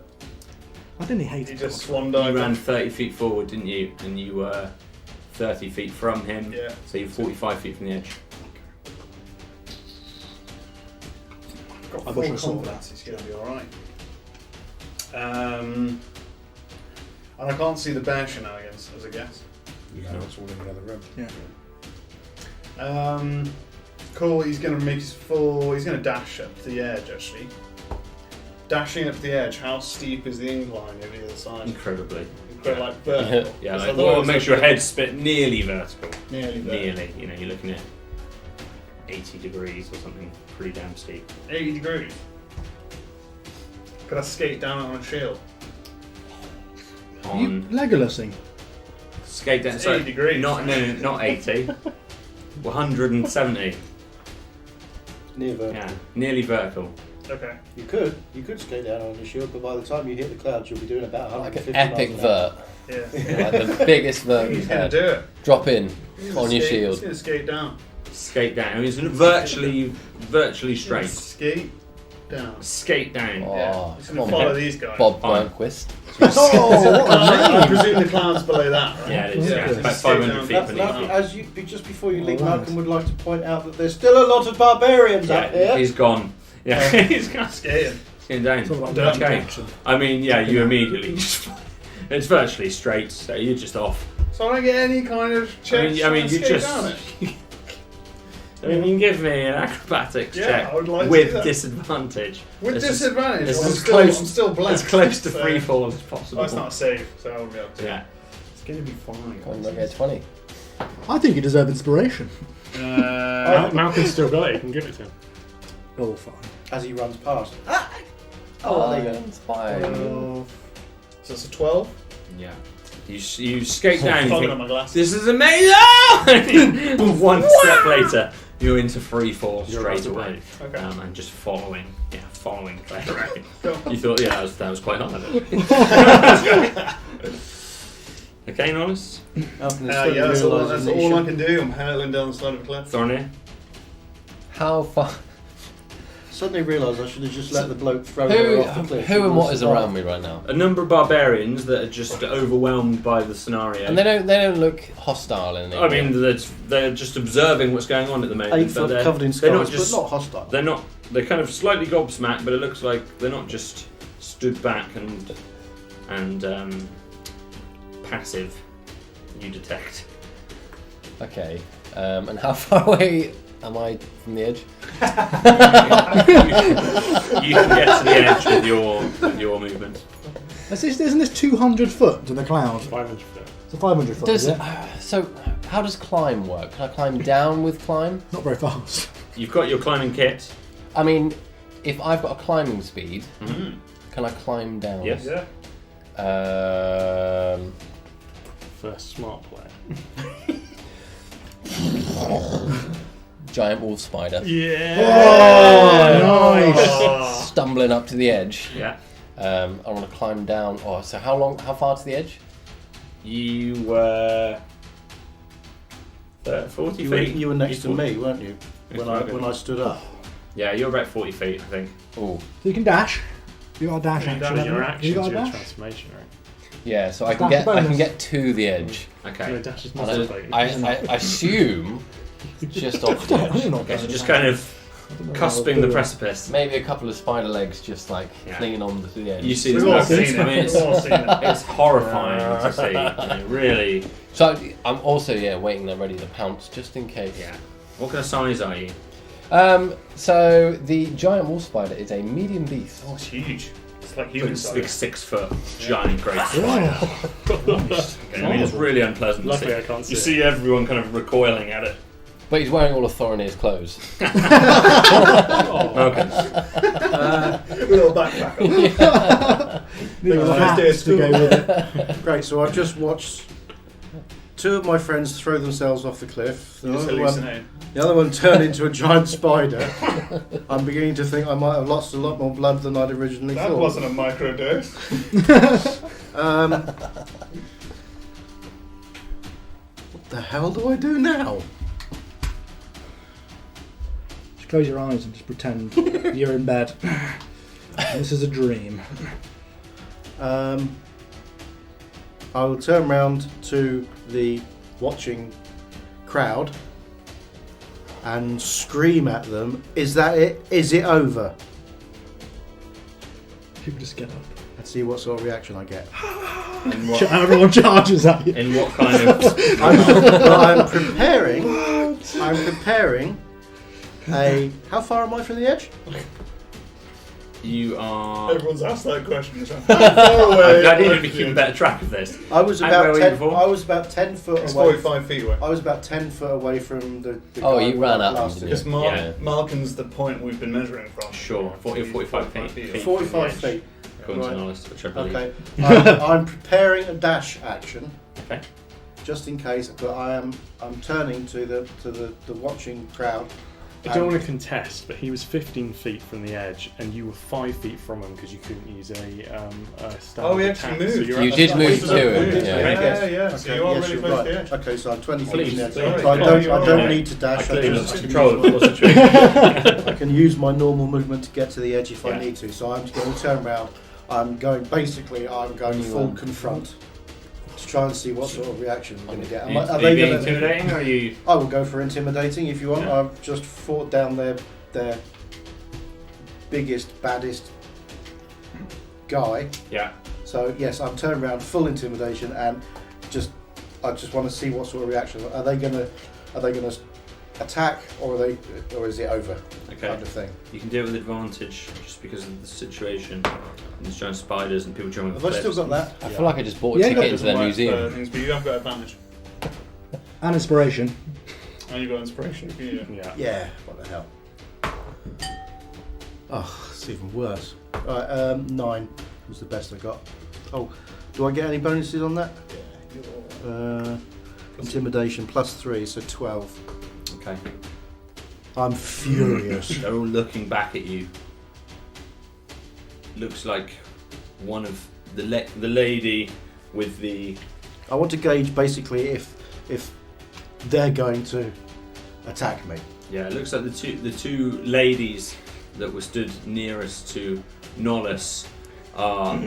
I didn't hate he it. just swan You dived? ran 30 feet forward, didn't you? And you were 30 feet from him. Yeah. So you're 45 feet from the edge. Got I wish I full saw confidence he's going to be alright. And I can't see the bear shenanigans, as a guess. No, it's all in the other room. Yeah. Cool, he's going to make his full... He's going to dash up to the edge, actually. Dashing up to the edge, how steep is the incline over the other side? Incredibly. But like vertical. Yeah, Because like, I thought it or was make a sure your bit- head's spit nearly vertical. Nearly vertical. Nearly. You know, you're looking at 80 degrees or something pretty damn steep. 80 degrees. Could I skate down on a shield? You On Legolasing. skate down. It's So 80 degrees. not 80. 170. Near vertical. Yeah, nearly vertical. Okay. You could skate down on the shield, but by the time you hit the clouds, you'll be doing about Like 150 an epic miles an hour. vert. Yeah. Like the biggest vert He's you've gonna had. do it. Drop in He's on gonna your skate- shield. He's gonna skate down. Skate down. I mean, it's virtually He's gonna straight. skate down. Skate down. Oh, He's come gonna on, follow Bob. these guys. Bob Fine. Burnquist. Oh, what a I name! presume the cloud's below that, right? Yeah, it is. Yeah. Yeah, it's about Skate 500 down. feet That's, beneath. as you, just before you leave, Alright. Malcolm would like to point out that there's still a lot of barbarians up Yeah, here. he's gone. Yeah, he's gone. Skating. Skating down. It's all about Done. Okay. action. I mean, yeah, you immediately just. It's virtually straight, so you're just off. So I don't get any kind of check. I mean, you just. Down it. I mean, you can give me an acrobatics Yeah, check I would like to with do that. disadvantage. With It's as- disadvantage, it's I'm as still, close- I'm still blessed. As close to so- free fall as possible. Oh, it's not safe, so I won't be able to. Yeah. It's going to be fine. I'm not get 20. I think you deserve inspiration. Malcolm's still got it. You can give it to him. Oh, fine. As he runs past. Oh, there you go. inspired. So it's a 12. Yeah. You skate down. You Fogging think, on my glasses. this is amazing! One step later, you're into free fall You're straight about to away, Okay. and just following Claire around. Cool. You thought, yeah, that was quite hard. Okay, Nolus, Malcolm is Yeah, slowly that's realising that he all I should- can do. I'm hurtling down the side of a cliff. Thornir. How far? Suddenly realised I should have just let the bloke throw her off the cliff. Who and what is around me right now? A number of barbarians that are just overwhelmed by the scenario. And they don't look hostile in any I way. mean, they're just observing what's going on at the moment. 8 but foot they're- covered in they're not scars, just- but not hostile. They're kind of slightly gobsmacked, but it looks like they're not just stood back and passive. You detect. Okay. And how far away am I from the edge? You can get to the edge with your movement. Isn't this 200 foot to the cloud? 500 foot. It's a 500 foot, is it? So, how does climb work? Can I climb down with climb? Not very fast. You've got your climbing kit. I mean, if I've got a climbing speed, can I climb down? Yes. Yeah. First smart player. Giant wolf spider. Yeah. Oh, nice. Stumbling up to the edge. Yeah. I want to climb down. Oh, so how far to the edge? You were 40 feet. You were next to 40. me, weren't you? Yes, When I stood up. Yeah, you're about 40 feet, I think. Oh, So you can dash. You got a dash That action. was your haven't action you to got a your dash? transformation, right? yeah. So I That's can the get I can bonus. get to the edge. Okay. No, dash is And not I assume just off the edge. Okay, so just kind of cusping the precipice. Maybe a couple of spider legs just like Yeah. clinging on to the edge. You see We've this all happen. seen I mean, it. We've all seen it. it's horrifying to see. I mean, really. So I'm also waiting there ready to pounce just in case. Yeah. What kind of size are you? So the giant wolf spider is a medium beast. Oh, it's huge. It's like human It's big size. 6 foot giant great spider. I mean, it's really unpleasant. to Luckily, see. I can't see You it. see everyone kind of recoiling at it. But he's wearing all of Thorinir's clothes. Okay. Little backpack on. Need First a day hat of to school. go with it. Great, so I've just watched 2 of my friends throw themselves off the cliff. The Just other one, hallucinating. the other one turned into a giant spider. I'm beginning to think I might have lost a lot more blood than I'd originally That thought. wasn't a microdose. What the hell do I do now? Just close your eyes and just pretend you're in bed. This is a dream. I will turn round to the watching crowd and scream at them, is that it? Is it over? People just get up. And see what sort of reaction I get. In what, Everyone charges at you. in what kind of... I'm preparing a... How far am I from the edge? You are. Everyone's asked that question. So how far away? I need to be keeping better track of this. I was And where about were you 10. before? I was about 10 foot It's away. 45 feet away. I was about 10 foot away from the Oh, guy you who ran I up, blasted. didn't Because Yeah. Malken's the point we've been measuring from. Sure, 40 or 45 feet. 45 feet. According to Right. Nolus, which I believe. Okay. I'm preparing a dash action. Okay. Just in case, but I'm turning to the watching crowd. I don't want to contest, but he was 15 feet from the edge, and you were 5 feet from him because you couldn't use a standard Oh, we attack. actually moved. you're You at did the move top. to it, Yeah, yeah. yeah. So you are really you're close right. to the edge. Okay, so I'm 20 feet Please, from the edge. sorry. So I don't Sorry. need to dash. I I clearly just lost can control use of the situation. I can use my normal movement to get to the edge if Yeah. I need to. So I'm going to turn around. I'm going full confront to try and see what sort of reaction I'm going to get. Are you being intimidating or are you. I will go for intimidating if you want. Yeah. I've just fought down their biggest, baddest guy. Yeah. So yes, I'm turned around, full intimidation, and I just want to see what sort of reaction. Are they gonna attack, or is it over? Okay. Kind of thing. You can do it with advantage just because of the situation. And there's giant spiders and people jumping Have off I still cliffs. got that? I feel like I just bought a Yeah, you got ticket into their Doesn't work museum. for things, but you have got advantage. And inspiration. And you've got inspiration. Yeah. Yeah. Yeah. What the hell? Oh, it's even worse. Alright, 9 was the best I got. Oh, do I get any bonuses on that? Intimidation +3, so 12. Okay. I'm furious. They're all looking back at you. Looks like one of the lady with the. I want to gauge basically if they're going to attack me. Yeah, it looks like the two ladies that were stood nearest to Nolus are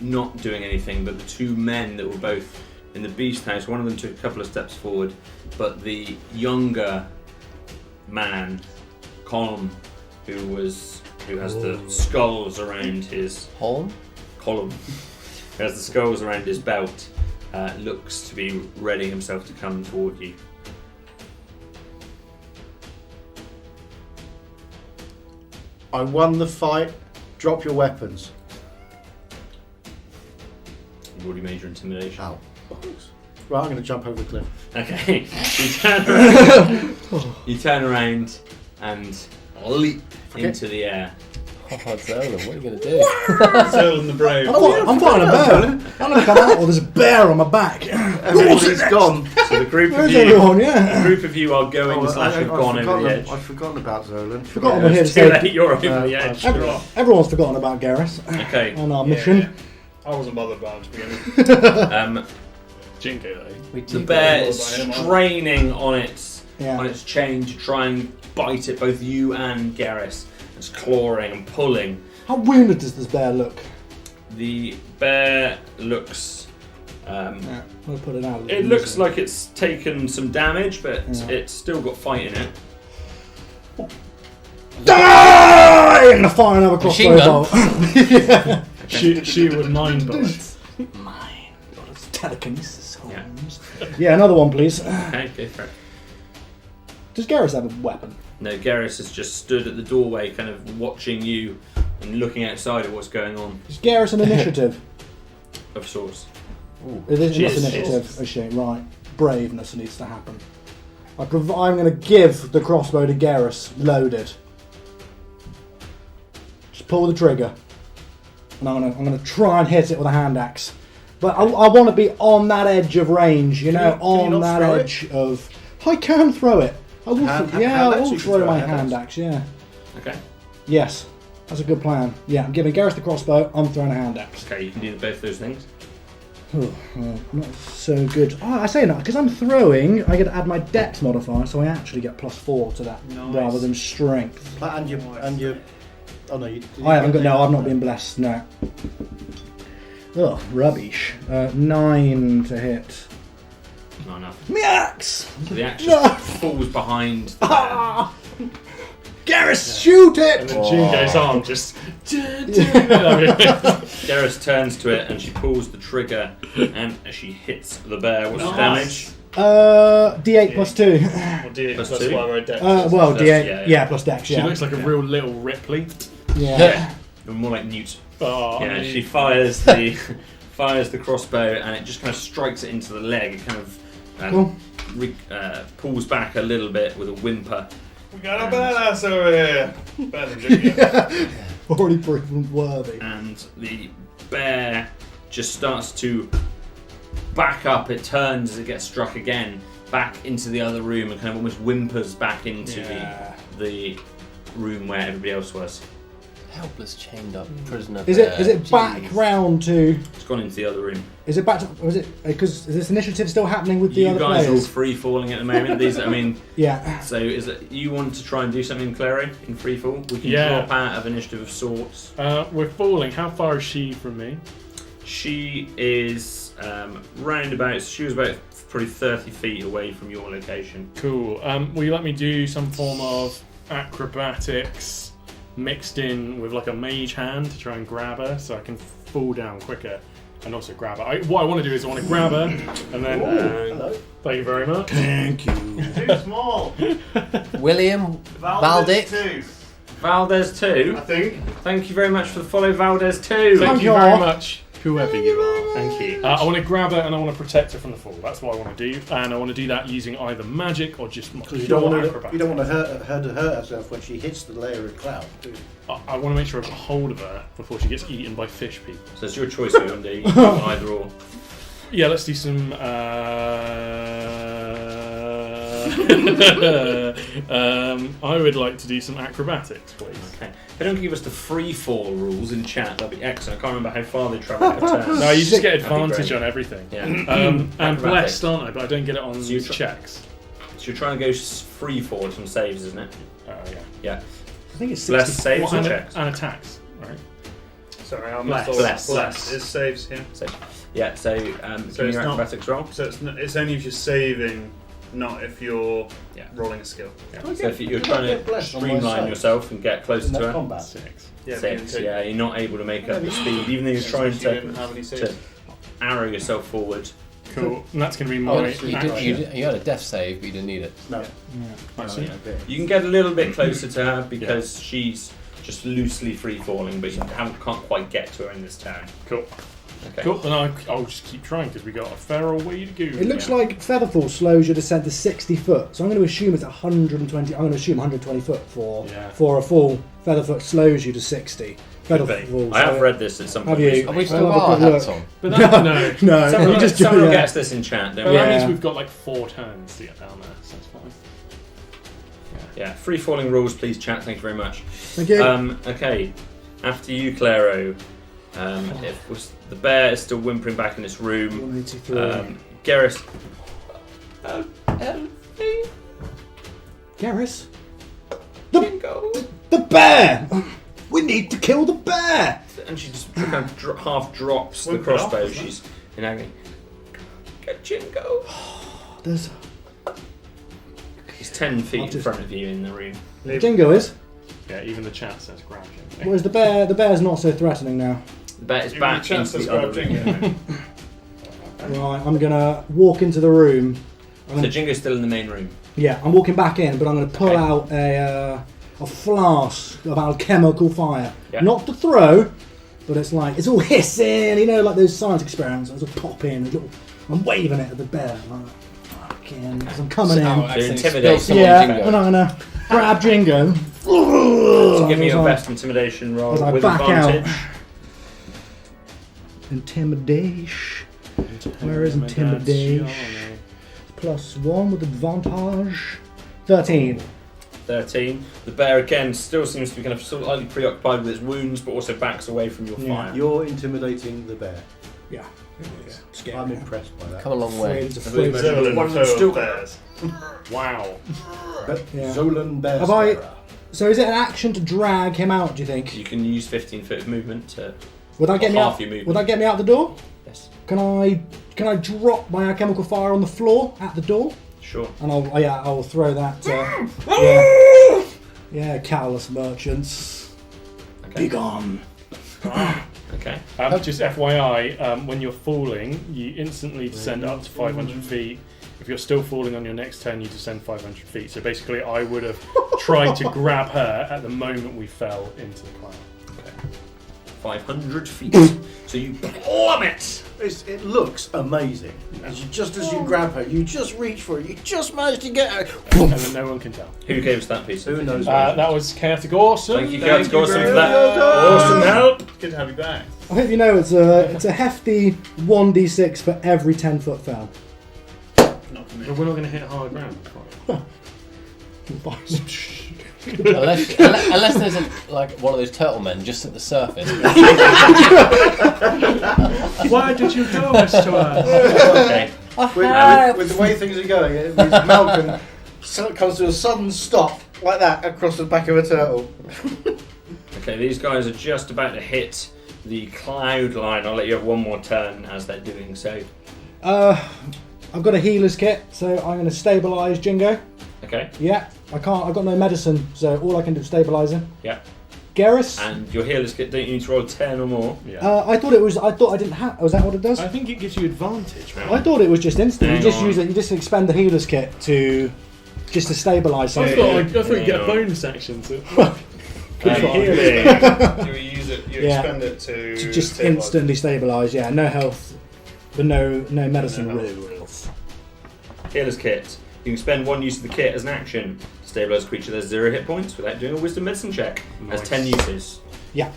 not doing anything, but the two men that were both in the beast house, one of them took a couple of steps forward, but the younger man, Column, who has the skulls around his Holm? column, who has the skulls around his belt, looks to be readying himself to come toward you. I won the fight. Drop your weapons. You've already made your intimidation. Ow. Right, I'm going to jump over the cliff. Okay, you turn around and leap into the air. Oh, Zolan, what are you going to do? Zolan the Brave. I'm fighting a bear. I'm going to come out with this bear on my back. Everybody's gone. So the group of Where's you, everyone? Yeah. group of you are going / have gone over the edge. I've forgotten about Zolan. Forgotten we're here to Too late, say. you're over the edge. Everyone's forgotten about Garrus Okay. and our mission. I wasn't bothered about it to begin with. Jinko, though. The bear is straining on its Yeah. chain to try and bite at both you and Garrus. It's clawing and pulling. How wounded does this bear look? The bear looks. Yeah, we'll put it out. It looks like it's taken some damage, but it's still got fight in it. Die! And I fire another Machine crossbow bolt. Shoot with 9 bullets. Mine. God, it's telekinesis. Yeah. Yeah, another one, please. Okay, go for it. Does Garrus have a weapon? No, Garrus has just stood at the doorway, kind of watching you and looking outside at what's going on. Is Garrus an initiative? Of sorts. It is She not is. initiative. Is she? Right. Braveness needs to happen. I'm going to give the crossbow to Garrus, loaded. Just pull the trigger, and I'm going to try and hit it with a hand axe. But I want to be on that edge of range, you know, Can you on not that throw it? edge of. I can throw it. I will. Hand I axe, will you can throw throw my a hand hand axe. axe. Yeah. Okay. Yes, that's a good plan. Yeah, I'm giving Garrus the crossbow. I'm throwing a hand axe. Okay, you can do both those things. Not so good. Oh, I say that because I'm throwing. I get to add my dex modifier, so I actually get +4 to that Nice. rather than strength. And you. Oh no, you. I haven't got. No, I've not been blessed. No. Oh, rubbish. 9 to hit. Not enough. Me axe. So the axe No. just falls behind the bear. Ah! Garrus, shoot And it! then Jinko's arm just. Garrus turns to it and she pulls the trigger, and as she hits the bear, what's the Nice. damage? D8 +2. Well, D8 Plus plus 2? why I wrote dex. Well, That's- D8. yeah, Yeah, plus dex. She Yeah. looks like a real little Ripley. Yeah. Yeah. more like Newt. Oh, Yeah, she fires the crossbow, and it just kind of strikes it into the leg. It kind of Cool. pulls back a little bit with a whimper. We got a badass over here. Better than Jingo. Already proven worthy. And the bear just starts to back up. It turns as it gets struck again, back into the other room, and kind of almost whimpers back into the room where everybody else was. Helpless, chained up prisoner. Is it back round to? It's gone into the other room. Is it back to? Or is it because is this initiative still happening with the You other guys are all players? free falling at the moment. These, I mean, Yeah. so is it you want to try and do something, Clary, in free fall? We can drop out of initiative of sorts. We're falling. How far is she from me? She is roundabout. She was about probably 30 feet away from your location. Cool. Will you let me do some form of acrobatics mixed in with like a mage hand to try and grab her so I can fall down quicker and also grab her? What I want to do is I want to grab her and then... Hello. Thank you very much. Thank you. Too small. William Valdic. Too. Valdez 2. I think. Thank you very much for the follow, Valdez 2. Thank you very much, whoever you are. Thank you. I want to grab her and I want to protect her from the fall. That's what I want to do, and I want to do that using either magic or just Because you don't want acrobatics. to hurt herself when she hits the layer of cloud. Do you? I want to make sure I got hold of her before she gets eaten by fish people. So it's your choice, you want to do. You can do either or. Yeah, let's do some. I would like to do some acrobatics, please. Okay. If they don't give us the free fall rules in chat, that'd be excellent. I can't remember how far they travel per turn. No, you just get That'd be advantage great. on everything. Yeah. And Acrobatics. blessed, aren't I? But I don't get it on So you checks. So you're trying to go free fall with some saves, isn't it? Yeah. Yeah. I think it's 60. Bless saves or and, checks? and attacks, right? Sorry, I Bless. missed all Bless. Bless. It saves here. Yeah, so give it's me your not- acrobatics roll. So it's only if you're saving, not if you're Yeah. rolling a skill. Yeah. Okay. So if you're Can I trying get to blessed on my streamline saves? yourself and get closer In to that her. combat. 6. Yeah, Six, yeah, you're not able to make up the speed, even though you're trying You didn't to have any saves. arrow yourself forward. Cool. And that's going to be Oh, my you action. had a death save, but you didn't need it. No. I see. You can get a little bit closer to her because she's just loosely free falling, but you can't quite get to her in this turn. Cool. Okay. Cool. And I'll just keep trying because we got a fair old way to go. It looks like Featherfall slows your descent to 60 foot, so I'm going to assume it's 120. I'm going to assume 120 foot for a fall. Featherfoot slows you to 60. Could be. Featherfall. I have read this at some Have point. you? recently. Have we still I'll got our have a quick hats look. on? But that, no. No, Someone, you just someone yeah. gets this in chat, don't But we? that Yeah. means we've got like 4 turns to get down there, so that's fine. Yeah, free falling rules, please chat, thank you very much. Thank you. Okay, after you, Claro. If the bear is still whimpering back in its room. 183. Garrus. Garrus? The bear! We need to kill the bear! And she just kind of half drops the Whimper off, crossbow. isn't it? She's in agony. Get Jingo. There's He's 10 feet I'll in just- front of you in the room. Jingo is. Yeah, even the chat says grab him. Whereas the bear? The bear's not so threatening now. The bear is Even back the chat into the says other grab room. Right, I'm gonna walk into the room. So Jingo's still in the main room. Yeah, I'm walking back in, but I'm gonna pull out a flask of alchemical fire. Yeah. Not to throw, but it's like it's all hissing, you know, like those science experiments. I just pop in, I'm waving it at the bear. Like, fucking, as I'm coming in. So you're intimidating. Yeah, and I'm gonna grab Jingo. So give me as your I- best intimidation roll as I with back advantage. out. Intimidation. Where is intimidation? +1 with advantage. 13. 13. The bear again still seems to be kind of slightly preoccupied with its wounds, but also backs away from your Yeah. fire. You're intimidating the bear. Yeah. Scary. I'm impressed by that. Come a long way. It's afraid. Zolan, One of them foe still of bears. Wow. But Yeah. Zolan bear. Have I- Sparrow. So is it an action to drag him out, do you think? You can use 15 foot of movement to Would that get or me half out? your movement. Would that get me out the door? Yes, Can I drop my alchemical fire on the floor at the door? sure. And I'll throw that. Yeah, callous merchants. Okay. Be gone. Okay. Just FYI, when you're falling, you instantly descend up to 500 feet. If you're still falling on your next turn, you descend 500 feet. So basically, I would have tried to grab her at the moment we fell into the cloud. 500 feet. So you plummet. It looks amazing. Just as you grab her, you just reach for it. You just manage to get her. And then no one can tell. Who gave us that piece? Who knows? That was Chaotic Awesome. Thank you, Chaotic Awesome, for very that. much. Awesome help. Good to have you back. I hope you know it's a hefty 1d6 for every 10-foot fell. Not for me. But we're not going to hit hard ground. Unless there's like one of those turtle men just at the surface. Why did you do this to us? Okay. With the way things are going, it means Malken comes to a sudden stop like that across the back of a turtle. Okay, these guys are just about to hit the cloud line. I'll let you have one more turn as they're doing so. I've got a healer's kit, so I'm going to stabilise Jingo. Okay. Yeah, I've got no medicine, so all I can do is stabilise him. Yeah. Garrus? And your healer's kit, don't you need to roll 10 or more? Yeah. I thought I didn't have. Oh, is that what it does? I think it gives you advantage, man. I thought it was just instant. Hang You just on. use it. You just expend the healer's kit to stabilise I something. thought you get a Yeah. bonus action to. Healing. You use it. You Yeah. expend it to Just stabilise. instantly stabilise. Yeah, no health, but no medicine No health. rules. Healer's kit. You can spend one use of the kit as an action to stabilise a creature that has 0 hit points without doing a wisdom medicine check. Has Nice. 10 uses. Yeah.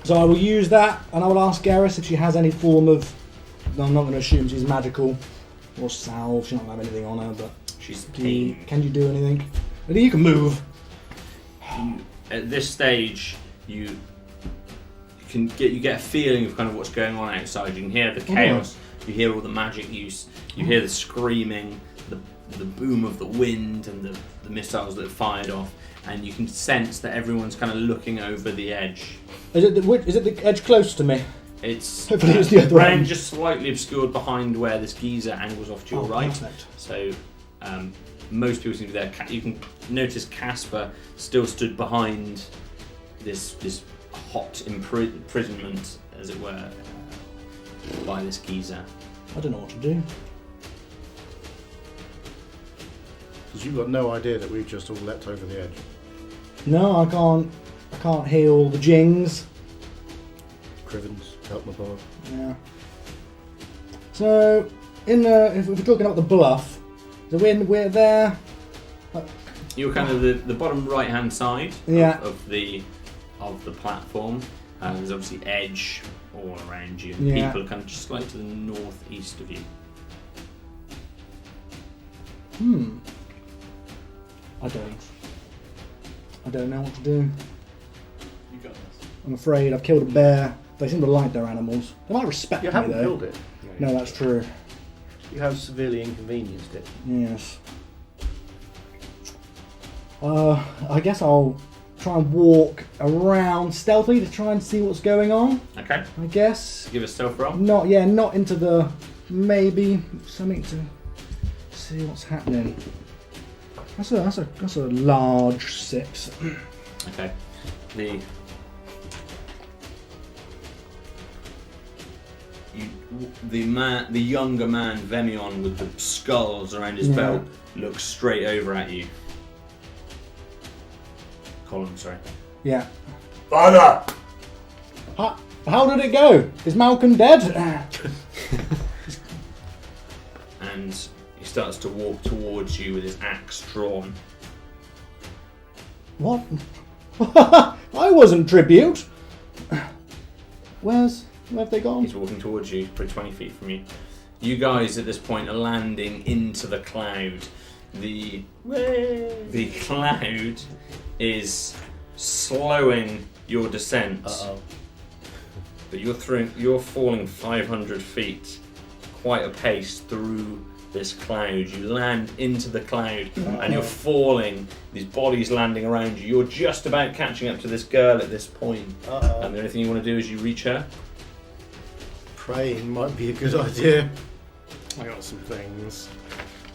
So I will use that, and I will ask Garrus if she has any form of. I'm not going to assume she's magical or salve. She's not going to have anything on her, but She's can you do anything? I think you can move. At this stage, you get a feeling of kind of what's going on outside. You can hear the chaos. You hear all the magic use. You hear the screaming, the boom of the wind, and the missiles that are fired off. And you can sense that everyone's kind of looking over the edge. Is it the edge close to me? It's Hopefully it's the other ground end. just slightly obscured behind where this geyser angles off to your right. Perfect. So most people seem to be there. You can notice Kaspar still stood behind this hot imprisonment, as it were, by this geyser. I don't know what to do. Because you've got no idea that we've just all leapt over the edge. No, I can't heal the jings. Crivens, help my boy. Yeah. So, if we're talking about the bluff, so we're there. You're kind of the bottom right hand side Yeah. of the platform. There's obviously edge all around you. And Yeah. people are kind of just slightly to the northeast of you. I don't know what to do. You got this. I'm afraid I've killed a bear. They seem to like their animals. They might respect You me haven't though. killed it. No, that's true. You have severely inconvenienced it. Yes. I guess I'll try and walk around stealthily to try and see what's going on. Okay. I guess. Give a stealth roll. Not into the maybe something to see what's happening. That's a large 6. Okay. The younger man, Vemion, with the skulls around his Yeah. belt, looks straight over at you. Colin, sorry. Yeah. Father! How did it go? Is Malken dead? And he starts to walk towards you with his axe drawn. What? I wasn't tribute. Where have they gone? He's walking towards you, probably 20 feet from you. You guys at this point are landing into the cloud. The cloud is slowing your descent. But you're falling 500 feet, quite a pace through this cloud. You land into the cloud and you're falling. These bodies landing around you. You're just about catching up to this girl at this point. And the only thing you want to do is you reach her. Praying might be a good idea. I got some things.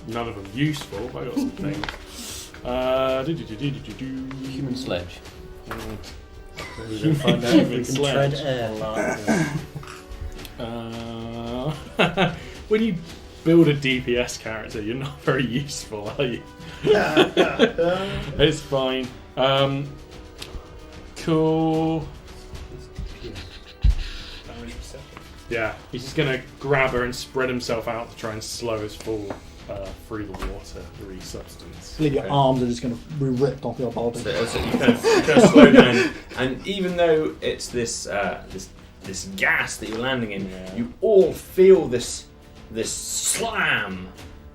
None of them useful, but I got some things. Human sledge. We're going to find out if we Human can tread sledge. air. When you build a DPS character, you're not very useful, are you? It's fine. Cool. Yeah, he's just going to grab her and spread himself out to try and slow his fall through the water, the substance. I believe your arms are just going to be ripped off your body. So you kind of slow down, and even though it's this gas that you're landing in, you all feel this slam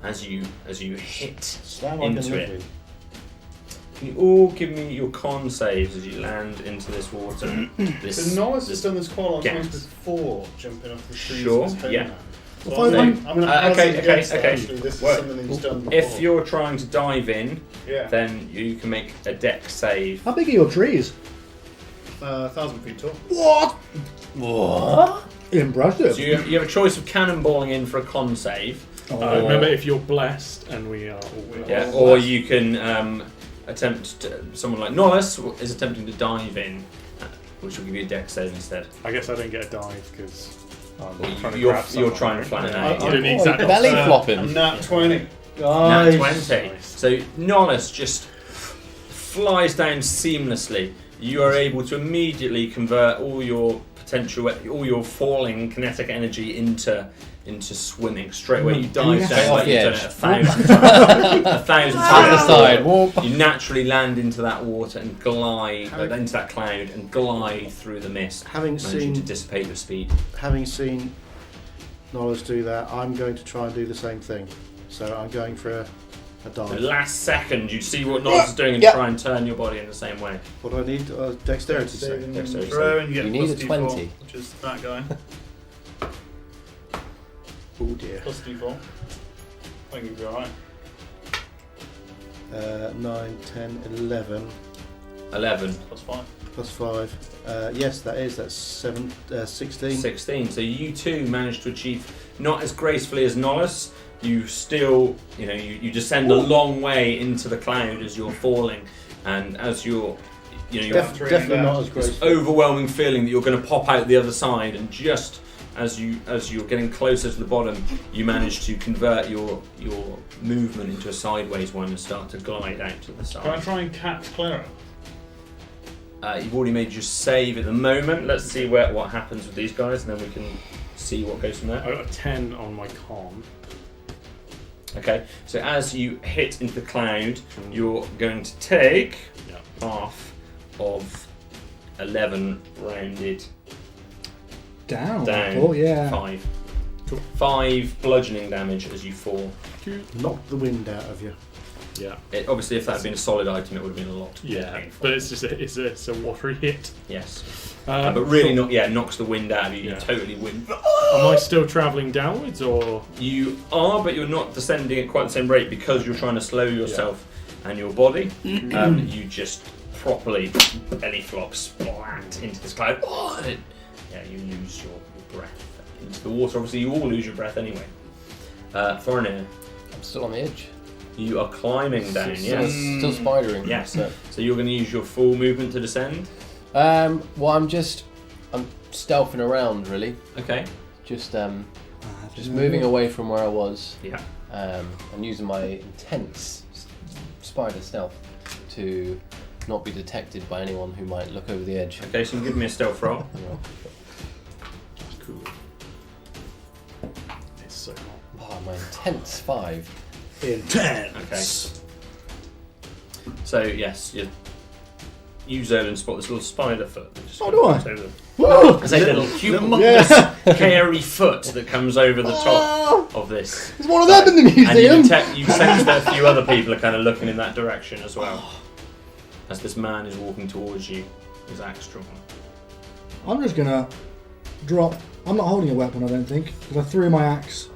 as you hit Slam into it. Can you all give me your con saves as you land into this water? So Nolus has done this quite a lot of gas. times before, jumping off the trees. Sure, with his yeah. homeland. Well, So I'm fine. going to okay. This is Well, something he's done before. If you're trying to dive in, yeah, then you can make a dex save. How big are your trees? 1,000 feet tall. What? What? Impressive. So you have a choice of cannonballing in for a con save. Remember, if you're blessed, and we are all Yeah, or you can someone like Nolus is attempting to dive in, which will give you a dex save instead. I guess I don't get a dive because You're trying to flatten out. I didn't exactly. Belly flopping. Nat 20. Nat Nice. 20. So Nolus just flies down seamlessly. You are able to immediately convert all your falling kinetic energy into swimming straight away. You dive Yes. down Off like the you've done edge. it 1,000 times. 1,000 To the times. side. Whoop. You naturally land into that water and glide into that cloud and glide through the mist, Having managing to seen dissipate your speed. Nolus do that, I'm going to try and do the same thing. So I'm going for a The dive. last second, you see what Nolus is doing and Yep. try and turn your body in the same way. What do I need? Dexterity save. Dexterity Throw and you get You plus need a D4, 20. which is that guy. Oh dear. Plus D4. I think you'll be alright. 9, 10, 11, 11, Plus 5. plus 5. Yes, that's 16. 16. So you two managed to achieve not as gracefully as Nolus. You still, you descend a long way into the cloud as you're falling, and as you're Definitely not as this graceful. overwhelming feeling that you're going to pop out the other side, and just as you're getting closer to the bottom, you manage to convert your movement into a sideways one and start to glide out to the Can I side. try and catch Clara? You've already made your save at the moment. Let's see what happens with these guys, and then we can see what goes from there. I got a 10 on my con. Okay, so as you hit into the cloud, you're going to take half of 11 rounded Down. down. Oh yeah. 5. 5 bludgeoning damage as you fall. Knock the wind out of you. Yeah. Obviously, if that had been a solid item, it would have been a lot more Yeah, painful. but it's just it's a watery hit. Yes. But But really, knocks the wind out of you. Yeah. You totally win. Am I still travelling downwards or? You are, but you're not descending at quite the same rate because you're trying to slow yourself and your body. You just properly belly flop splat into this cloud. Yeah, you lose your breath into the water. Obviously, you all lose your breath anyway. Foreigner, I'm still on the edge. you are climbing down. Still, Yes. still spidering. Yes. So you're going to use your full movement to descend. Well, I'm stealthing around really. Okay. Just moving away from where I was. Yeah. And using my intense spider stealth to not be detected by anyone who might look over the edge. Okay, so you can give me a stealth roll. Cool. It's so hot. Oh, my intense 5. Okay. So yes, you Zolan spot this little spider foot. That just Oh, do I? comes over the- Whoa! It's a little humongous, hairy foot that comes over the top of this. There's one of them in the And museum. you sense that a few other people are kind of looking in that direction as well. As this man is walking towards you, his axe drawn. I'm just gonna drop. I'm not holding a weapon, I don't think, because I threw my axe.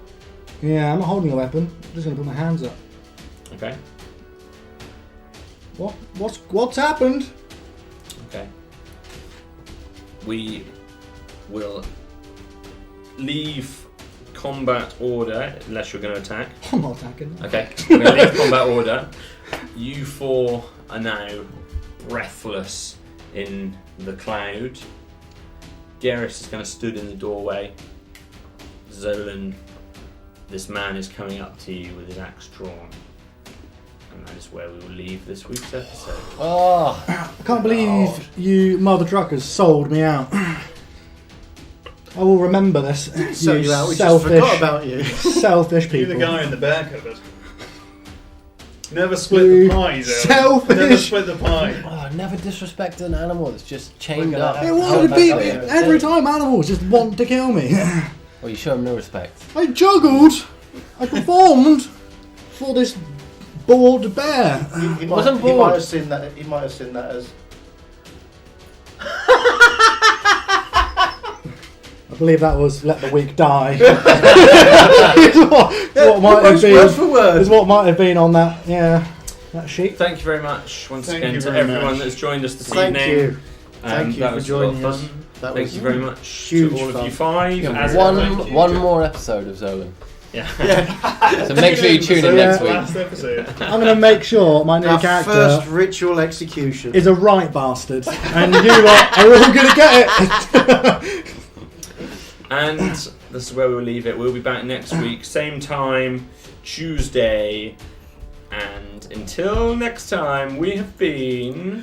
Yeah, I'm not holding a weapon. I'm just gonna put my hands up. Okay. What's happened? Okay. We will leave combat order unless you're going to attack. I'm not attacking. Okay. We're going to leave combat order. You four are now breathless in the cloud. Garrus is kind of stood in the doorway. Zolan, this man is coming up to you with his axe drawn. And that is where we will leave this week's episode. Oh, I can't believe you mother truckers sold me out. I will remember this. So you out, we just forgot about you. Selfish You're people. the guy in the bear cupboard. Never split the pie, Zoe. Selfish. Never split the pie. Oh, never disrespect an animal that's just chained up. It would be every time animals just want to kill me. Well, you show them no respect. I juggled. I performed for this bored bear. He Wasn't might bored. have seen that. He might have seen that as. I believe that was "Let the Weak Die." Is what might have been. Word for word. Is what might have been on that. Yeah, that sheet. Thank you very much once Thank again you to very everyone much. that's joined us this Thank evening. you. Thank you that for was a lot of joining us. fun. That Thank was you very much huge to all of fun. you five. Yeah, as ever. one more episode of Zolan. Yeah. So make sure you tune in next week. Last episode. I'm going to make sure my new Our character first ritual execution. is a right bastard, and you are all going to get it. And this is where we will leave it. We'll be back next week, same time, Tuesday. And until next time, we have been...